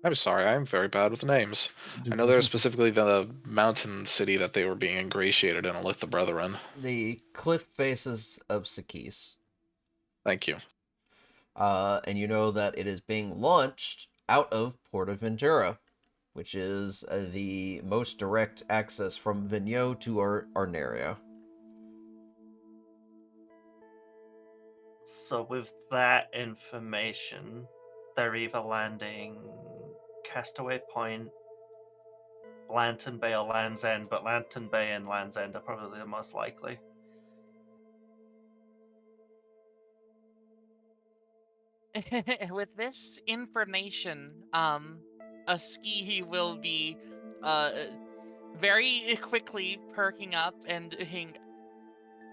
I'm sorry, I'm very bad with names. I know there's specifically the mountain city that they were being ingratiated in with the Brethren. The cliff faces of Sakis. Thank you. And you know that it is being launched out of Portaventura, which is the most direct access from Vigneaux to Arneria. So with that information, they're either landing Castaway Point, Lantern Bay, or Land's End, but Lantern Bay and Land's End are probably the most likely. With this information, a ski will be very quickly perking up and doing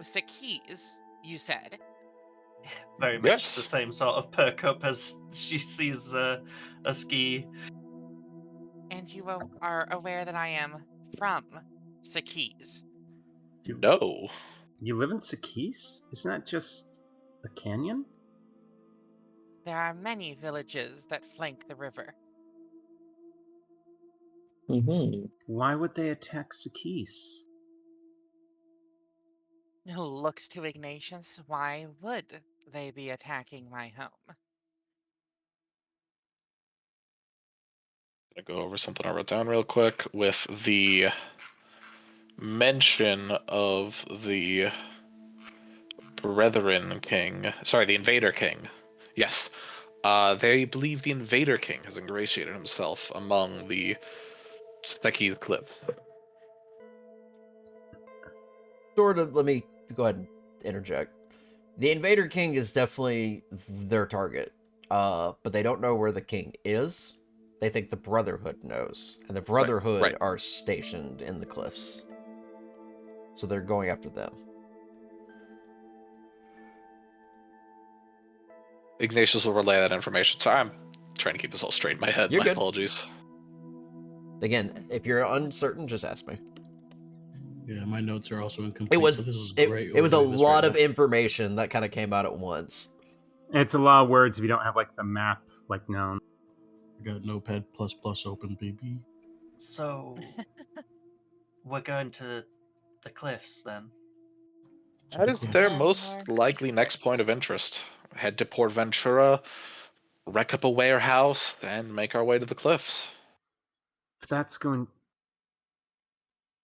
Sakis, you said. Very much Yes. the same sort of perk up as she sees a ski. And you are aware that I am from Sakis. No. You live in Sakis? Isn't that just a canyon? There are many villages that flank the river. Mm-hmm. Why would they attack Sakis? Looks to Ignatius, why would they be attacking my home? I'll go over something I wrote down real quick with the mention of the Brethren King. Sorry, the Invader King. Yes. They believe the Invader King has ingratiated himself among the Sakis cliffs. Sort of, let me go ahead and interject. The Invader King is definitely their target, but they don't know where the king is. They think the Brotherhood knows, and the Brotherhood right. are stationed in the cliffs. So they're going after them. Ignatius will relay that information. Sorry, I'm trying to keep this all straight in my head. You're My good. apologies. Again, if you're uncertain, just ask me. Yeah, my notes are also incomplete. It was but this is it, great. it was a overview this lot right of now. information that kind of came out at once. It's a lot of words if you don't have like the map like known. I got Notepad++ open, baby. So we're going to the cliffs then. That is Cliffs. their Yeah, most Lord. likely next point of interest. Head to Port Ventura, wreck up a warehouse, and make our way to the cliffs. That's going.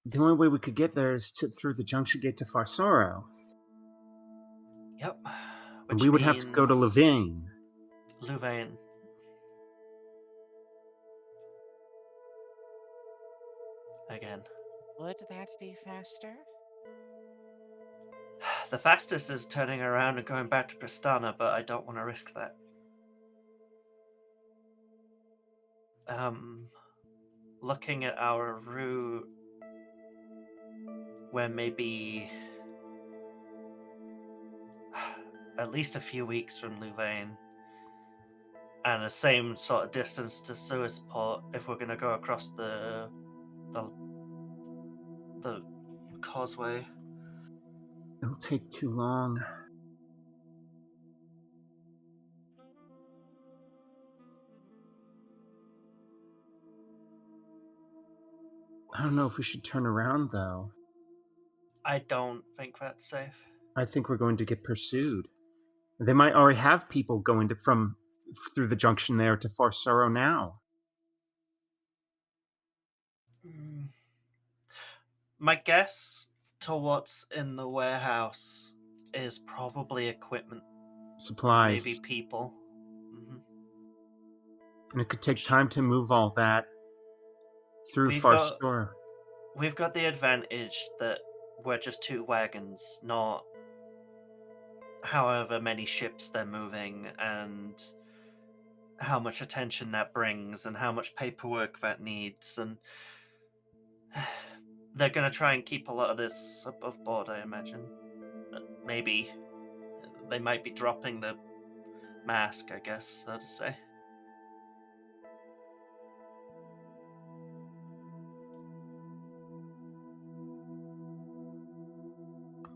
The only way we could get there is through the junction gate to Farsoro. Yep. And Which we would have to go to means Louvain. Louvain. Again. Would that be faster? The fastest is turning around and going back to Pristana, but I don't want to risk that. Looking at our route, we're maybe at least a few weeks from Louvain, and the same sort of distance to Suezport if we're going to go across the causeway. It'll take too long. I don't know if we should turn around, though. I don't think that's safe. I think we're going to get pursued. They might already have people going from through the junction there to Farsoro now. My guess to what's in the warehouse is probably equipment. Supplies. Maybe people. And it could take time to move all that through Farsoro. We've got the advantage that we're just 2 wagons, not however many ships they're moving, and how much attention that brings, and how much paperwork that needs, and they're going to try and keep a lot of this above board, I imagine. Maybe they might be dropping the mask, I guess, so to say.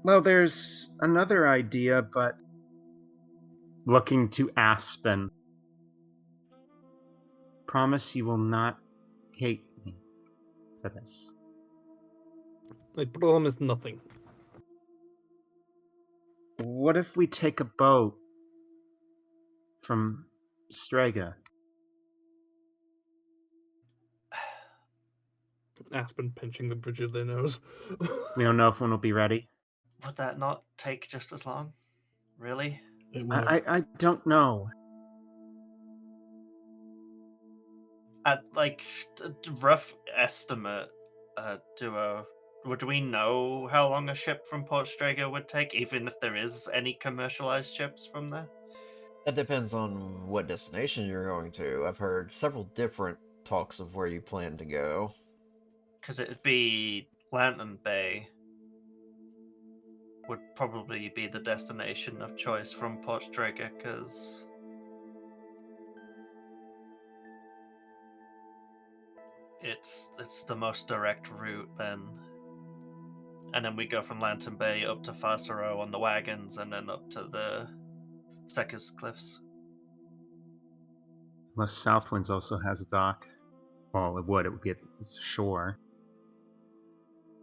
Well, there's another idea, but looking to Aspen. Promise you will not hate me for this. I promise nothing. What if we take a boat from Strega? Aspen pinching the bridge of their nose. We don't know if one will be ready. Would that not take just as long? Really? I don't know. At like a rough estimate, would we know how long a ship from Port Strega would take, even if there is any commercialized ships from there? That depends on what destination you're going to. I've heard several different talks of where you plan to go. Because it'd be Lantern Bay would probably be the destination of choice from Port Strega, because it's the most direct route then. And then we go from Lantern Bay up to Farsoro on the wagons, and then up to the Seca's Cliffs. Unless Southwinds also has a dock. Well, it would be at the shore.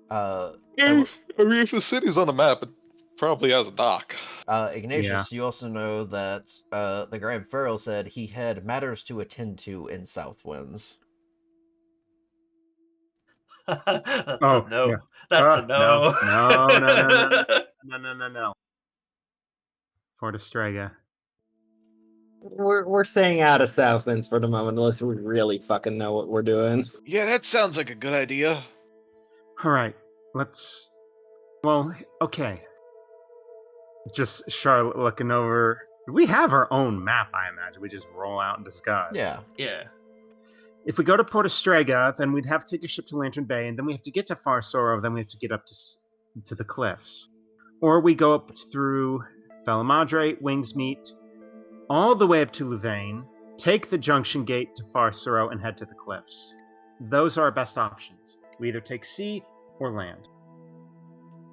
I mean, if the city's on the map, it probably has a dock. Ignatius, you also know that the Grand Pharaoh said he had matters to attend to in Southwinds. That's a no. Yeah. That's a no. No. Port Strega. We're staying out of Southlands for the moment, unless we really fucking know what we're doing. Yeah, that sounds like a good idea. All right, let's. Well, okay. Just Charlotte looking over. We have our own map, I imagine. We just roll out and discuss. Yeah. Yeah. If we go to Port Strega, then we'd have to take a ship to Lantern Bay, and then we have to get to Farsoro, then we have to get up to the cliffs. Or we go up through Bella Madre, Wingsmeet, all the way up to Louvain, take the junction gate to Farsoro, and head to the cliffs. Those are our best options. We either take sea or land.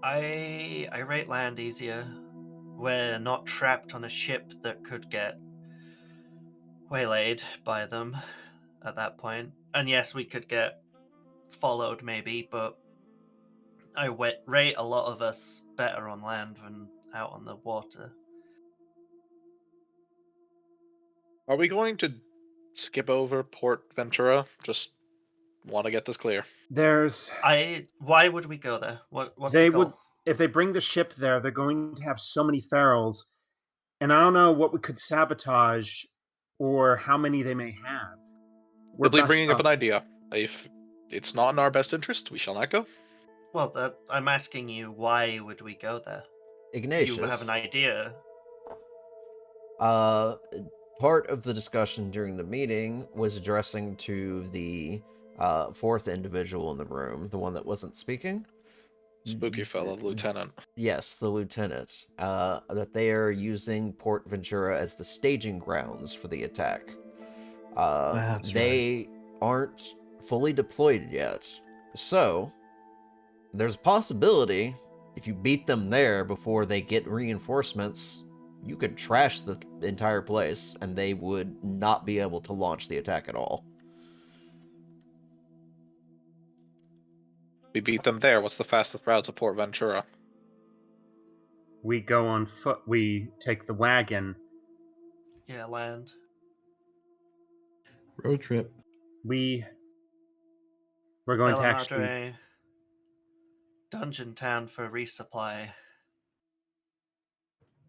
I rate land easier. We're not trapped on a ship that could get waylaid by them at that point. And yes, we could get followed maybe, but I rate a lot of us better on land than out on the water. Are we going to skip over Port Ventura? Just want to get this clear. Why would we go there? What's they the goal? would, if they bring the ship there, they're going to have so many ferals, and I don't know what we could sabotage or how many they may have. Simply bringing up an idea. If it's not in our best interest, we shall not go. Well, I'm asking you, why would we go there? Ignatius. You have an idea. Part of the discussion during the meeting was addressing to the fourth individual in the room, the one that wasn't speaking. Spooky fellow, Lieutenant. Yes, the lieutenant. That they are using Port Ventura as the staging grounds for the attack. That's they aren't fully deployed yet. So, there's a possibility, if you beat them there before they get reinforcements, you could trash the entire place, and they would not be able to launch the attack at all. We beat them there. What's the fastest route to Port Ventura? We go on foot. We take the wagon. Yeah, land. Road trip. We're going to Bella actually. Madre, Dungeon Town for resupply.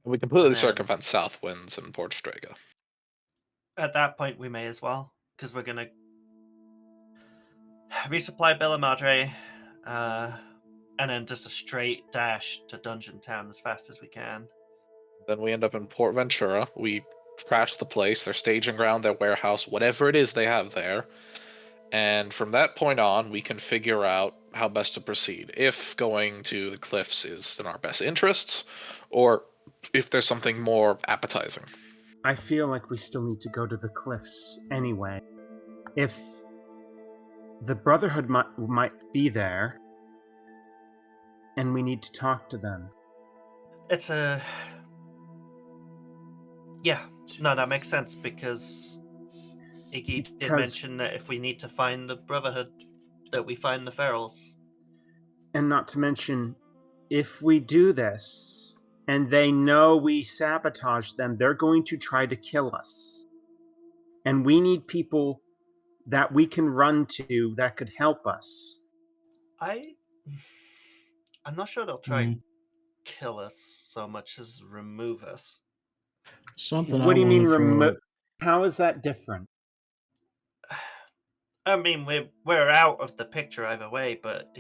We completely And then- circumvent south winds in Port Strega. At that point, we may as well, because we're gonna resupply Bella Madre, and then just a straight dash to Dungeon Town as fast as we can. Then we end up in Port Ventura. We trash the place, their staging ground, their warehouse, whatever it is they have there. And from that point on, we can figure out how best to proceed. If going to the cliffs is in our best interests, or if there's something more appetizing. I feel like we still need to go to the cliffs anyway. If the Brotherhood might be there, and we need to talk to them. It's a... Yeah, no, that makes sense, because Iggy did Because- mention that if we need to find the Brotherhood, that we find the Ferals. And not to mention, if we do this, and they know we sabotage them, they're going to try to kill us. And we need people that we can run to that could help us. I'm not sure they'll try Mm. kill us so much as remove us. Something What I do you mean wanna throw remote? out- How is that different? I mean, we're out of the picture either way, but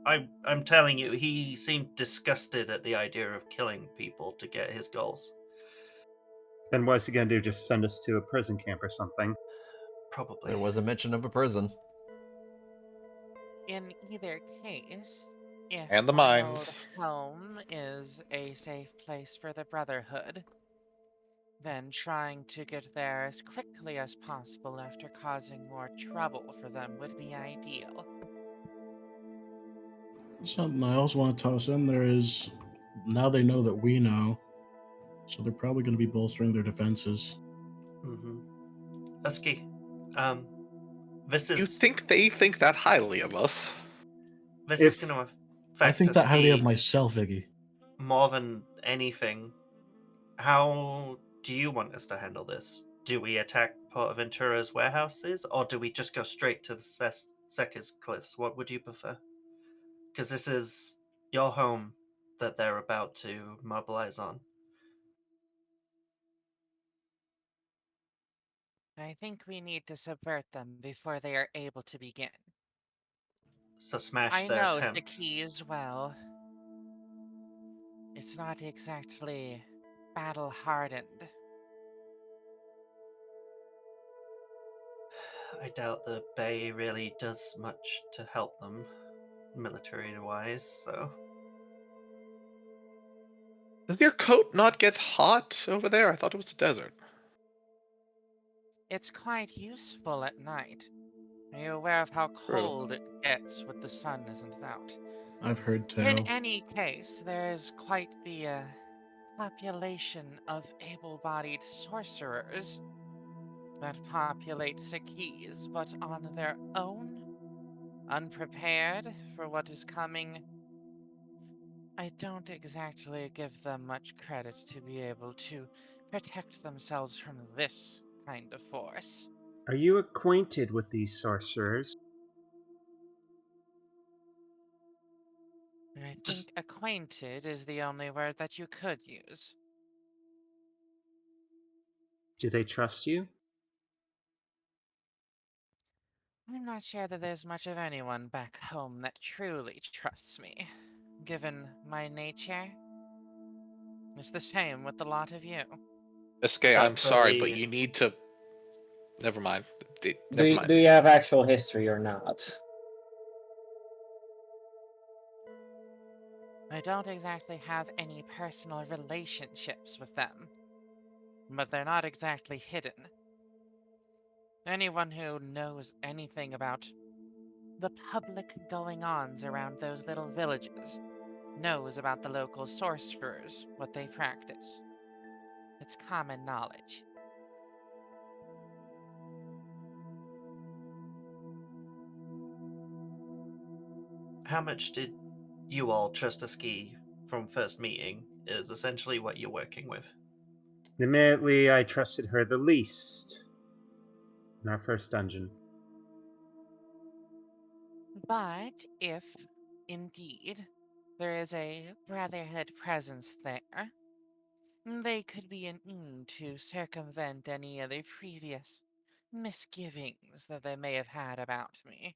I'm telling you, he seemed disgusted at the idea of killing people to get his goals. Then what's he going to do? Just send us to a prison camp or something? Probably. There was a mention of a prison. In either case, if And the mines. home is a safe place for the Brotherhood, then trying to get there as quickly as possible after causing more trouble for them would be ideal. Something I also want to toss in there is now they know that we know, so they're probably going to be bolstering their defenses. Mm-hmm. Husky, this is... You think they think that highly of us? This is If- going to affect I think that highly of Husky myself, Iggy. more than anything. How do you want us to handle this? Do we attack Port Ventura's warehouses, or do we just go straight to the Seca's cliffs? What would you prefer? Because this is your home that they're about to mobilize on. I think we need to subvert them before they are able to begin. So smash I their know attempt. Sakis well. It's not exactly battle-hardened. I doubt the Bay really does much to help them, military-wise, so... Does your coat not get hot over there? I thought it was a desert. It's quite useful at night. Are you aware of how cold it gets when the sun isn't out? I've heard tell. In any case, there is quite the population of able-bodied sorcerers that populate Sakis, but on their own, unprepared for what is coming. I don't exactly give them much credit to be able to protect themselves from this kind of force. Are you acquainted with these sorcerers? I Just- think acquainted is the only word that you could use. Do they trust you? I'm not sure that there's much of anyone back home that truly trusts me, given my nature. It's the same with the lot of you. Iske, that I'm sorry, but fairly- you need to. Never mind. Do Never you, mind. do you have actual history or not? I don't exactly have any personal relationships with them, but they're not exactly hidden. Anyone who knows anything about the public going-ons around those little villages knows about the local sorcerers, what they practice. It's common knowledge. How much did you all trust Iske from first meeting is essentially what you're working with. Admittedly, I trusted her the least in our first dungeon. But if, indeed, there is a Brotherhood presence there, they could be an in to circumvent any of the previous misgivings that they may have had about me.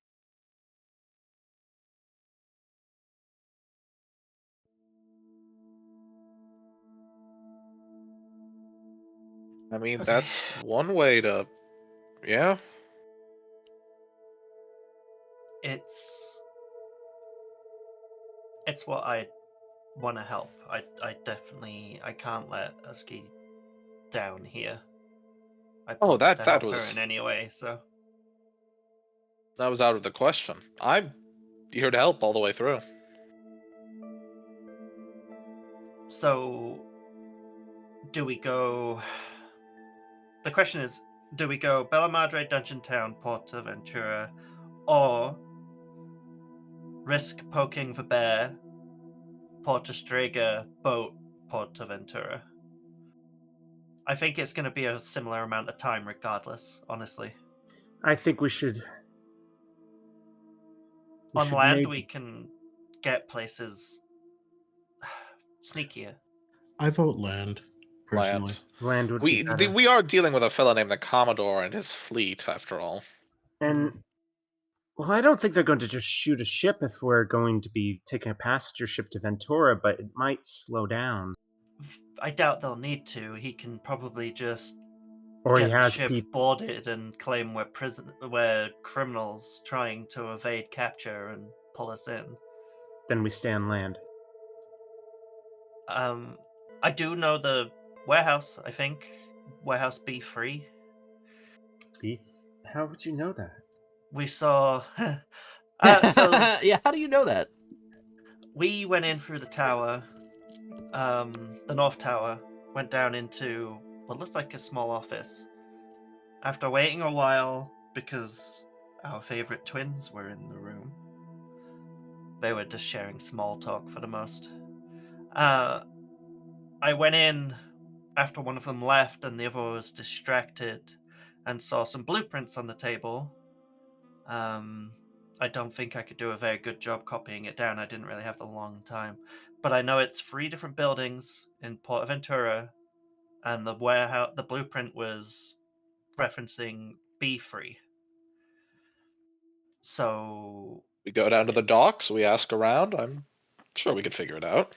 I mean, Okay. that's one way to. Yeah. It's what I want to help. I definitely I can't let Husky down here. I Oh, promised to that help her was in any way, so that was out of the question. I'm here to help all the way through. So do we go the question is, do we go Bella Madre, Dungeon Town, Porta Ventura, or risk poking the bear, Porta Strega, boat, Porta Ventura? I think it's going to be a similar amount of time regardless, honestly. I think we should. On land, maybe- we can get places sneakier. I vote land, personally. Land would be better. We are dealing with a fellow named the Commodore and his fleet, after all. And well, I don't think they're going to just shoot a ship if we're going to be taking a passenger ship to Ventura, but it might slow down. I doubt they'll need to. He can probably just Or get he has the ship people. boarded and claim we're criminals trying to evade capture and pull us in. Then we stay on land. I do know the warehouse. I think warehouse B3. Beef? How would you know that? We saw. So Yeah, how do you know that? we went in through the tower, the north tower, went down into what looked like a small office. After waiting a while, because our favorite twins were in the room, they were just sharing small talk for the most. I went in after one of them left and the other was distracted and saw some blueprints on the table. I don't think I could do a very good job copying it down. I didn't really have the long time. But I know it's 3 different buildings in Portaventura, and the warehouse, the blueprint was referencing B3. So We go down to the docks, we ask around. I'm sure we could figure it out.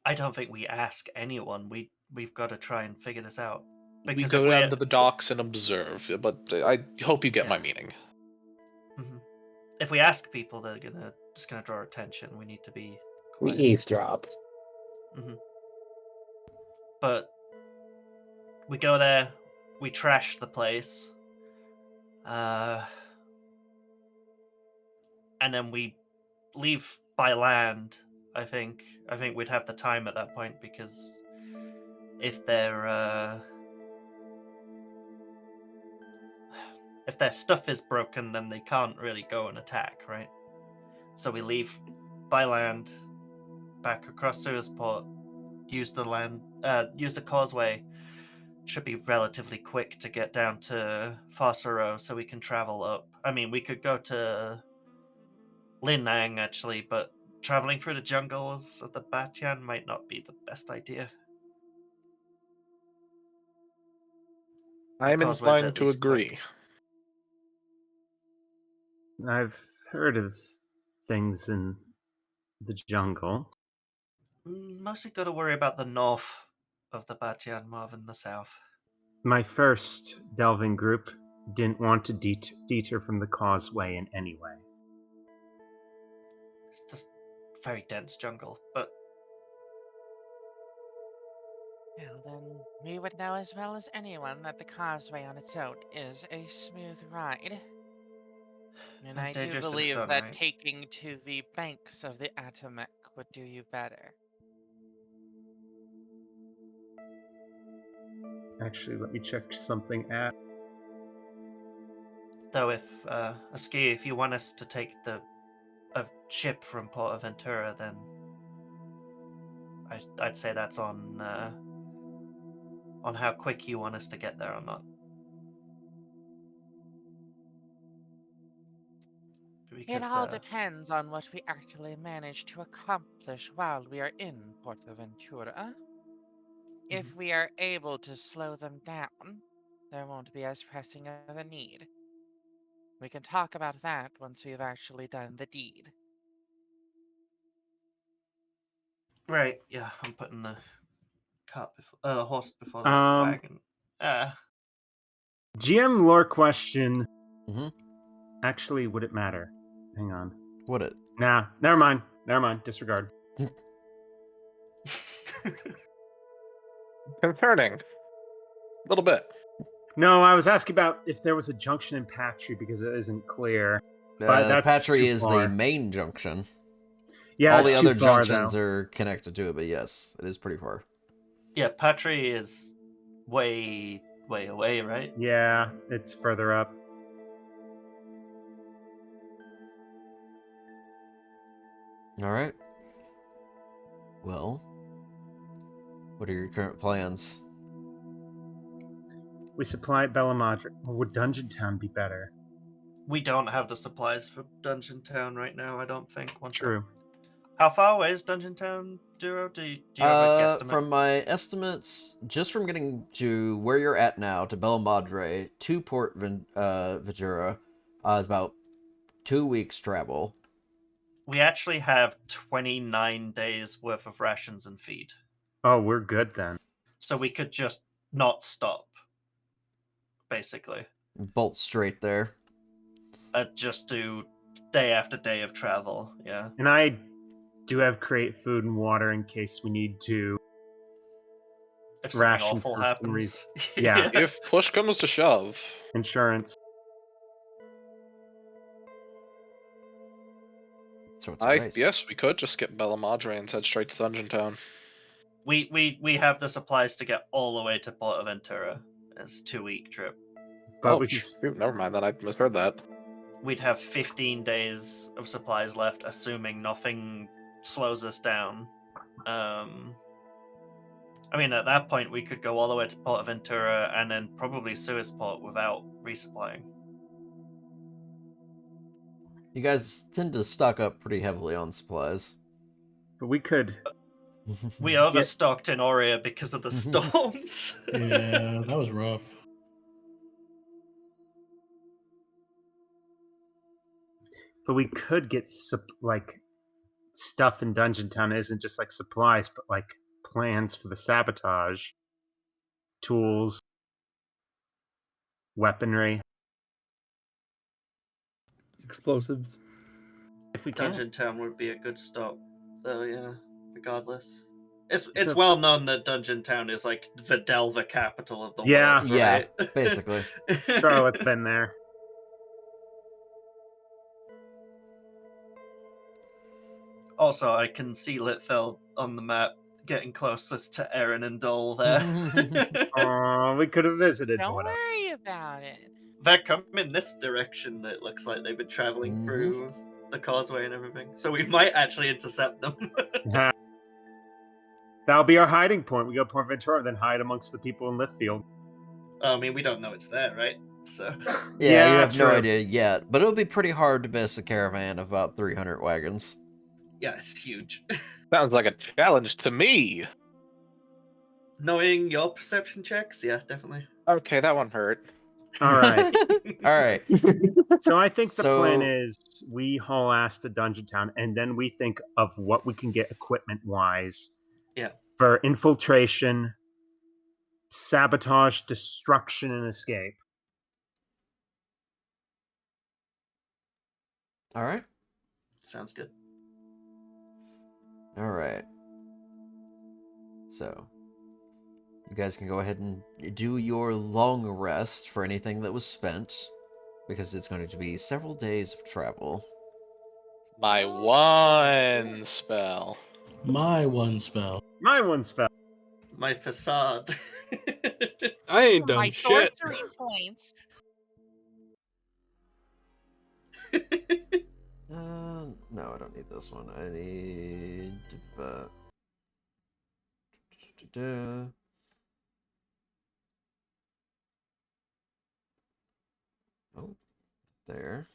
I don't think we ask anyone. We've got to try and figure this out. We Because go if down to the docks and observe, but I hope you get my Yeah. meaning. if we ask people, they're just gonna draw attention. We need to be We quiet. eavesdrop. But we go there, we trash the place, and then we leave by land. I think we'd have the time at that point, because if their stuff is broken, then they can't really go and attack, right? So we leave by land, back across Suezport, use the causeway. Should be relatively quick to get down to Fossero, so we can travel up. I mean, we could go to Linnang, actually, but traveling through the jungles of the Batyan might not be the best idea. I'm Causeway's at inclined to least quick. agree. I've heard of things in the jungle. Mostly got to worry about the north of the Batian more than the south. My first delving group didn't want to deter from the causeway in any way. It's just very dense jungle, but Well, then we would know as well as anyone that the causeway on its own is a smooth ride. And I do dangerous in its believe own that right. taking to the banks of the Atomic would do you better. Actually, let me check something at. though if Askew, if you want us to take a ship from Portaventura, then I'd say that's on how quick you want us to get there or not. It all depends on what we actually manage to accomplish while we are in Portaventura. If we are able to slow them down, there won't be as pressing of a need. We can talk about that once we've actually done the deed. Right, yeah, I'm putting the horse before the Um, wagon. GM lore question. Mm-hmm. Actually, would it matter? Hang on. Would it? Nah, never mind. Never mind. Disregard. Concerning. A little bit. No, I was asking about if there was a junction in Patry because it isn't clear. But that's Patry too is far. the main junction. Yeah, all the it's too other far, junctions though. are connected to it, but yes, it is pretty far. Yeah, Patry is way away, right? Yeah, it's further up. All right. Well, what are your current plans? We supply at Bella Madre. Or would Dungeon Town be better? We don't have the supplies for Dungeon Town right now, I don't think. True. How far away is Dungeon Town, Duro? Do you have a guesstimate? From my estimates, just from getting to where you're at now, to Bella Madre, to Port Ventura, is about 2 weeks travel. We actually have 29 days worth of rations and feed. Oh, we're good then. So we could just not stop, basically. Bolt straight there. Just do day after day of travel, yeah. And I do have create food and water in case we need to. If something ration awful for some happens. reason. Yeah. If push comes to shove. Insurance. So it's a race. Yes, we could just get Bella Madre and head straight to Dungeon Town. We have the supplies to get all the way to Portaventura. It's a 2-week trip. But shoot, never mind then. I misheard that. We'd have 15 days of supplies left, assuming nothing slows us down. I mean, at that point, we could go all the way to Portaventura and then probably Suisport without resupplying. You guys tend to stock up pretty heavily on supplies. But we could. We overstocked in Aurea because of the storms. Yeah, that was rough. But we could get stuff in Dungeon Town. It isn't just like supplies, but like plans for the sabotage, tools, weaponry, explosives. If we can. Dungeon Town would be a good stop, though. Yeah, regardless. It's well known that Dungeon Town is like the Delver capital of the world. Yeah, right? basically. Charlotte's been there. Also, I can see Litfeld on the map getting closer to Erin and Dole there. Oh, we could have visited. Don't worry about it. They're coming this direction. It looks like they've been traveling through the causeway and everything. So we might actually intercept them. That'll be our hiding point. We go to Port Ventura, then hide amongst the people in Liftfield. I mean, we don't know it's there, right? So Yeah, you have no idea yet, but it'll be pretty hard to miss a caravan of about 300 wagons. yeah, it's huge. Sounds like a challenge to me. Knowing your perception checks, yeah, definitely. Okay, that one hurt. All right. All right. So I think the plan So- is we haul ass to Dungeon Town, and then we think of what we can get equipment-wise. Yeah. For infiltration, sabotage, destruction, and escape. All right. Sounds good. All right. So, you guys can go ahead and do your long rest for anything that was spent, because it's going to be several days of travel. My one spell. My one spell. My one spell. My facade. I ain't My done shit. sorcery points. No, I don't need this one. I need. Oh, there.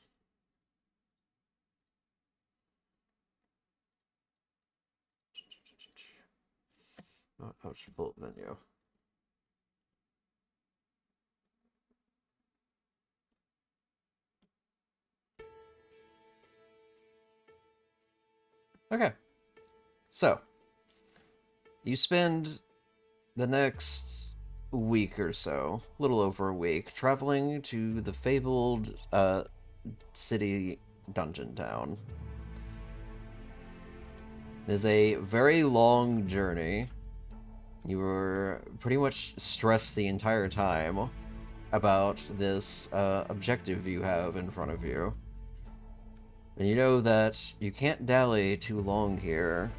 Oh, ouch, bullet menu. Okay. So, you spend the next week or so, a little over a week, traveling to the fabled city Dungeon Town. It is a very long journey. You were pretty much stressed the entire time about this objective you have in front of you. And you know that you can't dally too long here,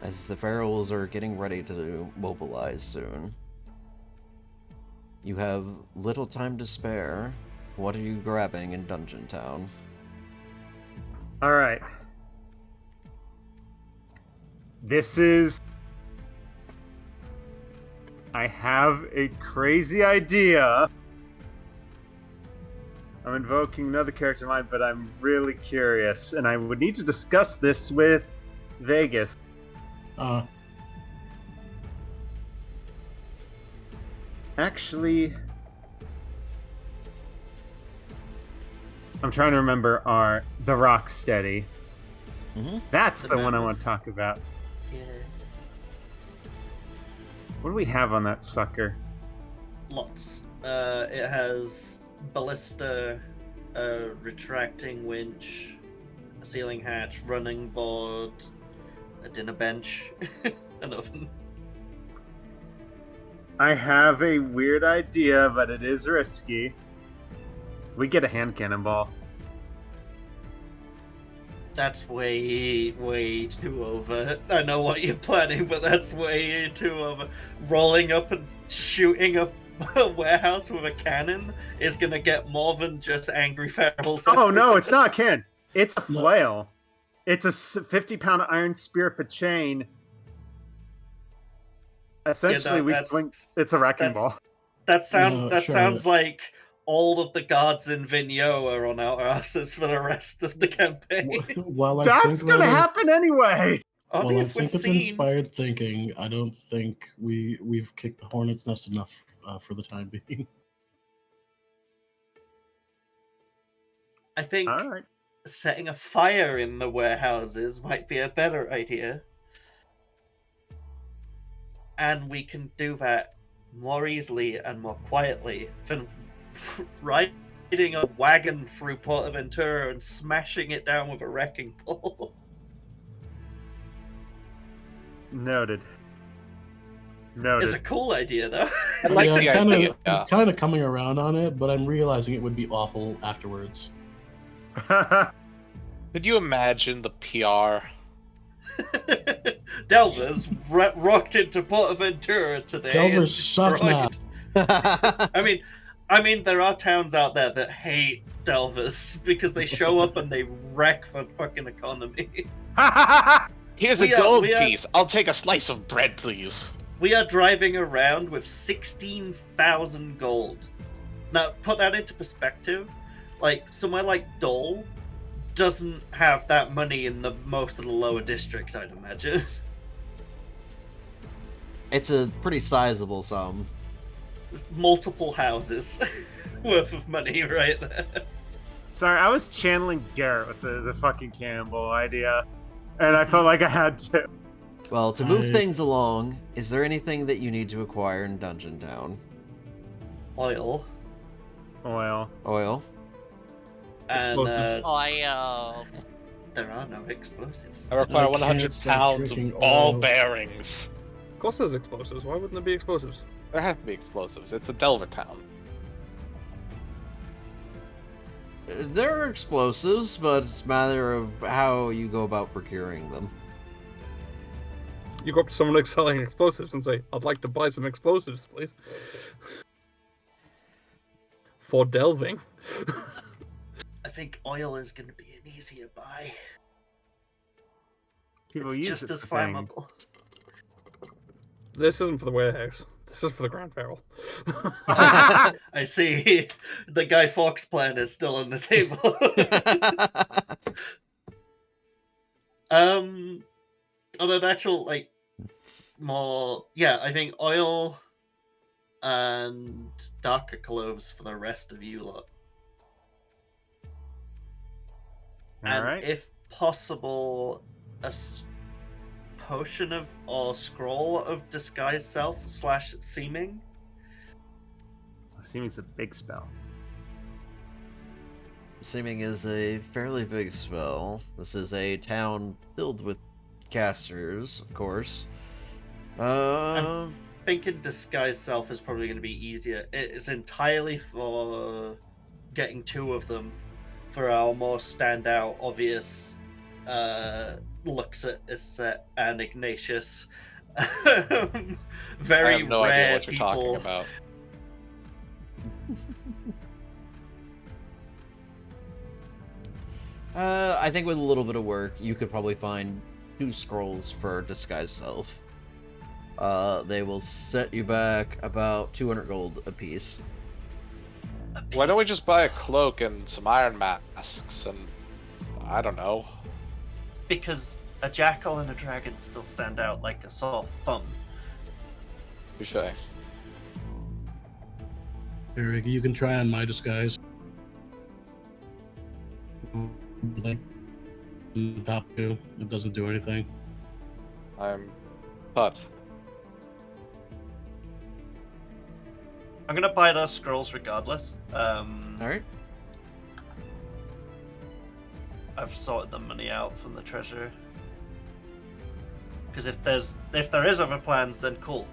as the Ferals are getting ready to mobilize soon. You have little time to spare. What are you grabbing in Dungeon Town? All right. This is... I have a crazy idea. I'm invoking another character of mine, but I'm really curious, and I would need to discuss this with Vegas. Actually, I'm trying to remember the Rocksteady. Mm-hmm. That's The the one I mammoth. want to talk about. Yeah. What do we have on that sucker? Lots. It has ballista, a retracting winch, a ceiling hatch, running board, a dinner bench, an oven. I have a weird idea, but it is risky. We get a hand cannonball. That's way too over. I know what you're planning, but that's way too over. Rolling up and shooting a warehouse with a cannon is gonna get more than just angry ferals. Oh no, it's not a cannon. It's a flail. It's a 50-pound iron spear for chain. Essentially, we swing. It's a wrecking ball. That sounds. No, that sure. sounds like all of the guards in Vigneault are on our asses for the rest of the campaign. While I That's think gonna that is- happen anyway. Only Well, I if we're think it's seen. inspired thinking. I don't think we've kicked the hornet's nest enough for the time being. I think All right. setting a fire in the warehouses might be a better idea. And we can do that more easily and more quietly than riding a wagon through Portaventura and smashing it down with a wrecking ball. Noted. Noted. It's a cool idea, though. I like Yeah, the I'm idea. I'm kind of coming around on it, but I'm realizing it would be awful afterwards. Could you imagine the PR? Delvers rocked into Portaventura today. Delvers and suck destroyed- now. I mean, there are towns out there that hate Delvers because they show up and they wreck the fucking economy. Here's We a are- gold we are- piece. I'll take a slice of bread, please. We are driving around with 16,000 gold. Now, put that into perspective. Like, somewhere like Dole doesn't have that money in the most of the lower district, I'd imagine. It's a pretty sizable sum. There's multiple houses. worth of money right there. Sorry, I was channeling Garrett with the fucking cannonball idea, and I felt like I had to. Well, to move things along, is there anything that you need to acquire in Dungeon Town? Oil. Oil? And, Oil. There are no explosives. I require I can't 100 stop pounds of drinking ball oil. bearings. Of course there's explosives. Why wouldn't there be explosives? There has to be explosives. It's a Delver town. There are explosives, but it's a matter of how you go about procuring them. You go up to someone like selling explosives and say, I'd like to buy some explosives, please. For delving. I think oil is going to be an easier buy. People It's use just it as for things. flammable. This isn't for the warehouse. This is for the Grand Feral. I see. The Guy Fawkes plan is still on the table. On an actual, like, more... Yeah, I think oil and darker cloves for the rest of you lot. And Alright. if possible, a potion of or scroll of disguise self / seeming. Seeming's a big spell. Seeming is a fairly big spell. This is town filled with casters, of course. Thinking disguise self is probably going to be easier. It is entirely for getting 2 of them for our more standout, obvious looks at Iset and Ignatius. Very I have no rare idea what you're people. talking about. I think with a little bit of work, you could probably find 2 scrolls for Disguise Self. They will set you back about 200 gold apiece. Why don't we just buy a cloak and some iron masks and... I don't know. Because a jackal and a dragon still stand out like a sore thumb. Touche. Eric, you can try on my disguise. Like, top 2, it doesn't do anything. I'm touched. I'm gonna buy those scrolls regardless. Alright. I've sorted the money out from the treasurer. Because if there is other plans, then cool.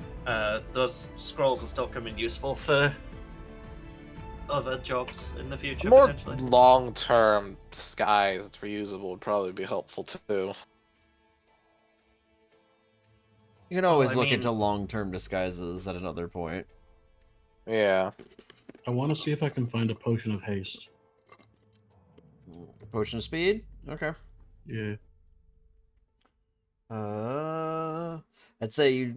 Those scrolls will still come in useful for other jobs in the future, More potentially. long-term disguise that's reusable would probably be helpful too. You can always I look mean- into long-term disguises at another point. Yeah. I want to see if I can find a potion of haste. Potion of speed? Okay. Yeah. I'd say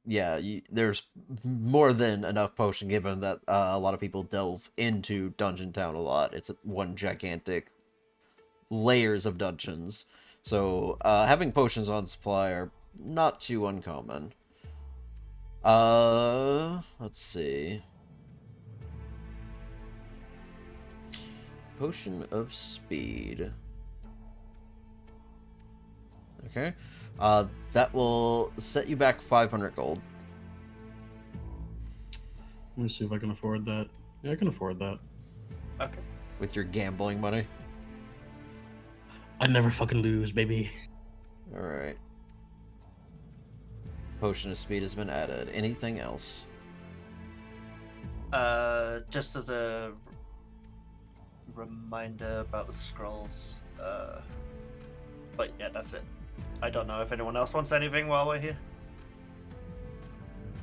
there's more than enough potion given that a lot of people delve into Dungeon Town a lot. It's one gigantic layers of dungeons. So having potions on supply are not too uncommon. Let's see. Potion of speed. Okay. That will set you back 500 gold. Let me see if I can afford that. Yeah, I can afford that. Okay. With your gambling money. I never fucking lose, baby. Alright. Potion of speed has been added. Anything else? Just as a reminder about the scrolls. But yeah, that's it. I don't know if anyone else wants anything while we're here.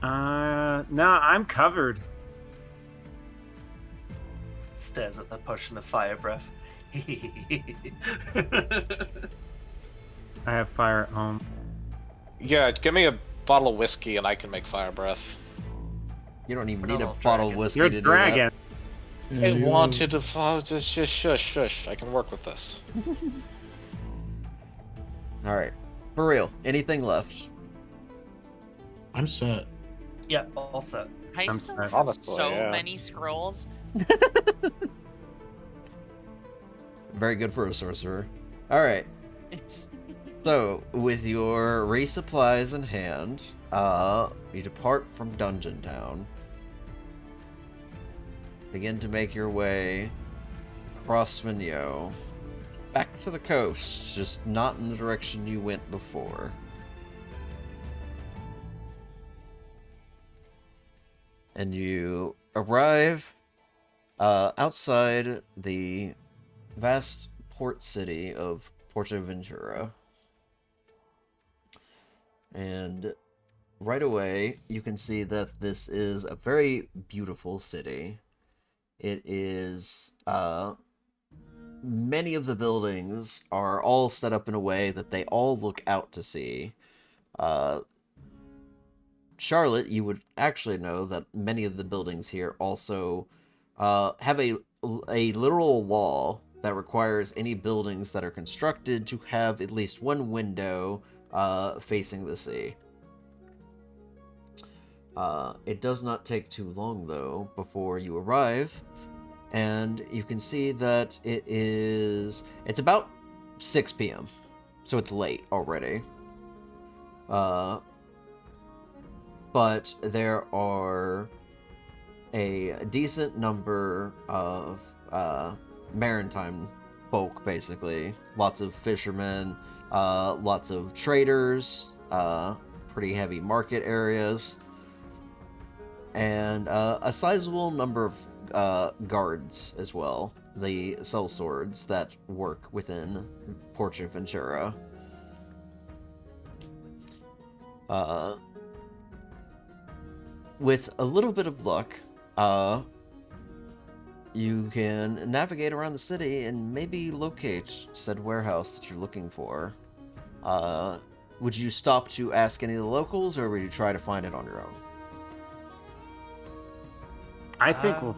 No, I'm covered. Stares at the potion of fire breath. I have fire at home. Yeah, give me a bottle of whiskey and I can make fire breath. You don't even We're need a not bottle of dragons. whiskey You're to a do that. dragon. Yeah, I you- wanted to just shush. I can work with this. Alright. For real, anything left? I'm set. Yeah, all set. I I'm still set. have Honestly, so yeah. many scrolls. Very good for a sorcerer. Alright. So, with your resupplies in hand, you depart from Dungeon Town. Begin to make your way across Minyo. Back to the coast, just not in the direction you went before. And you arrive outside the vast port city of Portaventura. And right away, you can see that this is a very beautiful city. It is, many of the buildings are all set up in a way that they all look out to sea. Charlotte, you would actually know that many of the buildings here also have a literal law that requires any buildings that are constructed to have at least one window facing the sea. It does not take too long, though, before you arrive, and you can see that it's about 6 p.m., so it's late already. But there are a decent number of maritime folk, basically. Lots of fishermen, lots of traders, pretty heavy market areas, and a sizable number of guards as well. The sellswords that work within Portaventura. With a little bit of luck, you can navigate around the city and maybe locate said warehouse that you're looking for. Would you stop to ask any of the locals, or would you try to find it on your own? I think we'll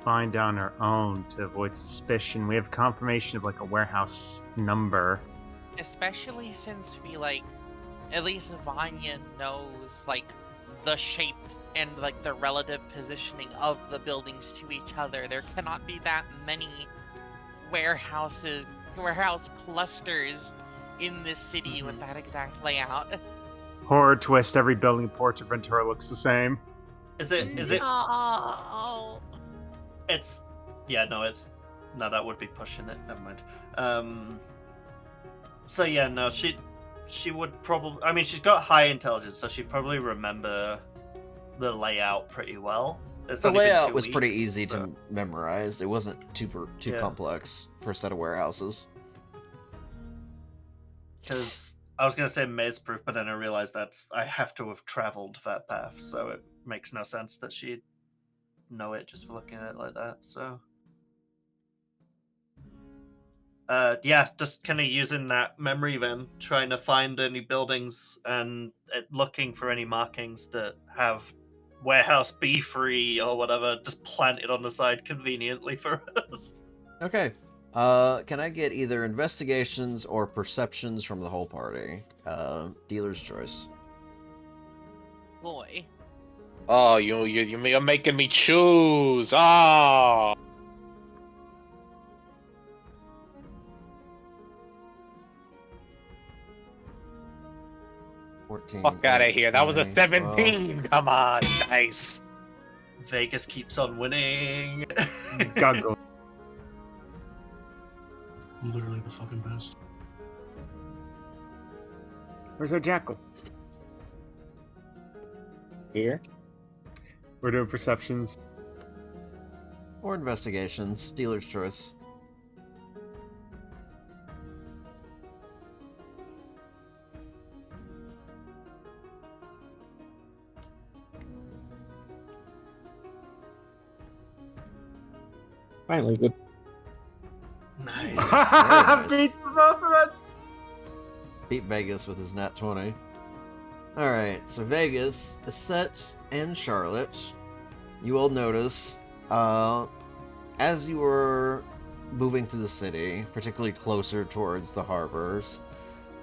find on our own to avoid suspicion. We have confirmation of like a warehouse number. Especially since we, like, at least Vanya knows, like, the shape and, like, the relative positioning of the buildings to each other. There cannot be that many warehouse clusters in this city with that exact layout. Horror twist, every building in Portaventura looks the same. Is it? Oh. It's. Yeah, no, it's. No, that would be pushing it. Never mind. So yeah, no, she would probably. I mean, she's got high intelligence, so she'd probably remember the layout pretty well. The layout was pretty easy to memorize. It wasn't too complex for a set of warehouses. Because I was going to say maze-proof, but then I realized I have to have traveled that path, so it makes no sense that she'd know it just for looking at it like that. So, yeah, just kind of using that memory then, trying to find any buildings and looking for any markings that have warehouse B3 or whatever just planted on the side conveniently for us. Okay. Can I get either investigations or perceptions from the whole party? Dealer's choice. Boy. Oh, you're making me choose. Oh. 14. Fuck out of here. That was a 20, 17. 12. Come on. Nice. Vegas keeps on winning. Guggle. I'm literally the fucking best. Where's our jackal? Here? We're doing perceptions. Or investigations. Dealer's choice. Finally, good. Nice. Beats for both of us. Beat Vegas with his nat 20. Alright, so Vegas, Aset, and Charlotte, you all notice, as you were moving through the city, particularly closer towards the harbors,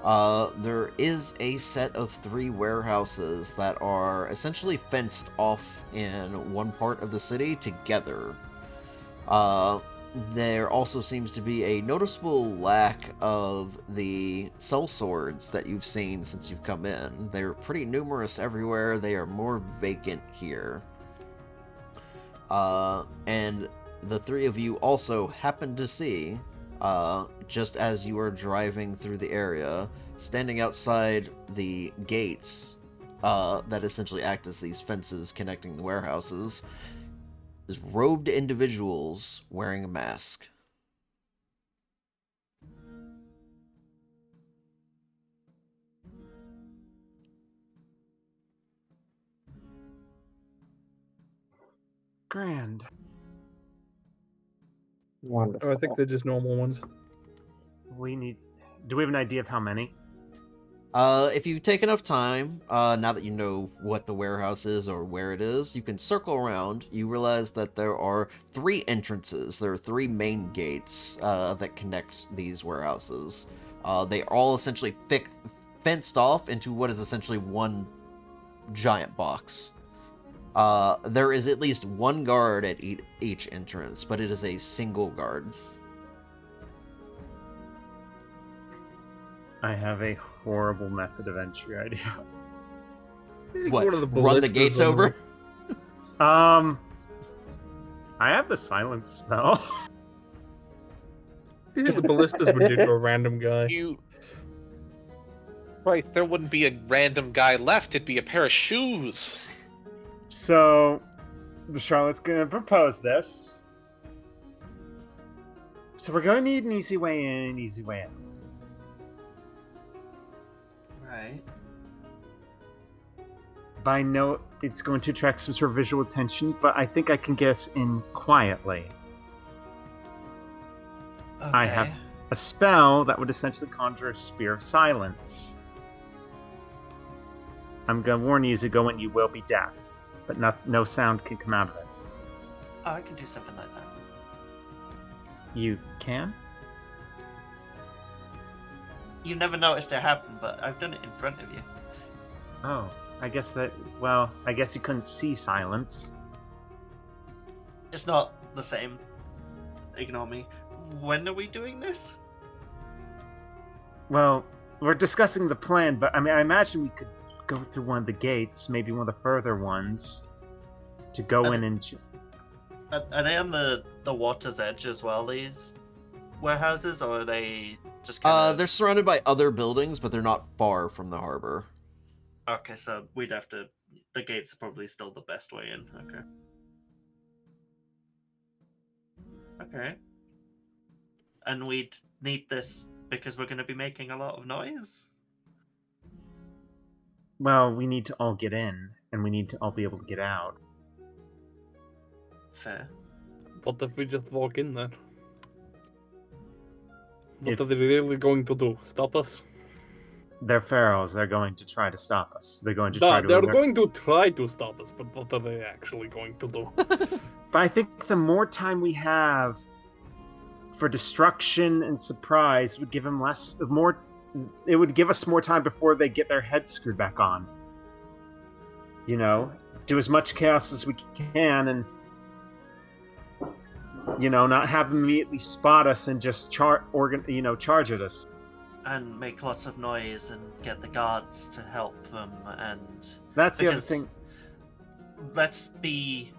There is a set of 3 warehouses that are essentially fenced off in one part of the city together. There also seems to be a noticeable lack of the sellswords that you've seen since you've come in. They're pretty numerous everywhere. They are more vacant here. And the 3 of you also happen to see, just as you are driving through the area, standing outside the gates that essentially act as these fences connecting the warehouses, is robed individuals wearing a mask. Grand. Wonderful. I think they're just normal ones. Do we have an idea of how many? If you take enough time, now that you know what the warehouse is or where it is, you can circle around. You realize that there are 3 entrances. There are 3 main gates that connect these warehouses. They are all essentially fenced off into what is essentially one giant box. There is at least 1 guard at each entrance, but it is a single guard. I have a horrible method of entry idea. What? One of the Run the ballistas gates on over? I have the silence spell. You think the ballistas would do to a random guy? Right, there wouldn't be a random guy left. It'd be a pair of shoes. So, the Charlotte's gonna propose this. So we're gonna need an easy way in and an easy way out. Right. By no, it's going to attract some sort of visual attention, but I think I can get us in quietly. Okay. I have a spell that would essentially conjure a Spear of Silence. I'm gonna warn you as you go in, you will be deaf, but no sound can come out of it. Oh, I can do something like that. You can? You never noticed it happen, but I've done it in front of you. Oh, I guess you couldn't see silence. It's not the same. Ignore me. When are we doing this? Well, we're discussing the plan, but I imagine we could go through one of the gates, maybe one of the further ones, to go in and... Are they on the water's edge as well, these warehouses, or are they just kind of... They're surrounded by other buildings, but they're not far from the harbor. Okay, so we'd have to... The gates are probably still the best way in. Okay. Okay. And we'd need this because we're going to be making a lot of noise? Well, we need to all get in, and we need to all be able to get out. Fair. What if we just walk in then? What are they really going to do? Stop us? They're pharaohs. They're going to try to stop us. They're going to No, try to... they're going to try to stop us, but what are they actually going to do? But I think the more time we have for destruction and surprise would give them it would give us more time before they get their heads screwed back on. You know, do as much chaos as we can and, you know, not have them immediately spot us and just charge at us. And make lots of noise and get the guards to help them, and... That's the other thing. Let's be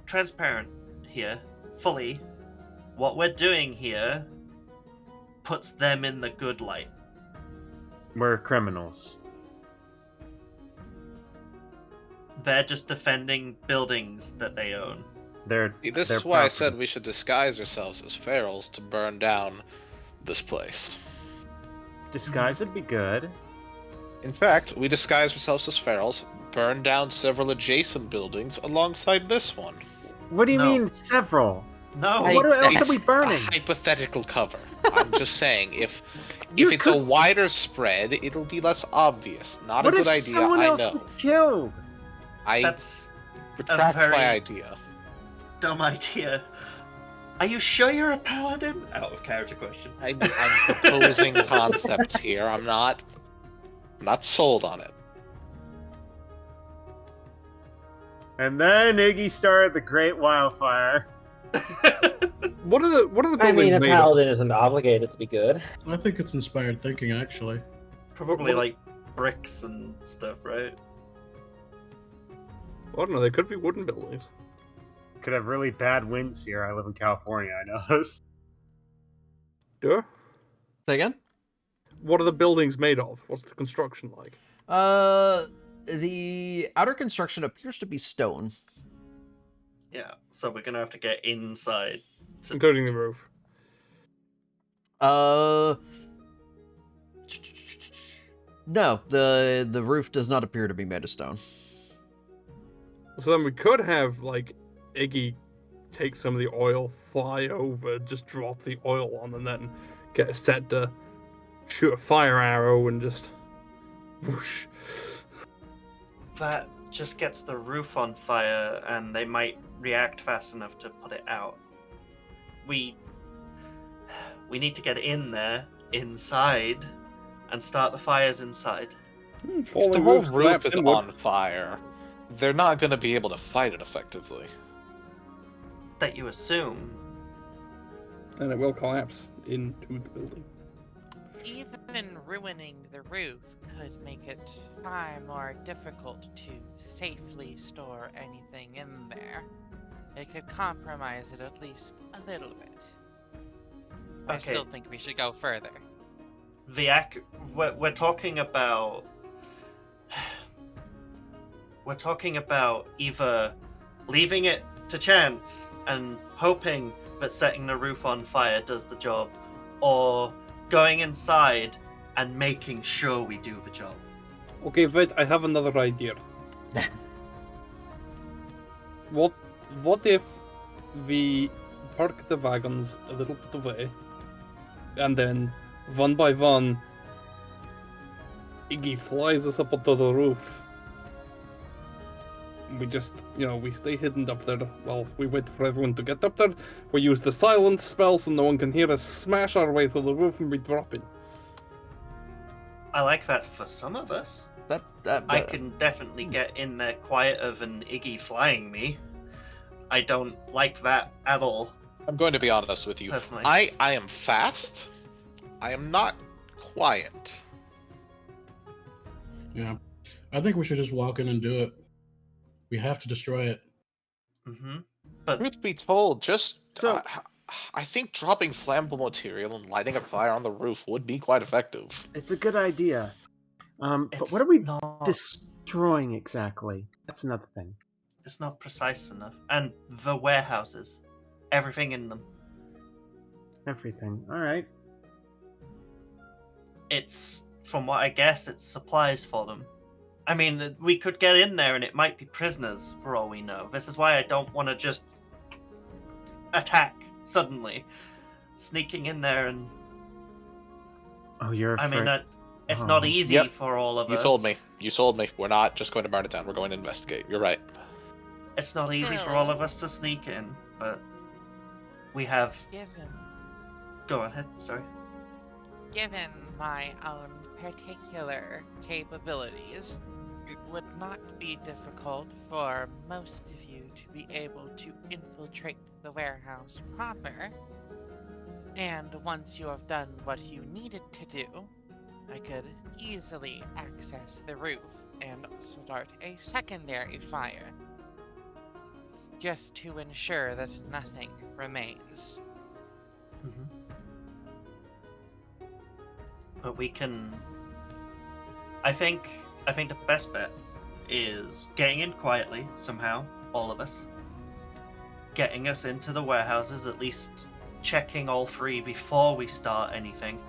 transparent here, fully. What we're doing here puts them in the good light. We're criminals. They're just defending buildings that they own. This is why I said we should disguise ourselves as ferals to burn down this place. Disguise would be good. In fact, we disguise ourselves as ferals, burn down several adjacent buildings alongside this one. What do you mean, several? No. What else are we burning? A hypothetical cover. I'm just saying, if it's a wider spread, it'll be less obvious. Not a good idea, I know. What if someone else gets killed? That's retract a very my idea. dumb idea. Are you sure you're a paladin? Out of character question. I'm proposing concepts here. I'm not sold on it. And then Iggy started the Great Wildfire. What are the I buildings mean, a made of? paladin isn't obligated to be good. I think it's inspired thinking, actually. Probably like bricks and stuff, right? I don't know. They could be wooden buildings. Could have really bad winds here. I live in California, I know this. Sure. Say again? What are the buildings made of? What's the construction like? The outer construction appears to be stone. Yeah, so we're gonna have to get inside. Including the roof. No, the roof does not appear to be made of stone. So then we could have, like, Iggy take some of the oil, fly over, just drop the oil on, and then get a set to shoot a fire arrow and just whoosh. That just gets the roof on fire, and they might react fast enough to put it out. We need to get in there, inside, and start the fires inside. If the whole roof is on fire, they're not going to be able to fight it effectively. That you assume. And it will collapse into the building. Even ruining the roof could make it far more difficult to safely store anything in there. It could compromise it at least a little bit. I Okay. still think we should go further. We're talking about... We're talking about either leaving it to chance and hoping that setting the roof on fire does the job, or going inside and making sure we do the job. Okay, wait, I have another idea. What if we park the wagons a little bit away, and then, one by one, Iggy flies us up onto the roof. We just, we stay hidden up there while we wait for everyone to get up there. We use the silence spell so no one can hear us smash our way through the roof and we drop in. I like that for some of us. I can definitely get in there quieter than Iggy flying me. I don't like that at all. I'm going to be honest with you. Personally. I am fast. I am not quiet. Yeah. I think we should just walk in and do it. We have to destroy it. Mm-hmm. Truth be told, I think dropping flammable material and lighting a fire on the roof would be quite effective. It's a good idea. But what are we destroying exactly? That's another thing. It's not precise enough. And the warehouses. Everything in them. Everything. Alright. It's, from what I guess, it's supplies for them. I mean, we could get in there and it might be prisoners, for all we know. This is why I don't want to just attack suddenly. Sneaking in there and... Oh, you're afraid. I mean, it's not easy for all of us. You told me. We're not just going to burn it down. We're going to investigate. You're right. It's not easy for all of us to sneak in, but we have... Go ahead, sorry. Given my own particular capabilities, it would not be difficult for most of you to be able to infiltrate the warehouse proper. And once you have done what you needed to do, I could easily access the roof and start a secondary fire, just to ensure that nothing remains. Mm-hmm. But we can... I think the best bet is getting in quietly, somehow, all of us. Getting us into the warehouses, at least checking all three before we start anything.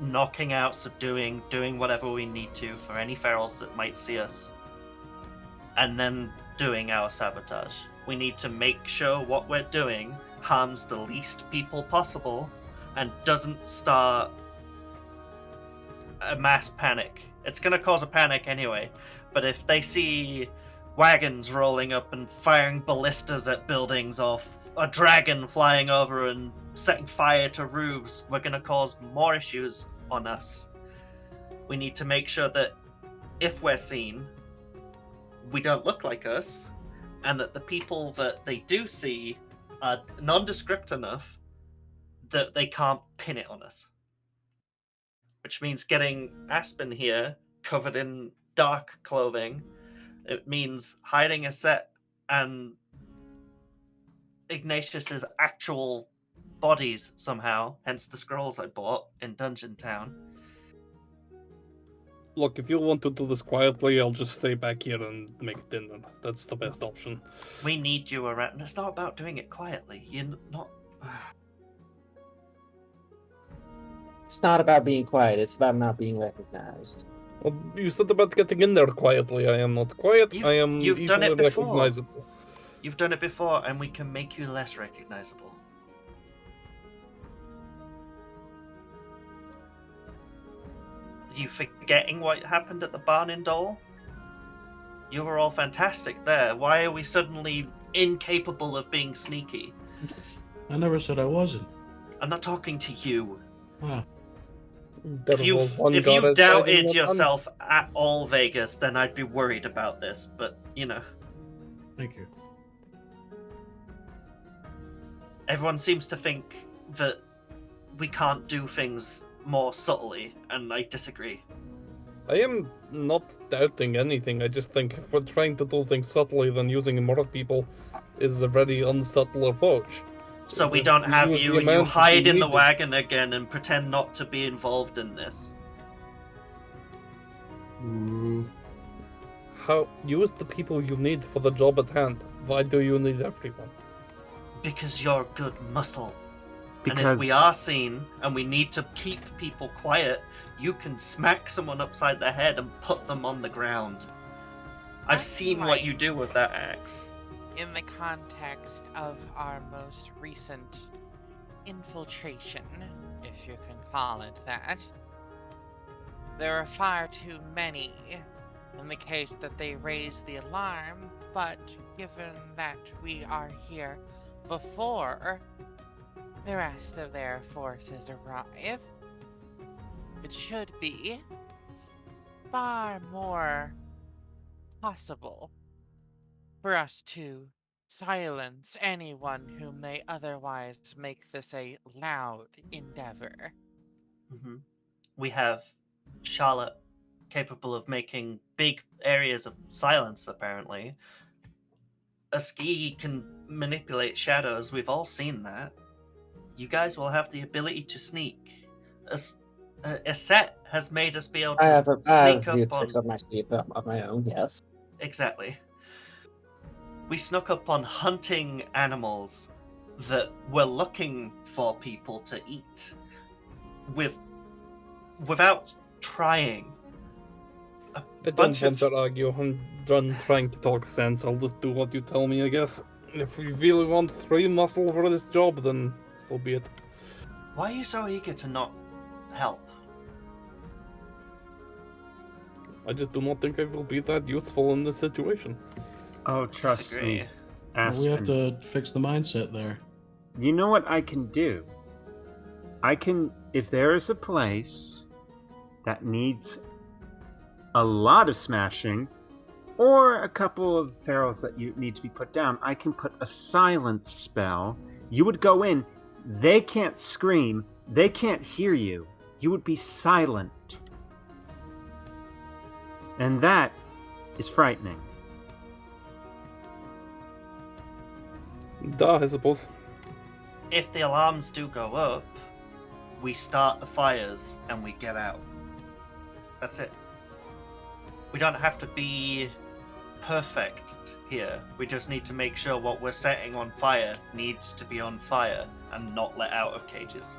Knocking out, subduing, doing whatever we need to for any ferals that might see us. And then doing our sabotage. We need to make sure what we're doing harms the least people possible and doesn't start a mass panic. It's going to cause a panic anyway, but if they see wagons rolling up and firing ballistas at buildings or a dragon flying over and setting fire to roofs, we're going to cause more issues on us. We need to make sure that if we're seen, we don't look like us, and that the people that they do see are nondescript enough that they can't pin it on us. Which means getting Aspen here covered in dark clothing. It means hiding a set and Ignatius's actual bodies somehow, hence the scrolls I bought in Dungeon Town. Look, if you want to do this quietly, I'll just stay back here and make dinner. That's the best option. We need you around. It's not about doing it quietly. You're not. It's not about being quiet, it's about not being recognized. Well, you said about getting in there quietly. I am not quiet. I am You've done easily it before. recognizable. You've done it before, and we can make you less recognizable. Are you forgetting what happened at the barn in Dole? You were all fantastic there. Why are we suddenly incapable of being sneaky? I never said I wasn't. I'm not talking to you. Ah. If you doubted yourself at all, Vegas, then I'd be worried about this. But, you know. Thank you. Everyone seems to think that we can't do things more subtly, and I disagree. I am not doubting anything. I just think if we're trying to do things subtly, then using more people is a very unsubtle approach. So we don't have you hide in the wagon again and pretend not to be involved in this. How use the people you need for the job at hand? Why do you need everyone? Because you're good muscle. And Because if we are seen and we need to keep people quiet, you can smack someone upside the head and put them on the ground. I've seen what you do with that axe. In the context of our most recent infiltration, if you can call it that, there are far too many in the case that they raise the alarm, but given that we are here before the rest of their forces arrive, it should be far more possible for us to silence anyone who may otherwise make this a loud endeavor. Mm-hmm. We have Charlotte capable of making big areas of silence, apparently. Aski can manipulate shadows, we've all seen that. You guys will have the ability to sneak. Aset has made us be able to I have sneak a few up on... tricks up my sleeve of my own, yes. Exactly. We snuck up on hunting animals that were looking for people to eat without trying. I don't want to argue. I'm done trying to talk sense. I'll just do what you tell me, I guess. If we really want 3 muscle for this job, then so be it. Why are you so eager to not help? I just do not think I will be that useful in this situation. Oh, trust me, Aspen. We have to fix the mindset there. You know what I can do? If there is a place that needs a lot of smashing, or a couple of ferals that you need to be put down, I can put a silence spell. You would go in, they can't scream, they can't hear you. You would be silent. And that is frightening. Duh, I suppose. If the alarms do go up, we start the fires and we get out. That's it. We don't have to be perfect here. We just need to make sure what we're setting on fire needs to be on fire and not let out of cages.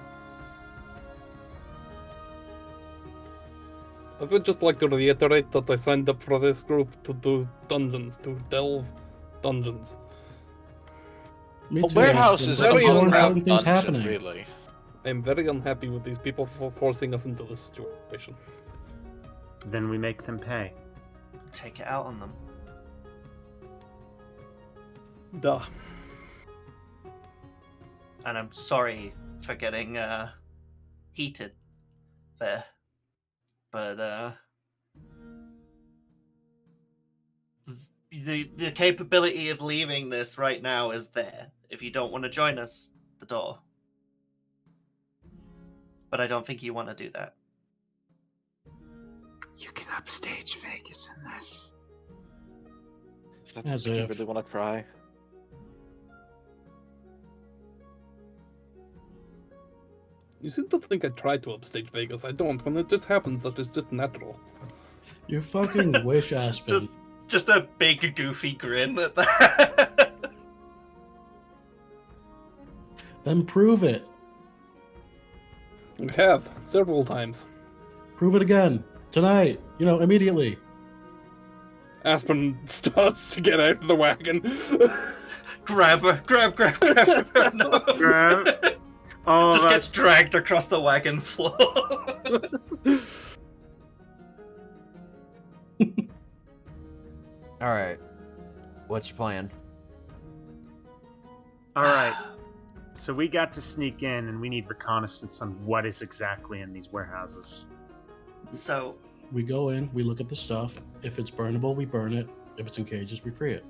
I would just like to reiterate that I signed up for this group to do dungeons, to delve dungeons. Me A too, warehouse Aspen, is but an more important underground things dungeon, happening. really. I'm very unhappy with these people for forcing us into this situation. Then we make them pay. Take it out on them. Duh. And I'm sorry for getting heated there. But the capability of leaving this right now is there. If you don't want to join us, the door. But I don't think you want to do that. You can upstage Vegas in this. Is that As something you if. really want to try? You seem to think I try to upstage Vegas. I don't. When it just happens, that is just natural. You fucking wish, Aspen. Just a big goofy grin at that. Then prove it. I have several times. Prove it again. Tonight. Immediately. Aspen starts to get out of the wagon. grab her. No. Grab. All Just of gets us. dragged across the wagon floor. All right. What's your plan? All right. So we got to sneak in, and we need reconnaissance on what is exactly in these warehouses. So, We go in, we look at the stuff. If it's burnable, we burn it. If it's in cages, we free it.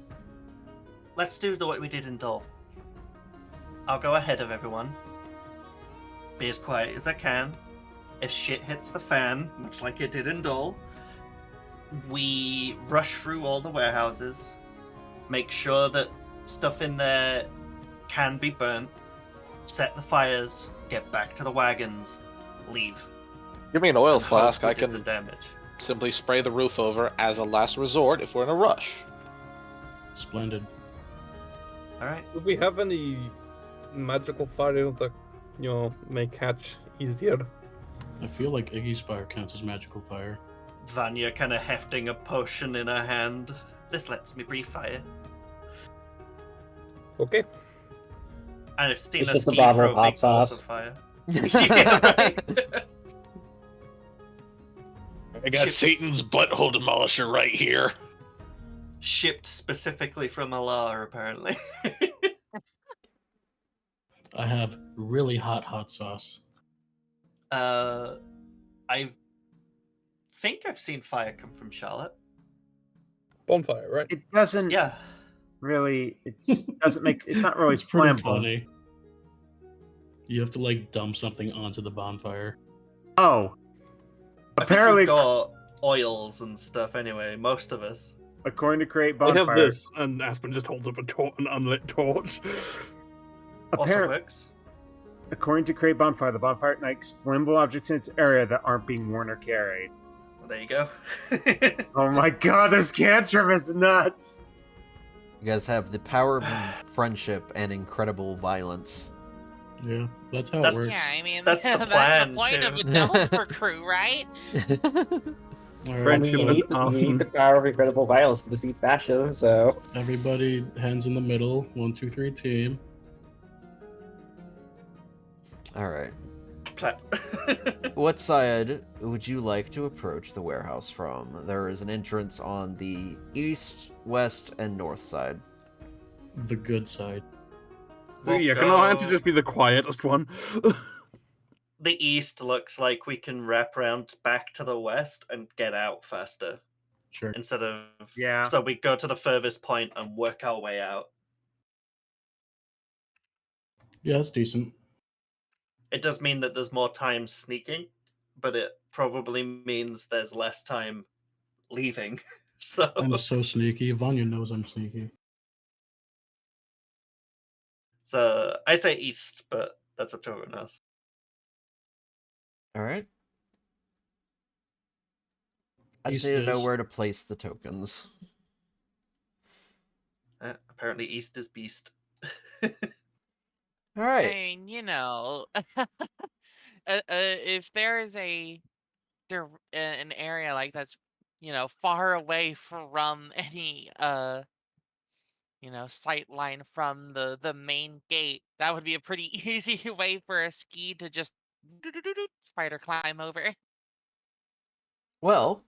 let's do what we did in Dole. I'll go ahead of everyone. Be as quiet as I can. If shit hits the fan, much like it did in Dole, we rush through all the warehouses, make sure that stuff in there can be burnt, set the fires, get back to the wagons, leave. Give me an oil And hope flask. we I did the can damage. simply spray the roof over as a last resort if we're in a rush. Splendid. All right. Do we have any magical fire that, may catch easier? I feel like Iggy's fire counts as magical fire. Vanya kind of hefting a potion in her hand. This lets me breathe fire. Okay. And if Stina just a Ski bottle throw of big hot balls sauce. of fire. Yeah, right. I got Chips. Satan's butthole demolisher right here. Shipped specifically from Alar, apparently. I have really hot sauce. I think I've seen fire come from Charlotte. Bonfire, right? It doesn't Yeah. really. It's not really It's pretty flammable. funny. You have to dump something onto the bonfire. Oh, I think apparently, we've got oils and stuff anyway, most of us. according to Create I Bonfire, have this, and Aspen just holds up an unlit torch. Also apparently, works. according to Create Bonfire, the bonfire ignites flammable objects in its area that aren't being worn or carried. Well, there you go. Oh my god, this cantrip is nuts! You guys have the power of friendship and incredible violence. Yeah, that's how That's- it works. Yeah, I mean, That's the that's plan, the point of a too. Delver crew, right? All right, Friendship You is need, you awesome. need the power of incredible violence to defeat fascism, so... everybody, hands in the middle. 1, 2, 3, team. All right. Clap. What side would you like to approach the warehouse from? There is an entrance on the east, west, and north side. The good side. So, We'll yeah, can our answer go- just be the quietest one? The east looks like we can wrap around back to the west and get out faster. Sure. Instead of... Yeah. So we go to the furthest point and work our way out. Yeah, that's decent. It does mean that there's more time sneaking, but it probably means there's less time leaving. So I'm so sneaky. Vanya knows I'm sneaky. so I say east, but that's up to everyone else. All right. I just East need to know is- where to place the tokens. Apparently east is beast. All I right. mean, if there's an area like that's, far away from any, sight line from the main gate, that would be a pretty easy way for a ski to just spider climb over. Well,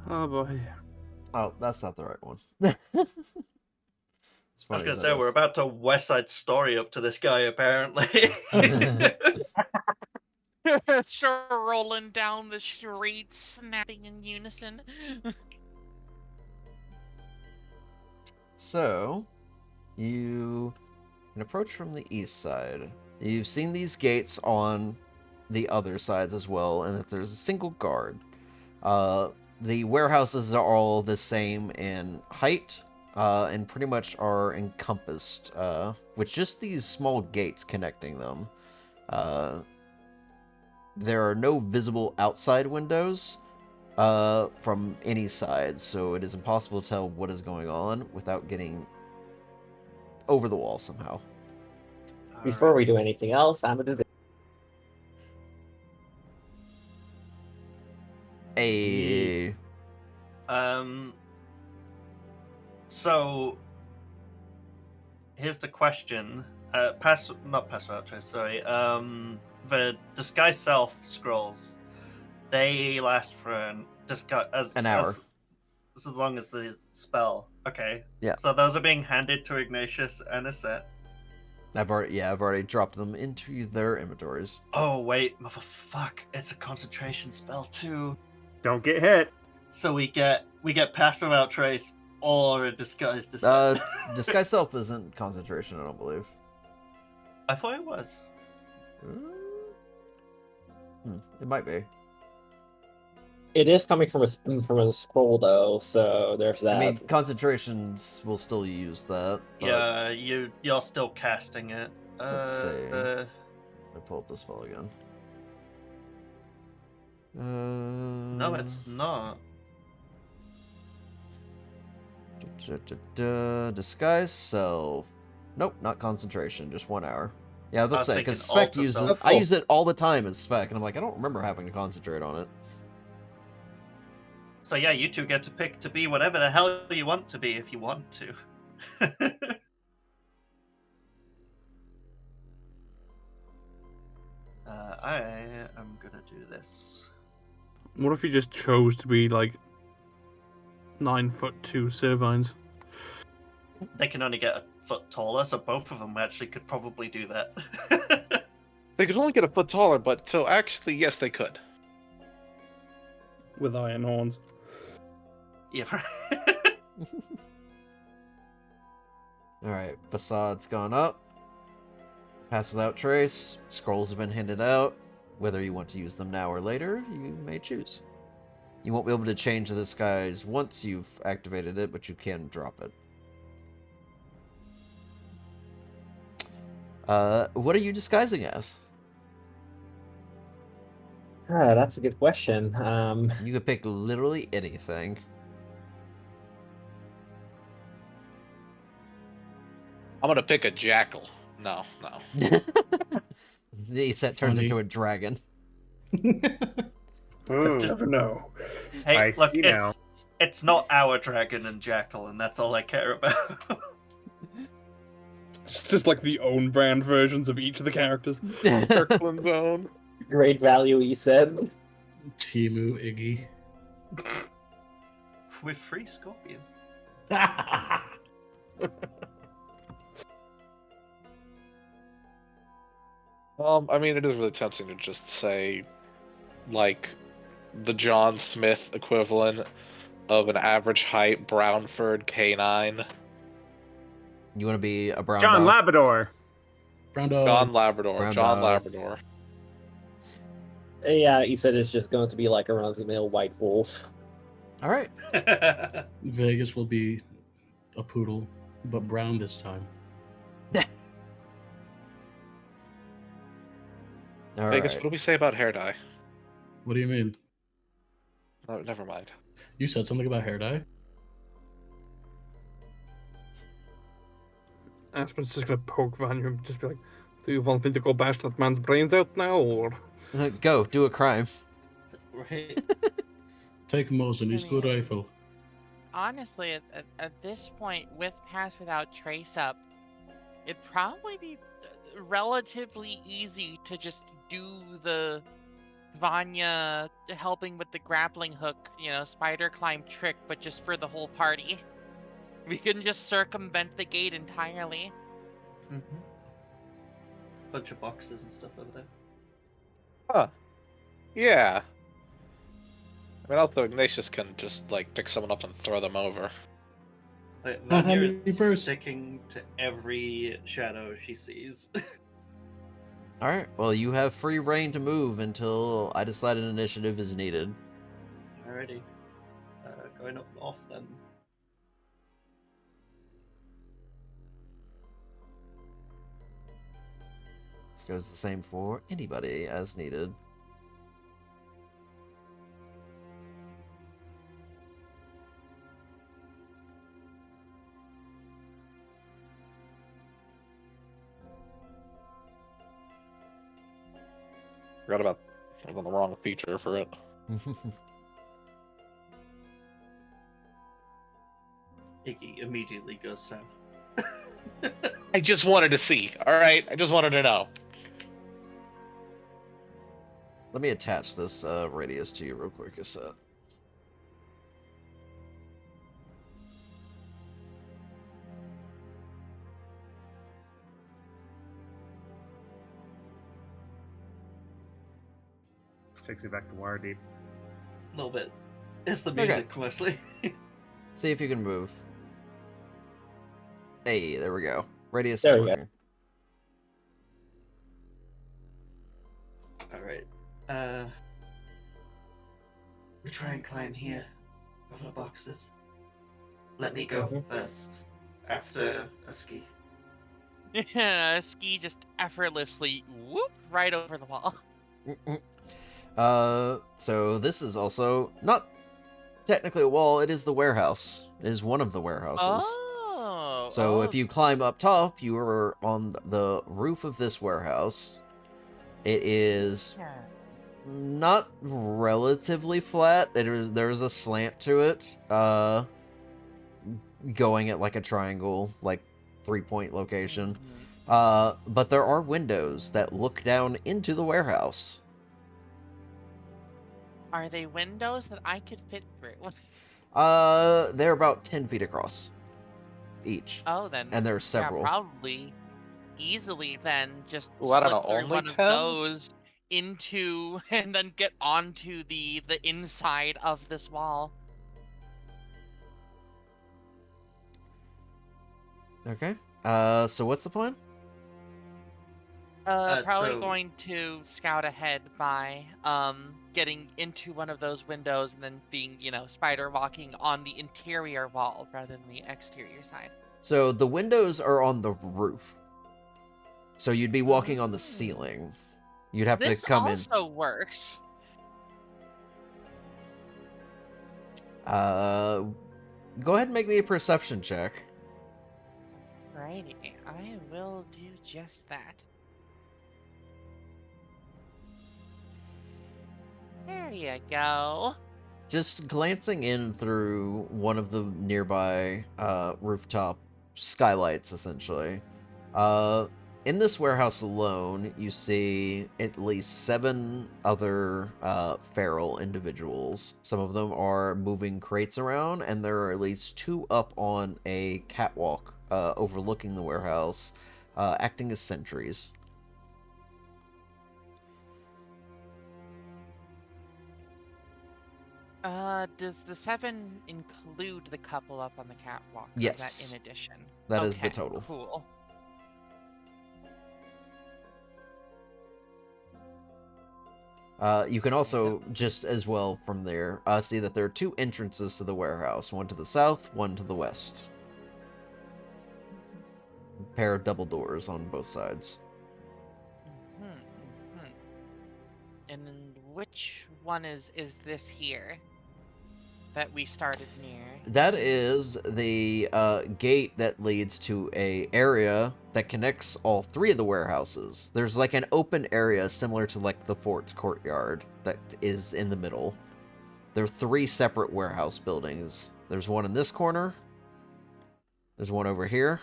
Oh boy. Oh, that's not the right one. I was gonna say we're about to West Side Story up to this guy apparently. Sure, rolling down the street, snapping in unison. So, you can approach from the east side. You've seen these gates on the other sides as well, and that there's a single guard. The warehouses are all the same in height, and pretty much are encompassed with just these small gates connecting them. There are no visible outside windows from any side, so it is impossible to tell what is going on without getting over the wall somehow. Before we do anything else, I'm gonna do this. A So here's the question. Not pass without trace, sorry. The disguise self scrolls, they last for an hour. As long as the spell. Okay. Yeah. So those are being handed to Ignatius and Aset. I've already dropped them into their inventories. Oh wait, motherfuck! It's a concentration spell too. Don't get hit. So we get pass without trace or a disguise descent. Disguise self isn't concentration, I don't believe. I thought it was. It might be. It is coming from a scroll though, so there's that. I mean, concentrations will still use that. But... Yeah, you're still casting it. Let's see. I pull up the spell again. No, it's not. Disguise self. Nope, not concentration. Just 1 hour. Yeah, I was about to say because thinking Spec alter uses self. I use it all the time as Spec, and I'm like, I don't remember having to concentrate on it. So yeah, you two get to pick to be whatever the hell you want to be if you want to. I am gonna do this. What if you just chose to be like 9'2" Servines? They can only get a foot taller, so both of them actually could probably do that. They could only get a foot taller, but so actually, yes, they could. With iron horns. Yeah. Alright, facade's gone up. Pass without trace. Scrolls have been handed out. Whether you want to use them now or later, you may choose. You won't be able to change the disguise once you've activated it, but you can drop it. What are you disguising as? That's a good question. You could pick literally anything. I'm gonna pick a jackal. No. The set turns into a dragon. Never know. Hey, I look, see now. it's not our dragon and jackal, and that's all I care about. It's just like the own brand versions of each of the characters. Kirkland's own. Great value, he said. Timu Iggy. With free Scorpion. I mean, it is really tempting to just say, like, the John Smith equivalent of an average height brown furred canine. You want to be a brown John dog? Labrador. Brown dog. John Labrador. Brown John dog. Labrador. Yeah, he said it's just going to be like a run-of-the-mill white wolf. All right. Vegas will be a poodle, but brown this time. All Vegas, right. what do we say about hair dye? What do you mean? Oh, never mind. You said something about hair dye? Aspen's just gonna poke Vanya and just be like, do you want me to go bash that man's brains out now, or? Go, do a crime. Right. Take Mosin, he's good rifle. Honestly, at this point, with Pass Without Trace up, it'd probably be relatively easy to just do the Vanya helping with the grappling hook, spider climb trick, but just for the whole party. We can just circumvent the gate entirely. Mm-hmm. Bunch of boxes and stuff over there. Huh. Yeah. I mean, also Ignatius can just like pick someone up and throw them over. Like, Hand Vanya me is first. sticking to every shadow she sees. Alright, well, you have free reign to move until I decide an initiative is needed. Alrighty. Going up north then. This goes the same for anybody as needed. Forgot about I was on the wrong feature for it. Iggy immediately goes south. I just wanted to see. All right, I just wanted to know. Let me attach this radius to you real quick, a set. Takes me back to Waterdeep. A little bit. It's the music mostly. See if you can move. Hey, there we go. Radius There is we go. working. Alright. We try and climb here. Over the boxes. Let me go first. After a ski. Ski just effortlessly whoop right over the wall. So this is also not technically a wall, it is the warehouse. It is one of the warehouses. Oh. So if you climb up top, you are on the roof of this warehouse. It is not relatively flat. There's a slant to it, going at like a triangle, like 3-point location. But there are windows that look down into the warehouse. Are they windows that I could fit through? They're about 10 feet across each. Oh, then. And there's several. Yeah, probably easily then just Ooh, I don't slip know, through only one 10? of those into and then get onto the inside of this wall. Okay. So what's the plan? Probably so- going to scout ahead by getting into one of those windows and then being, spider walking on the interior wall rather than the exterior side. So the windows are on the roof. So you'd be walking on the ceiling. You'd have This to come in. also works. Go ahead and make me a perception check. Righty, I will do just that. There you go. Just glancing in through one of the nearby rooftop skylights, essentially. In this warehouse alone, you see at least 7 other feral individuals. Some of them are moving crates around, and there are at least 2 up on a catwalk overlooking the warehouse, acting as sentries. Does the 7 include the couple up on the catwalk? Or Yes. Is that in addition? That is the Okay, total. Cool. You can also, just as well from there, see that there are 2 entrances to the warehouse. One to the south, one to the west. A pair of double doors on both sides. And then which one is this here that we started near? That is the gate that leads to a area that connects all 3 of the warehouses. There's like an open area similar to like the fort's courtyard that is in the middle. There are 3 separate warehouse buildings. There's one in this corner. There's one over here.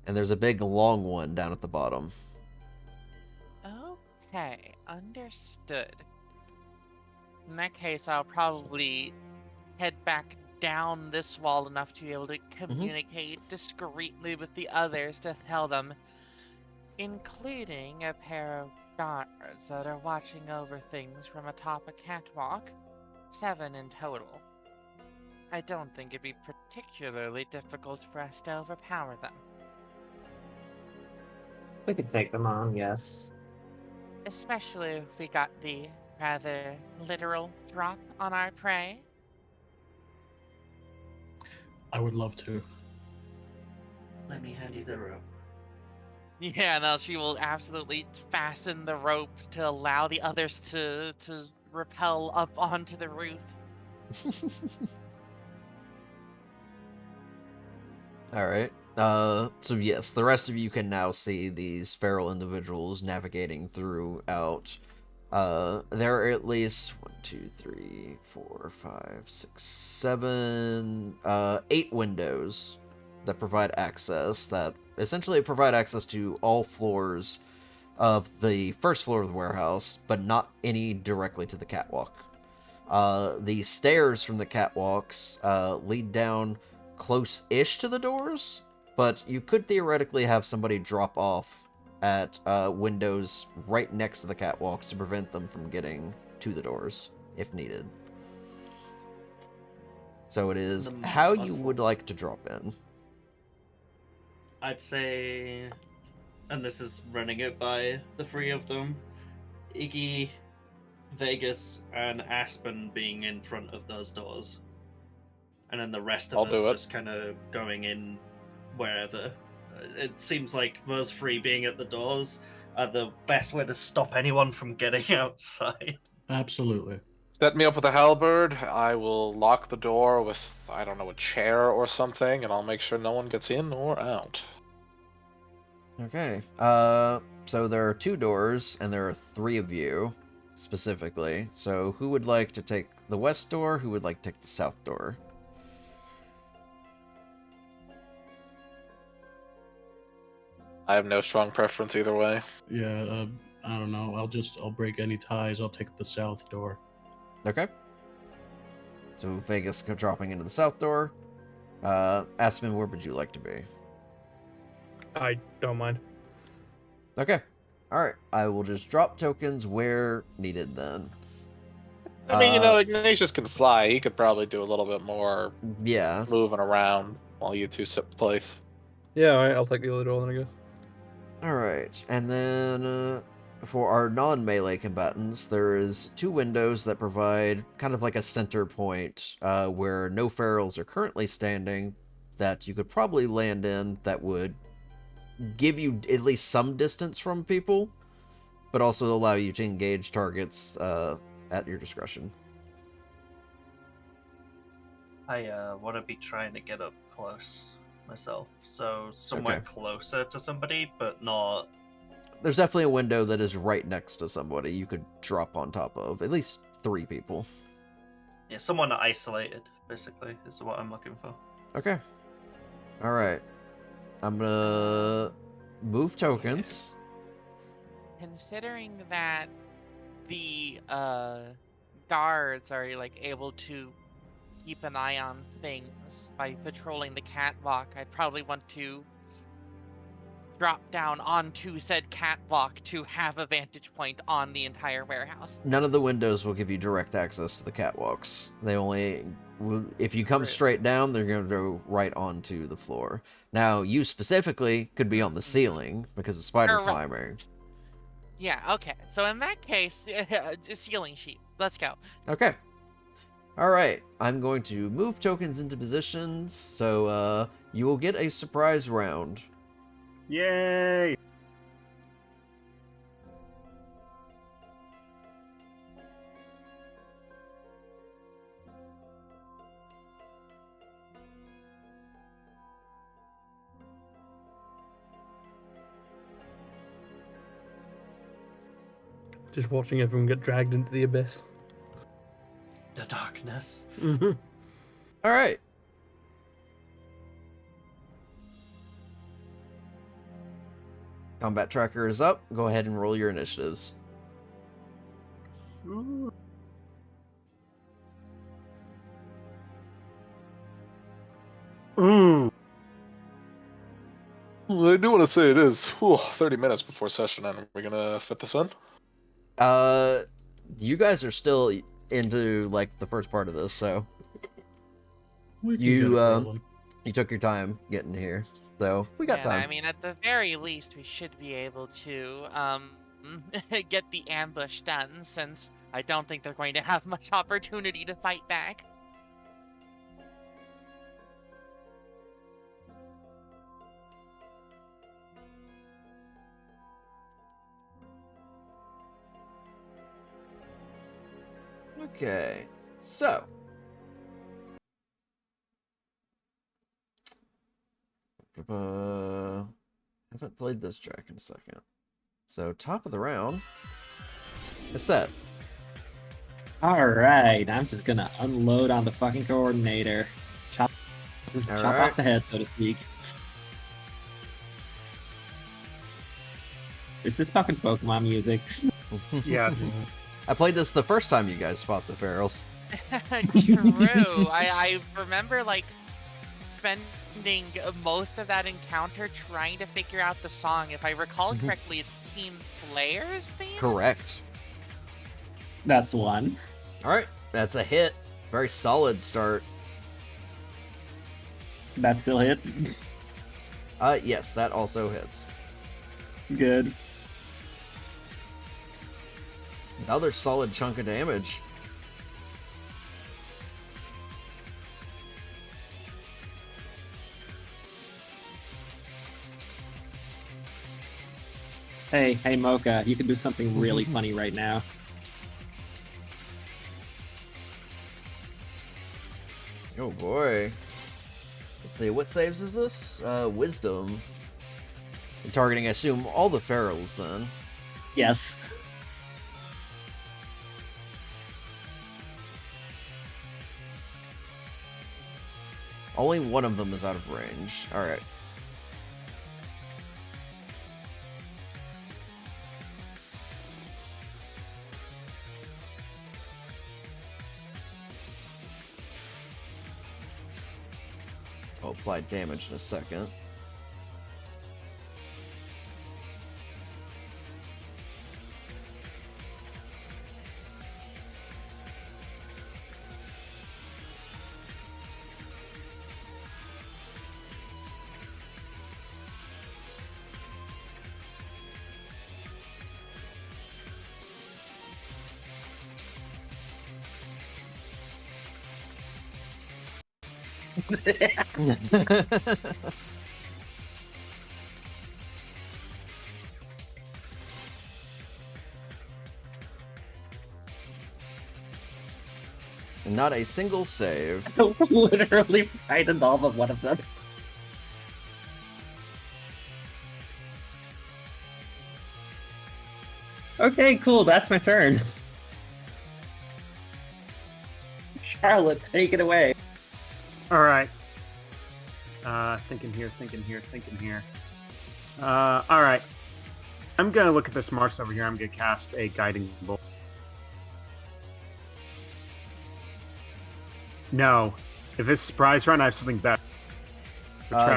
And there's a big long one down at the bottom. Okay. Understood. In that case, I'll probably head back down this wall enough to be able to communicate discreetly with the others to tell them, including a pair of guards that are watching over things from atop a catwalk, 7 in total. I don't think it'd be particularly difficult for us to overpower them. We could take them on, yes. Especially if we got the rather literal drop on our prey. I would love to. Let me hand you the rope. Yeah, no, she will absolutely fasten the rope to allow the others to rappel up onto the roof. Alright. So yes, the rest of you can now see these feral individuals navigating throughout. There are at least 1, 2, 3, 4, 5, 6, 7, 8 windows that provide access, that essentially provide access to all floors of the first floor of the warehouse, but not any directly to the catwalk. The stairs from the catwalks lead down close-ish to the doors, but you could theoretically have somebody drop off at windows right next to the catwalks to prevent them from getting to the doors, if needed. So it is how you would like to drop in. I'd say, and this is running it by the 3 of them, Iggy, Vegas, and Aspen being in front of those doors. And then the rest of us just kind of going in wherever. It seems like those 3 being at the doors are the best way to stop anyone from getting outside. Absolutely. Set me up with a halberd. I will lock the door with, I don't know, a chair or something, and I'll make sure no one gets in or out. Okay. So there are 2 doors, and there are 3 of you, specifically. So who would like to take the west door? Who would like to take the south door? I have no strong preference either way. Yeah, I don't know. I'll break any ties. I'll take the south door. Okay. So Vegas go dropping into the south door. Aspen, where would you like to be? I don't mind. Okay. Alright. I will just drop tokens where needed then. I mean, Ignatius can fly. He could probably do a little bit more moving around while you 2 sit in place. Yeah, alright, I'll take the other door then, I guess. Alright, and then for our non-melee combatants, there is 2 windows that provide kind of like a center point where no ferals are currently standing that you could probably land in that would give you at least some distance from people, but also allow you to engage targets at your discretion. I want to be trying to get up close myself, so somewhere closer to somebody, but not... There's definitely a window that is right next to somebody you could drop on top of. At least 3 people. Yeah, someone isolated, basically, is what I'm looking for. Okay. Alright. I'm gonna move tokens. Considering that the guards are like able to keep an eye on things by patrolling the catwalk, I'd probably want to drop down onto said catwalk to have a vantage point on the entire warehouse. None of the windows will give you direct access to the catwalks. They only... If you come straight down, they're going to go right onto the floor. Now, you specifically could be on the ceiling because of spider climbing. Yeah, okay. So in that case, ceiling sheet. Let's go. Okay. Alright, I'm going to move tokens into positions, so you will get a surprise round. Yay! Just watching everyone get dragged into the abyss. The darkness. Alright. Combat tracker is up. Go ahead and roll your initiatives. Ooh. I do want to say it is 30 minutes before session end. Are we gonna fit this in? You guys are still into like the first part of this, so We can get it rolling. you took your time getting here, so we got time. I mean, at the very least, we should be able to get the ambush done, since I don't think they're going to have much opportunity to fight back. Okay, so haven't played this track in a second. So top of the round is set. Alright, I'm just gonna unload on the fucking coordinator. Chop off the head, so to speak. Is this fucking Pokemon music? Yes. I played this the first time you guys fought the Ferals. True. I remember, like, spending most of that encounter trying to figure out the song. If I recall correctly, it's Team Player's theme? Correct. That's one. Alright, that's a hit. Very solid start. That still hit? Yes, that also hits. Good. Another solid chunk of damage. Hey, Mocha, you can do something really funny right now. Oh boy. Let's see, what saves is this? Wisdom. You're targeting, I assume, all the Ferals then. Yes. Only one of them is out of range. Alright. I'll apply damage in a second. Not a single save. Literally frightened all but one of them. Okay, cool, that's my turn. Charlotte, take it away. All right. Thinking here. All right. I'm gonna look at this marks over here. I'm gonna cast a guiding bolt. No. If it's surprise run, I have something better.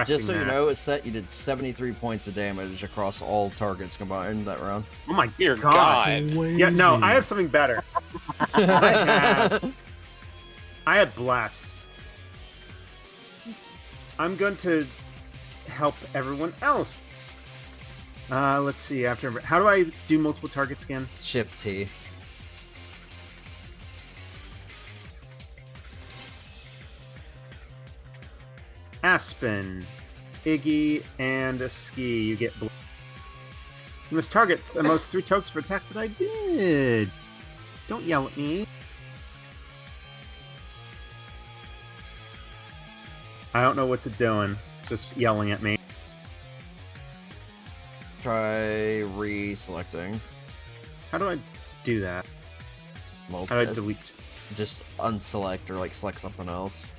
Just so you Retracting know, it's set you did 73 points of damage across all targets combined that round. Oh my Dear God. God. Yeah, no, I have something better. I had Bless. I'm going to help everyone else. Let's see. How do I do multiple targets again? Shift T. Aspen, Iggy, and a Ski. You get blue. You must target the most 3 tokens for attack, but I did. Don't yell at me. I don't know what's it doing. It's just yelling at me. Try re-selecting. How do I do that? Well, How do I delete? Just unselect or like select something else.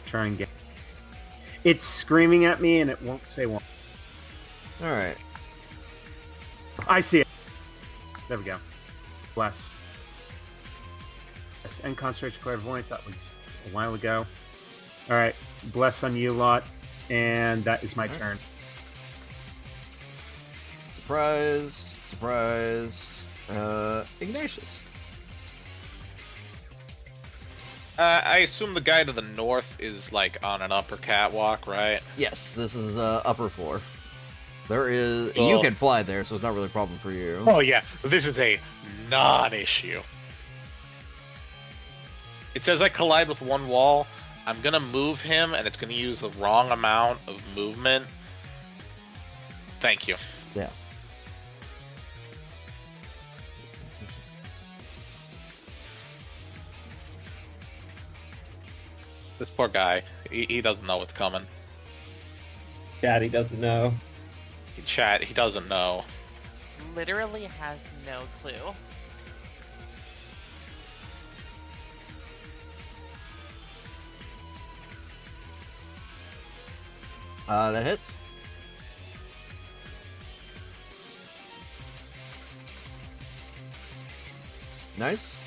Try and get. It's screaming at me and it won't say one. All right. I see it. There we go. Bless. Yes, and concentration clairvoyance. That was a while ago. All right. Bless on you lot. And that is my turn. Surprised. Ignatius. I assume the guy to the north is like on an upper catwalk, right? Yes, this is upper floor. There is. Well- You can fly there, so it's not really a problem for you. Oh yeah, this is a non-issue. It says I collide with one wall. I'm gonna move him, and it's gonna use the wrong amount of movement. Thank you. Yeah. This poor guy. He doesn't know what's coming. Daddy doesn't know. Chat, he doesn't know. Literally has no clue. That hits. Nice.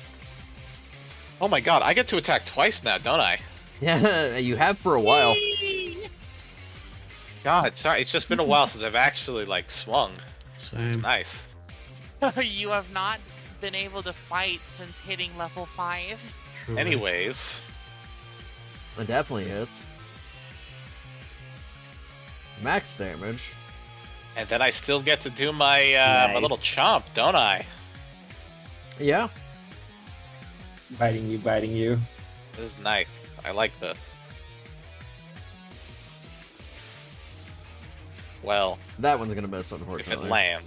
Oh my god, I get to attack twice now, don't I? Yeah, you have for a while. God, sorry, it's just been a while since I've actually like swung. Same. It's nice. You have not been able to fight since hitting level 5. Truly. Anyways, It definitely hits. Max damage. and then I still get to do my my Nice. little chomp, don't I? Yeah. Biting you. This is nice. I like this. Well, That one's gonna miss, if unfortunately. it lands.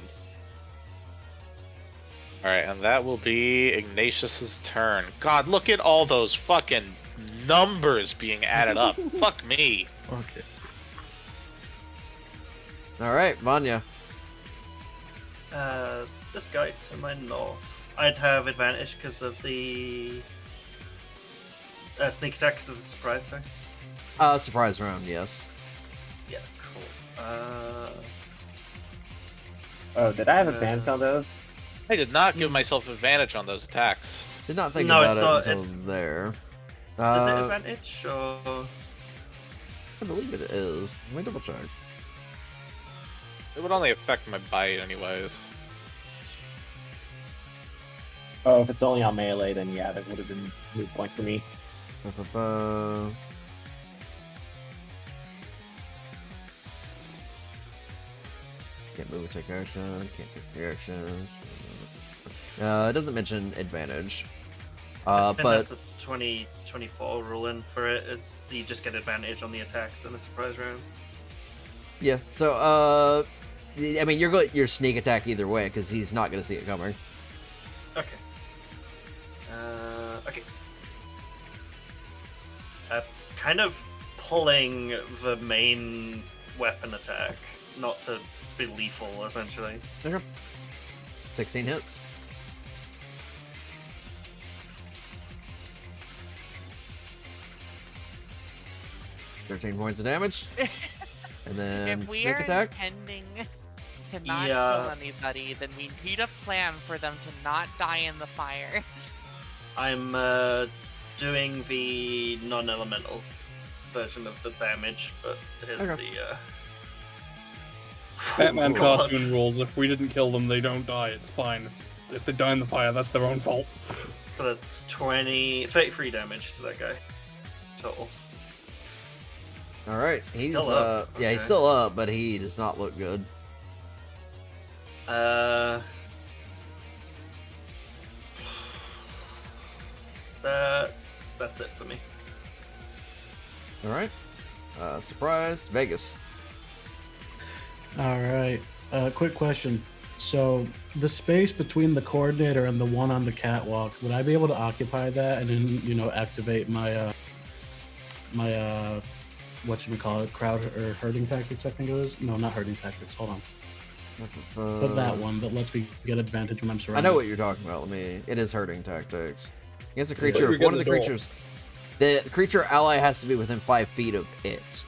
Alright, and that will be Ignatius's turn. God, look at all those fucking numbers being added up. Fuck me. Fuck it. Alright, Vanya. This guy to my north. I'd have advantage because of the sneak attack because of the surprise thing. Surprise round, yes. Yeah, cool. Oh, did I have advantage on those? I did not give myself advantage on those attacks. Did not think No, about it's it not- until it's- there. Is it advantage or? I believe it is. Let me double check. It would only affect my bite anyways. Oh, if it's only on melee, then yeah, that would have been a moot point for me. Ba-ba-ba. Can't move or take action. Can't take reaction. It doesn't mention advantage. I think But that's the 2024 ruling for it. Is you just get advantage on the attacks in the surprise round. yeah. So I mean, you're sneak attack either way because he's not gonna see it coming. Okay. Okay. Kind of pulling the main weapon attack, not to be lethal, essentially. Okay. 16 hits. $13 points of damage. And then If we sneak are attack. intending to not Yeah. kill anybody, then we need a plan for them to not die in the fire. I'm doing the non-elemental version of the damage, but here's Okay. the. Batman God. cartoon rules: if we didn't kill them, they don't die. It's fine. If they die in the fire, that's their own fault. So that's 33 damage to that guy total. All right. He's Still up. yeah, he's Okay. still up, but he does not look good. That's it for me. All right. Surprise, Vegas. All right. Quick question. So the space between the coordinator and the one on the catwalk, would I be able to occupy that and then activate my whatchamacallit, crowd or herding tactics? I think it was. No, not herding tactics. Hold on. But that one that lets me get advantage when I'm I surrounded. know what you're talking about. It is hurting tactics. Against a creature, You're if one of the getting the door. creatures, the creature ally has to be within 5 feet of it.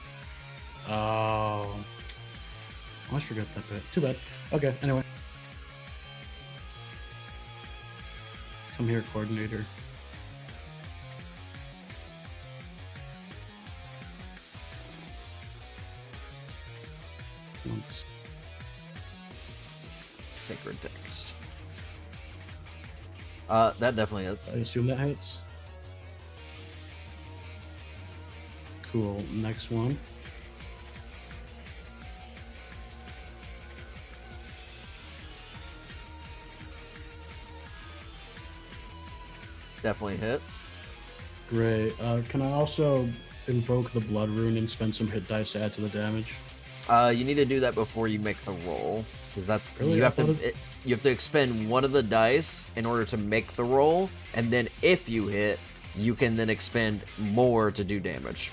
Oh. I almost forgot that bit. Too bad. Okay, anyway. Come here, coordinator. Once. Sacred text. That definitely hits. I assume that hits. Cool. Next one. Definitely hits. Great. Can I also invoke the blood rune and spend some hit dice to add to the damage? You need to do that before you make the roll, because that's Really? you I have to thought you have to expend one of the dice in order to make the roll, and then if you hit, you can then expend more to do damage.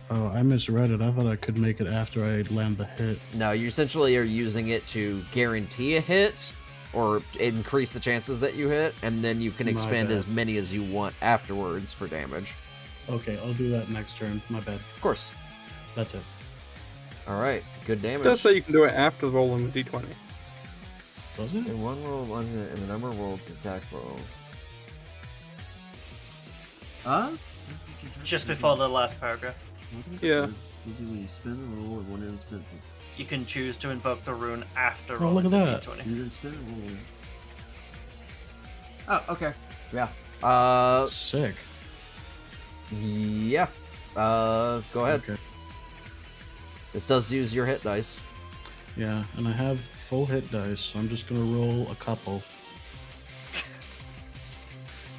Oh, I misread it. I thought I could make it after I land the hit. No, you essentially are using it to guarantee a hit or increase the chances that you hit, and then you can My expend bad. as many as you want afterwards for damage. Okay, I'll do that next turn. My bad. Of course. That's it. All right, good It damage. does say you can do it after rolling the d20. Does it? In one roll, in the number of rolls, attack roll. Just before the last paragraph. Yeah. You can choose to invoke the rune after Oh, rolling look the at that. d20. Oh, okay. Yeah. Sick. Yeah. Go ahead. Okay. This does use your hit dice. Yeah, and I have full hit dice, so I'm just gonna roll a couple.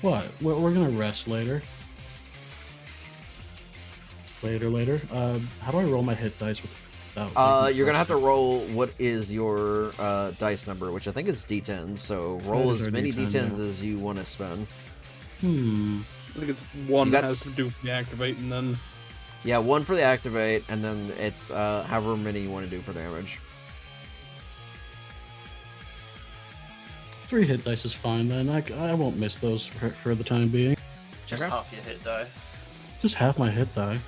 What? We're gonna rest later. Later. How do I roll my hit dice without? You're gonna have to roll what is your dice number, which I think is D10. So roll That is as our many D10, D10s yeah. as you want to spend. I think it's one You that got has to do with the activate, and then Yeah, one for the activate, and then it's however many you want to do for damage. 3 hit dice is fine then. I won't miss those for the time being. Just Okay. half your hit die. Just half my hit die.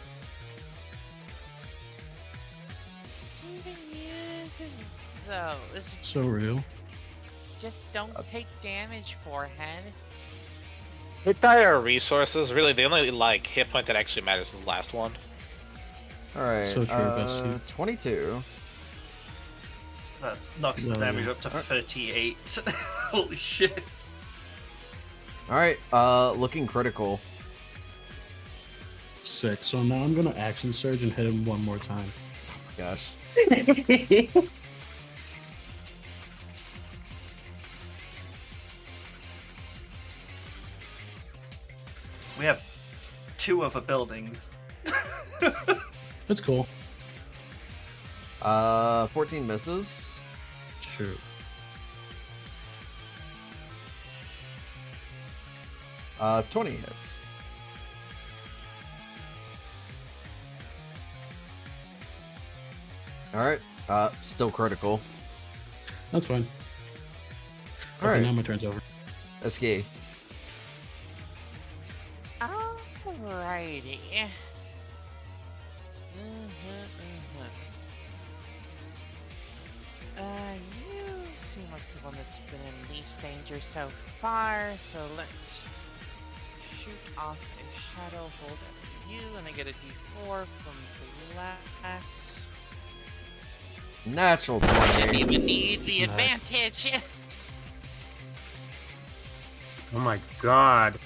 Those. So real. Just don't take damage, forehead. Hit die are resources. Really, the only like hit point that actually matters is the last one. All right. So true, Bessie. 22. So that knocks the Oh, damage yeah. up to 38. Holy shit. All right. Looking critical. Sick. So now I'm gonna action surge and hit him one more time. Oh my gosh. We have 2 other buildings. That's cool. 14 misses. Shoot. Uh, 20 hits. All right. Still critical. That's fine. All Okay, right. now my turn's over. Eski. Alrighty. You seem like the one that's been in least danger so far, so let's shoot off a shadow hold at you, and I get a d4 from blast. Natural Didn't 20. even need the Nice. advantage. Oh my god.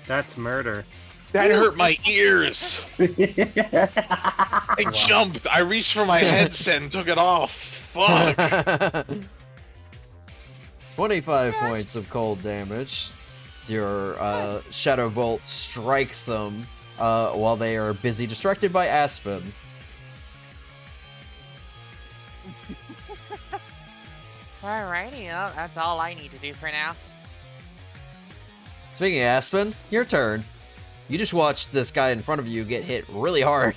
That's murder. That hurt my ears. I jumped. I reached for my headset and took it off. Fuck. 25 points of cold damage. So your Shadow Bolt strikes them while they are busy distracted by Aspen. Alrighty, well, that's all I need to do for now. Speaking of Aspen, your turn. You just watched this guy in front of you get hit really hard.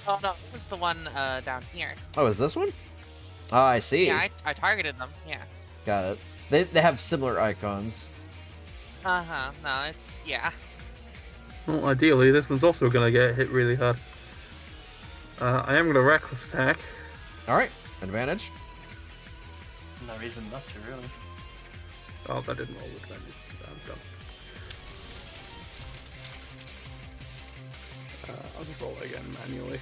Oh no, this is the one down here. Oh, is this one? Oh, I see. Yeah, I targeted them. Yeah. Got it. They have similar icons. Uh-huh. No, it's yeah. well, ideally, this one's also gonna get hit really hard. I am gonna reckless attack. Alright, advantage. No reason not to, really. Oh, that didn't roll with advantage. I'm done. I'll just roll it again manually.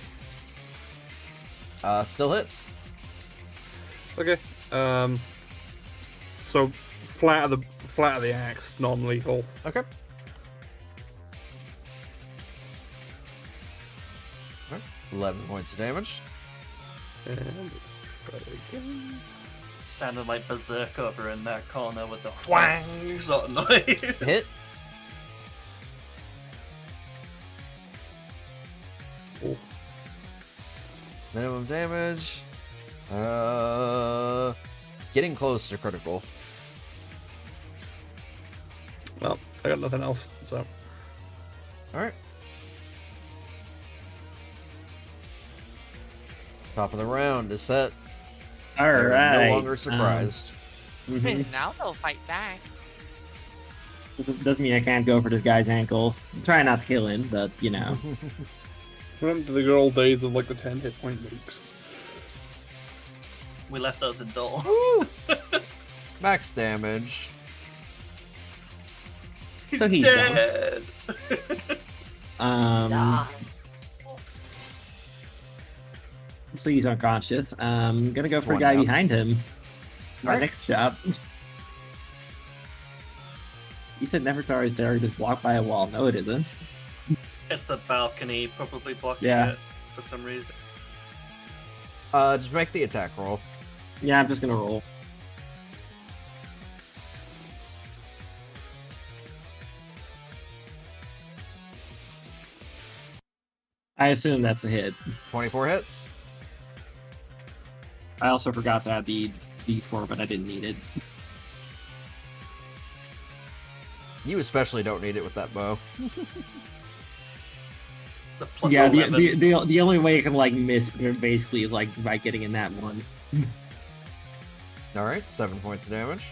Still hits. Okay. So flat of the axe, non-lethal. Okay. Alright, 11 points of damage. And let's try it again. Sounded like Berserk over in that corner with the whang sort of noise. Hit. Oh. Minimum damage. Getting close to critical. Well, I got nothing else, so. Alright. Top of the round is set. They're Alright. no longer surprised. Now they'll fight back. Doesn't mean I can't go for this guy's ankles. I'm trying not to kill him, but you know. Remember the good old days of like the 10 hit point nukes. We left those in Dole. Max damage. So he's dead. So he's unconscious. I'm gonna go It's for a one guy down. behind him. Our Alright. next job. You said Nefertari's there, just walk by a wall. No, it isn't. It's the balcony probably blocking Yeah. it for some reason. Just make the attack roll. Yeah, I'm just gonna roll. I assume that's a hit. 24 hits. I also forgot to add the D4, but I didn't need it. You especially don't need it with that bow. The plus Yeah, 11. the only way you can like miss basically is like by getting in that one. Alright, 7 points of damage.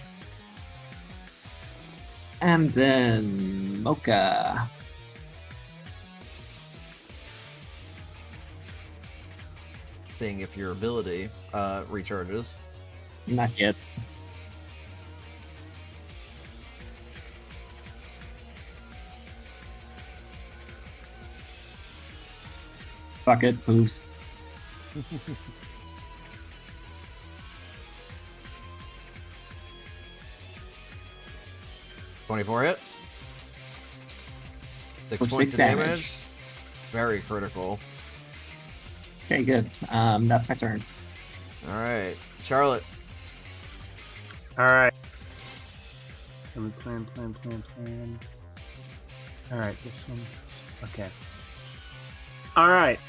And then Mocha. Seeing if your ability recharges. Not yet. Fuck it, poops. 24 hits. 6 For points 6 of damage. damage. Very critical. Okay, good. That's my turn. Alright. Charlotte. All right. Plan. All right, this one. Okay. All right.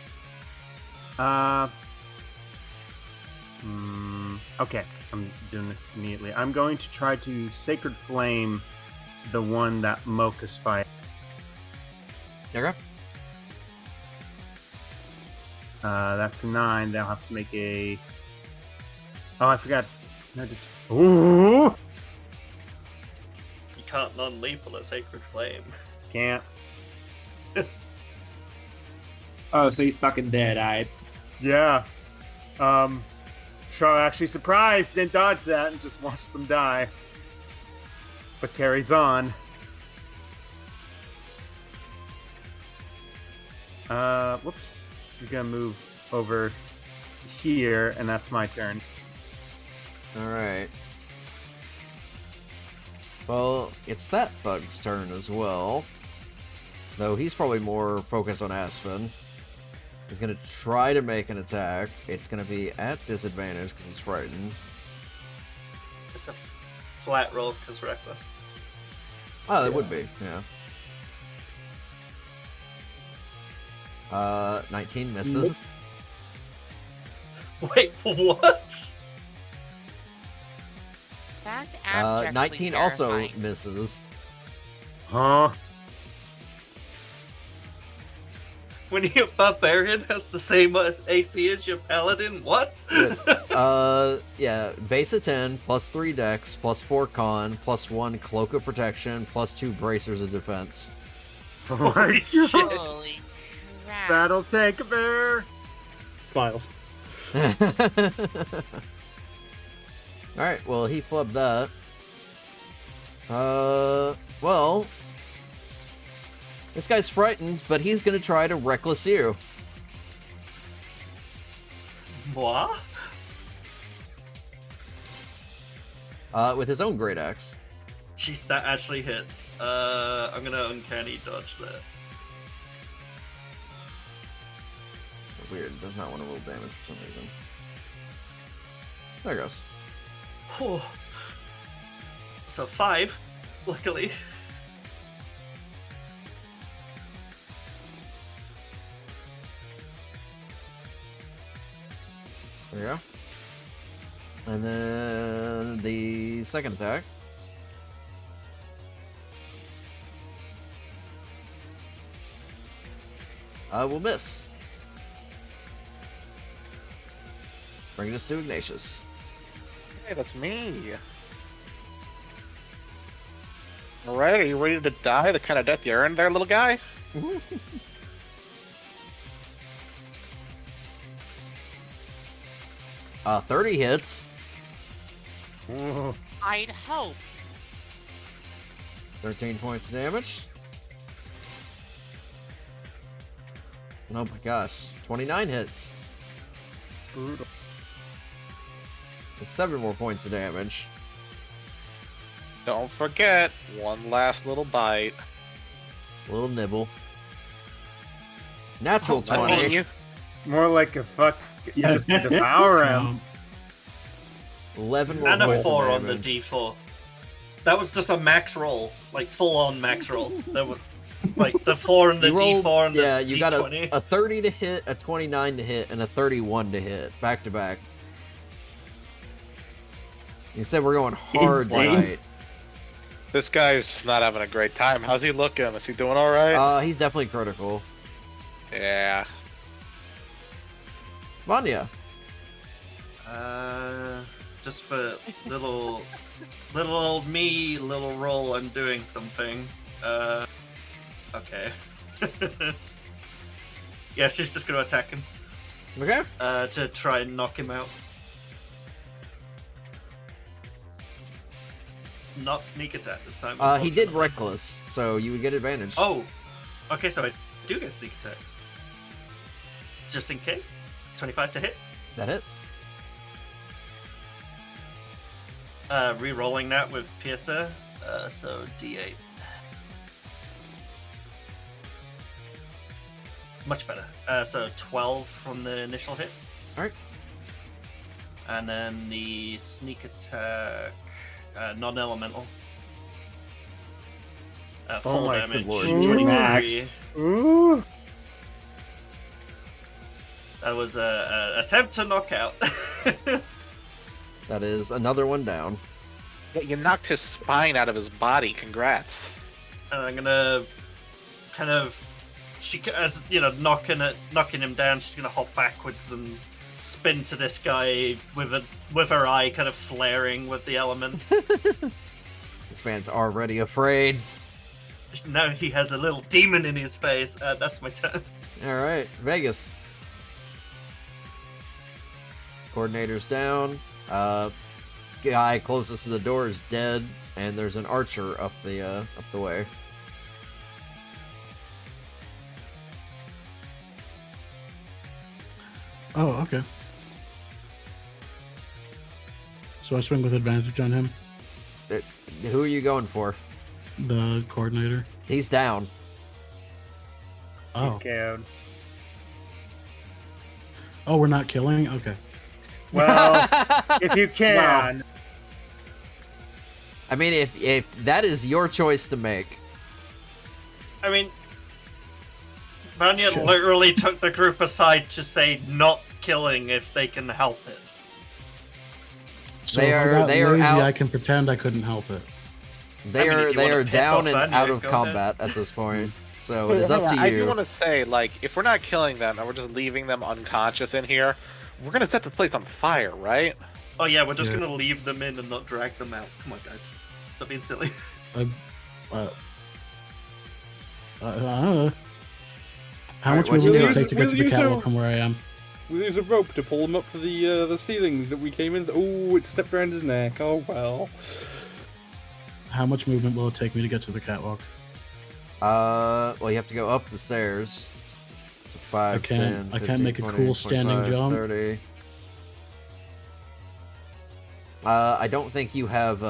Okay, I'm doing this immediately. I'm going to try to Sacred Flame the one that Mocha's fight. Okay. That's a 9. They'll have to make a. Oh, I forgot. Ooh! You can't non-lethal a Sacred Flame. Can't. Oh, so he's fucking dead-eyed. Yeah. Charlotte actually surprised, didn't dodge that, and just watched them die. But carries on. Whoops. We're gonna move over here, and that's my turn. Alright. Well, it's that bug's turn as well. Though he's probably more focused on Aspen. He's gonna try to make an attack. It's gonna be at disadvantage because he's frightened. It's a flat roll because reckless. Oh, that would be, yeah. 19 misses. Wait, what? That's abjectly 19 also terrifying. misses. Huh? When your barbarian has the same AC as your paladin, what? Yeah, base of 10, plus 3 dex, plus 4 con, plus 1 cloak of protection, plus 2 bracers of defense. Holy shit. Holy crap. That'll take a bear. Smiles. Alright, well, he flubbed that. Well, this guy's frightened, but he's gonna try to reckless you. What? With his own great axe. Jeez, that actually hits. I'm gonna uncanny dodge that. Weird, it does not want to roll damage for some reason. There it goes. Oh. So 5, luckily. There we go. And then the second attack. Will miss. Bringing us to Ignatius. Hey, that's me. Alright, are you ready to die the kind of death you earned there, little guy? 30 hits. I'd hope. 13 points of damage. Oh my gosh. 29 hits. Brutal. 7 more points of damage. Don't forget, one last little bite. A little nibble. Natural I mean, 20. you- More like a fuck. Just devour him. 11 more And a points 4 of on the damage. D4. That was just a max roll, like full on max roll. That was like the 4 and the You rolled- D4 and the yeah, you got D20. a 30 to hit, a 29 to hit, and a 31 to hit, back to back. You said we're going hard Insane. tonight. This guy's just not having a great time. How's he looking? Is he doing alright? He's definitely critical. Yeah. Vanya. Just for little old me, little roll, I'm doing something. Okay. Yeah, she's just gonna attack him. Okay. To try and knock him out. Not sneak attack this time. He did unfortunately. reckless, so you would get advantage. Oh, okay, so I do get sneak attack. Just in case. 25 to hit. That hits. Re-rolling that with Piercer. So D8. Much better. So 12 from the initial hit. Alright. And then the sneak attack, non-elemental. Full my damage. good lord. 23. Ooh. That was a attempt to knock out. That is another one down. Yeah, you knocked his spine out of his body. Congrats. And I'm gonna kind of, as you know, knocking him down. She's gonna hop backwards and spin to this guy with her eye kind of flaring with the element. This man's already afraid. Now he has a little demon in his face. That's my turn. Alright, Vegas. Coordinator's down. Guy closest to the door is dead, and there's an archer up the way. Oh, okay. So I swing with advantage on him, Who are you going for? the coordinator. He's down. He's Oh, KO'd. oh, we're not killing. Okay. Well, if you can. I mean, if that is your choice to make. I mean, Vanya Sure. literally took the group aside to say not killing if they can help it. So They if I are- got they are lazy, out- I can pretend I couldn't help it. They I mean, if you are wanna piss down off and Vanya, out of go combat at this point. So it is up to I do you. want to say, like, if we're not killing them and we're just leaving them unconscious in here, we're gonna set this place on fire, right? Oh yeah, we're just Yeah. gonna leave them in and not drag them out. Come on, guys, stop being silly. How Alright, much what will you it doing? take to get to the Will you catwalk so- from where I am? We use a rope to pull him up to the ceiling that we came in. Oh, it stepped around his neck. Oh well. How much movement will it take me to get to the catwalk? Well, you have to go up the stairs. So 5, 10, 15, can't make a 20, cool standing 25, jump. 30. I don't think you have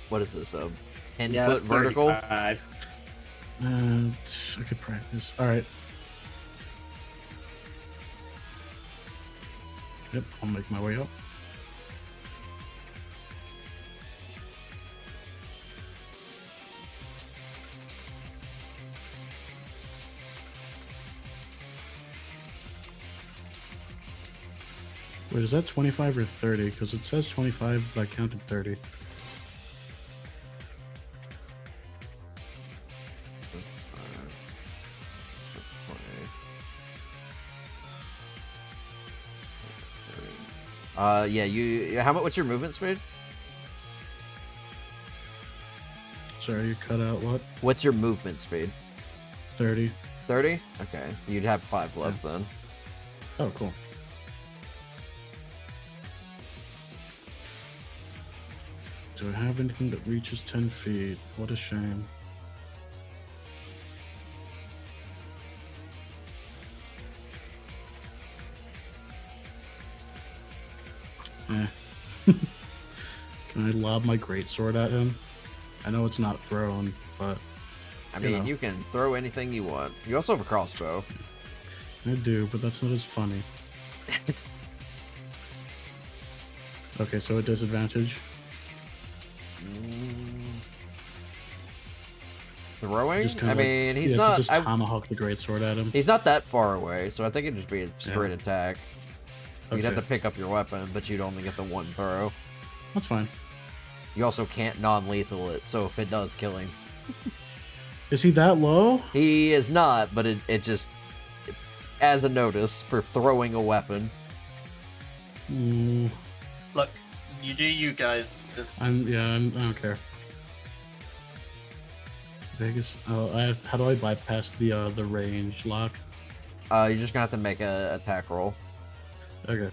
what is this? A 10-foot vertical? 35. I could practice. All right. Yep, I'll make my way up. Wait, is that 25 or 30? Because it says 25, but I counted 30. Yeah, how much? What's your movement speed? Sorry, you cut out what? What's your movement speed? 30. 30? Okay, you'd have 5 left then. Oh, cool. Do I have anything that reaches 10 feet? What a shame. Eh. Can I lob my greatsword at him? I know it's not thrown, but... I mean, you can throw anything you want. You also have a crossbow. I do, but that's not as funny. Okay, so a disadvantage. Throwing? Just kinda I mean, he's yeah, not... just tomahawk the greatsword at him. He's not that far away, so I think it'd just be a straight attack. You'd have Okay. to pick up your weapon, but you'd only get the 1 throw. That's fine. You also can't non-lethal it, so if it does kill him... Is he that low? He is not, but it just... As a notice for throwing a weapon. Look, you do you guys. Just I don't care. Vegas. Oh, how do I bypass the range lock? You're just gonna have to make a attack roll. Okay.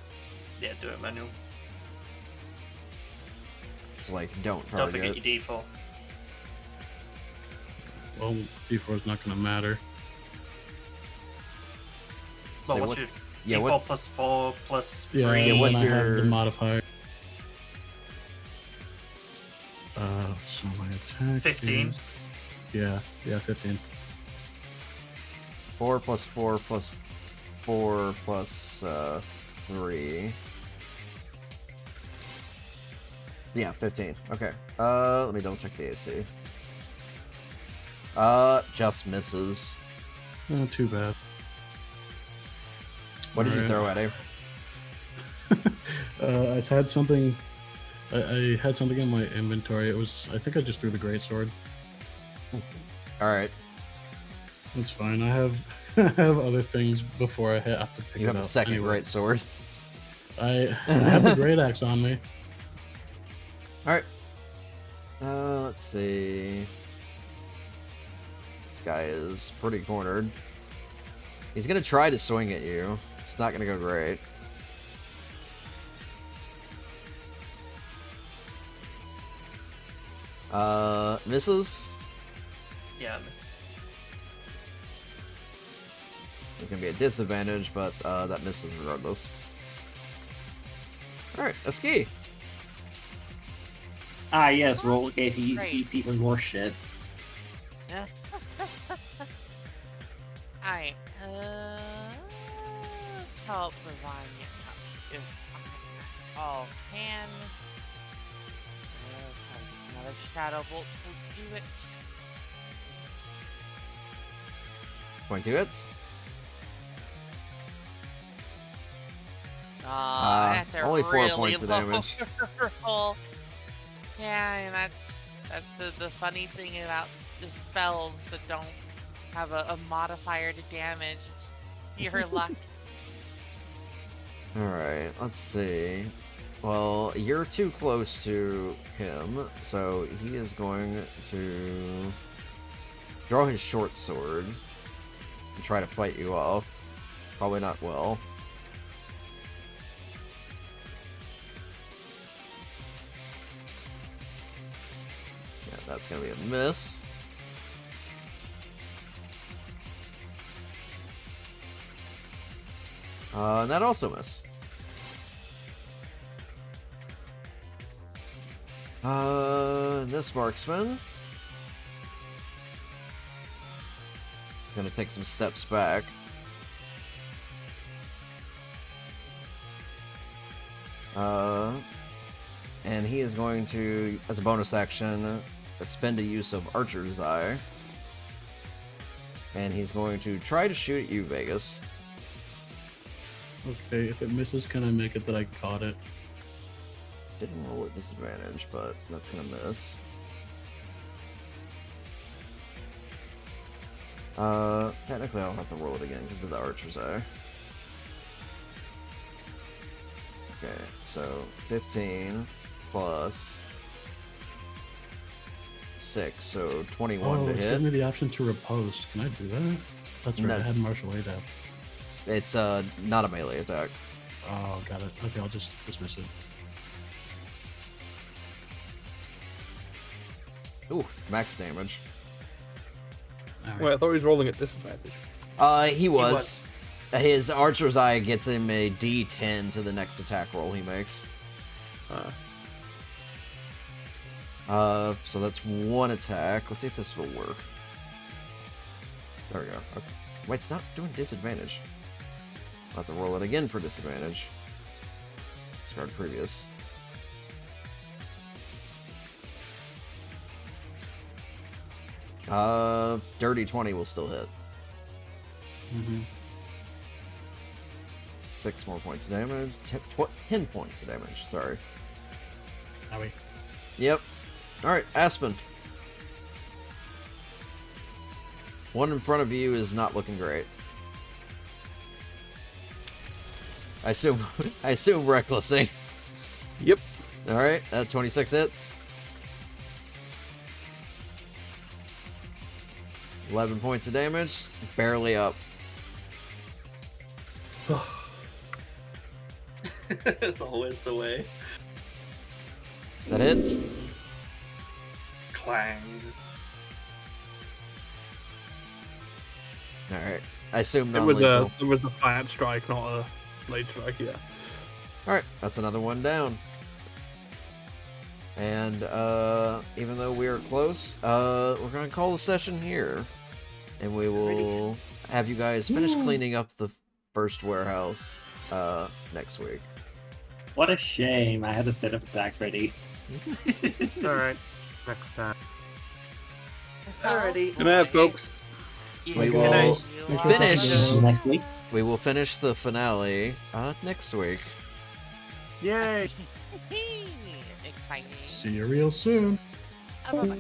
yeah, do it manual. Just like don't Don't target. forget your default. Well, D4 is not gonna matter. Well, So what's your what's- yeah, default what's- plus 4 plus Yeah, 3? Yeah, and what's then I have your- the modifier? So my attack 15. is... Yeah, 15. 4 plus 4 plus 4 plus 3. Yeah, 15. Okay. Let me double check the AC. Just misses. Not too bad. What did you Alright. throw at him? I had something. I had something in my inventory. I think I just threw the greatsword. Alright. It's fine. I have I have other things before I have to pick You it have a up. second Anyway, great sword. I have the great axe on me. Alright. Let's see. This guy is pretty cornered. He's gonna try to swing at you. It's not gonna go great. Misses? Yeah, I miss. There's gonna be a disadvantage, but that misses regardless. Alright, a ski. Ah, yes, roll in case he Great. eats even more shit. Alright, let's help Ravanya if I all can. Another shadow bolt will do it. 22 hits. That's a only 4 really points of low damage. roll. Yeah, and that's the funny thing about the spells that don't have a modifier to damage. It's pure luck. Alright, let's see. Well, you're too close to him, so he is going to draw his short sword and try to fight you off. Probably not well. That's gonna be a miss. And that also miss. This marksman is gonna take some steps back. And he is going to, as a bonus action, spend a use of Archer's Eye. And he's going to try to shoot at you, Vegas. Okay, if it misses, can I make it that I caught it? Didn't roll at disadvantage, but that's gonna miss. Technically I don't have to roll it again because of the Archer's Eye. Okay, so 15 plus 6, so 21 to it's hit. giving me the option to riposte. Can I do that? That's right, No. I had martial aid out. It's not a melee attack. Oh, got it. Okay, I'll just dismiss it. Ooh, max damage. Alright. Wait, I thought he was rolling at disadvantage. He was. His Archer's Eye gets him a D10 to the next attack roll he makes. So that's one attack. Let's see if this will work. There we go. Okay. Wait, it's not doing disadvantage. I'll have to roll it again for disadvantage. Discard previous. Dirty 20 will still hit. Mm-hmm. 6 more points of damage. 10 points of damage, sorry. Owie. Yep. Alright, Aspen. One in front of you is not looking great. I assume recklessing. Yep. Alright, 26 hits. 11 points of damage. Barely up. It's always the way. That hits. Clang. Alright. I assume It was non-lethal. a flat strike, not a blade strike. Yeah. Alright, that's another one down. And even though we are close, we're gonna call the session here. And we will have you guys finish cleaning up the first warehouse next week. What a shame. I had to set up attacks ready. All right, next time. Alrighty. Good night, folks. We Good will night. finish. Next week. We will finish the finale next week. Yay! Exciting. See you real soon. Bye-bye.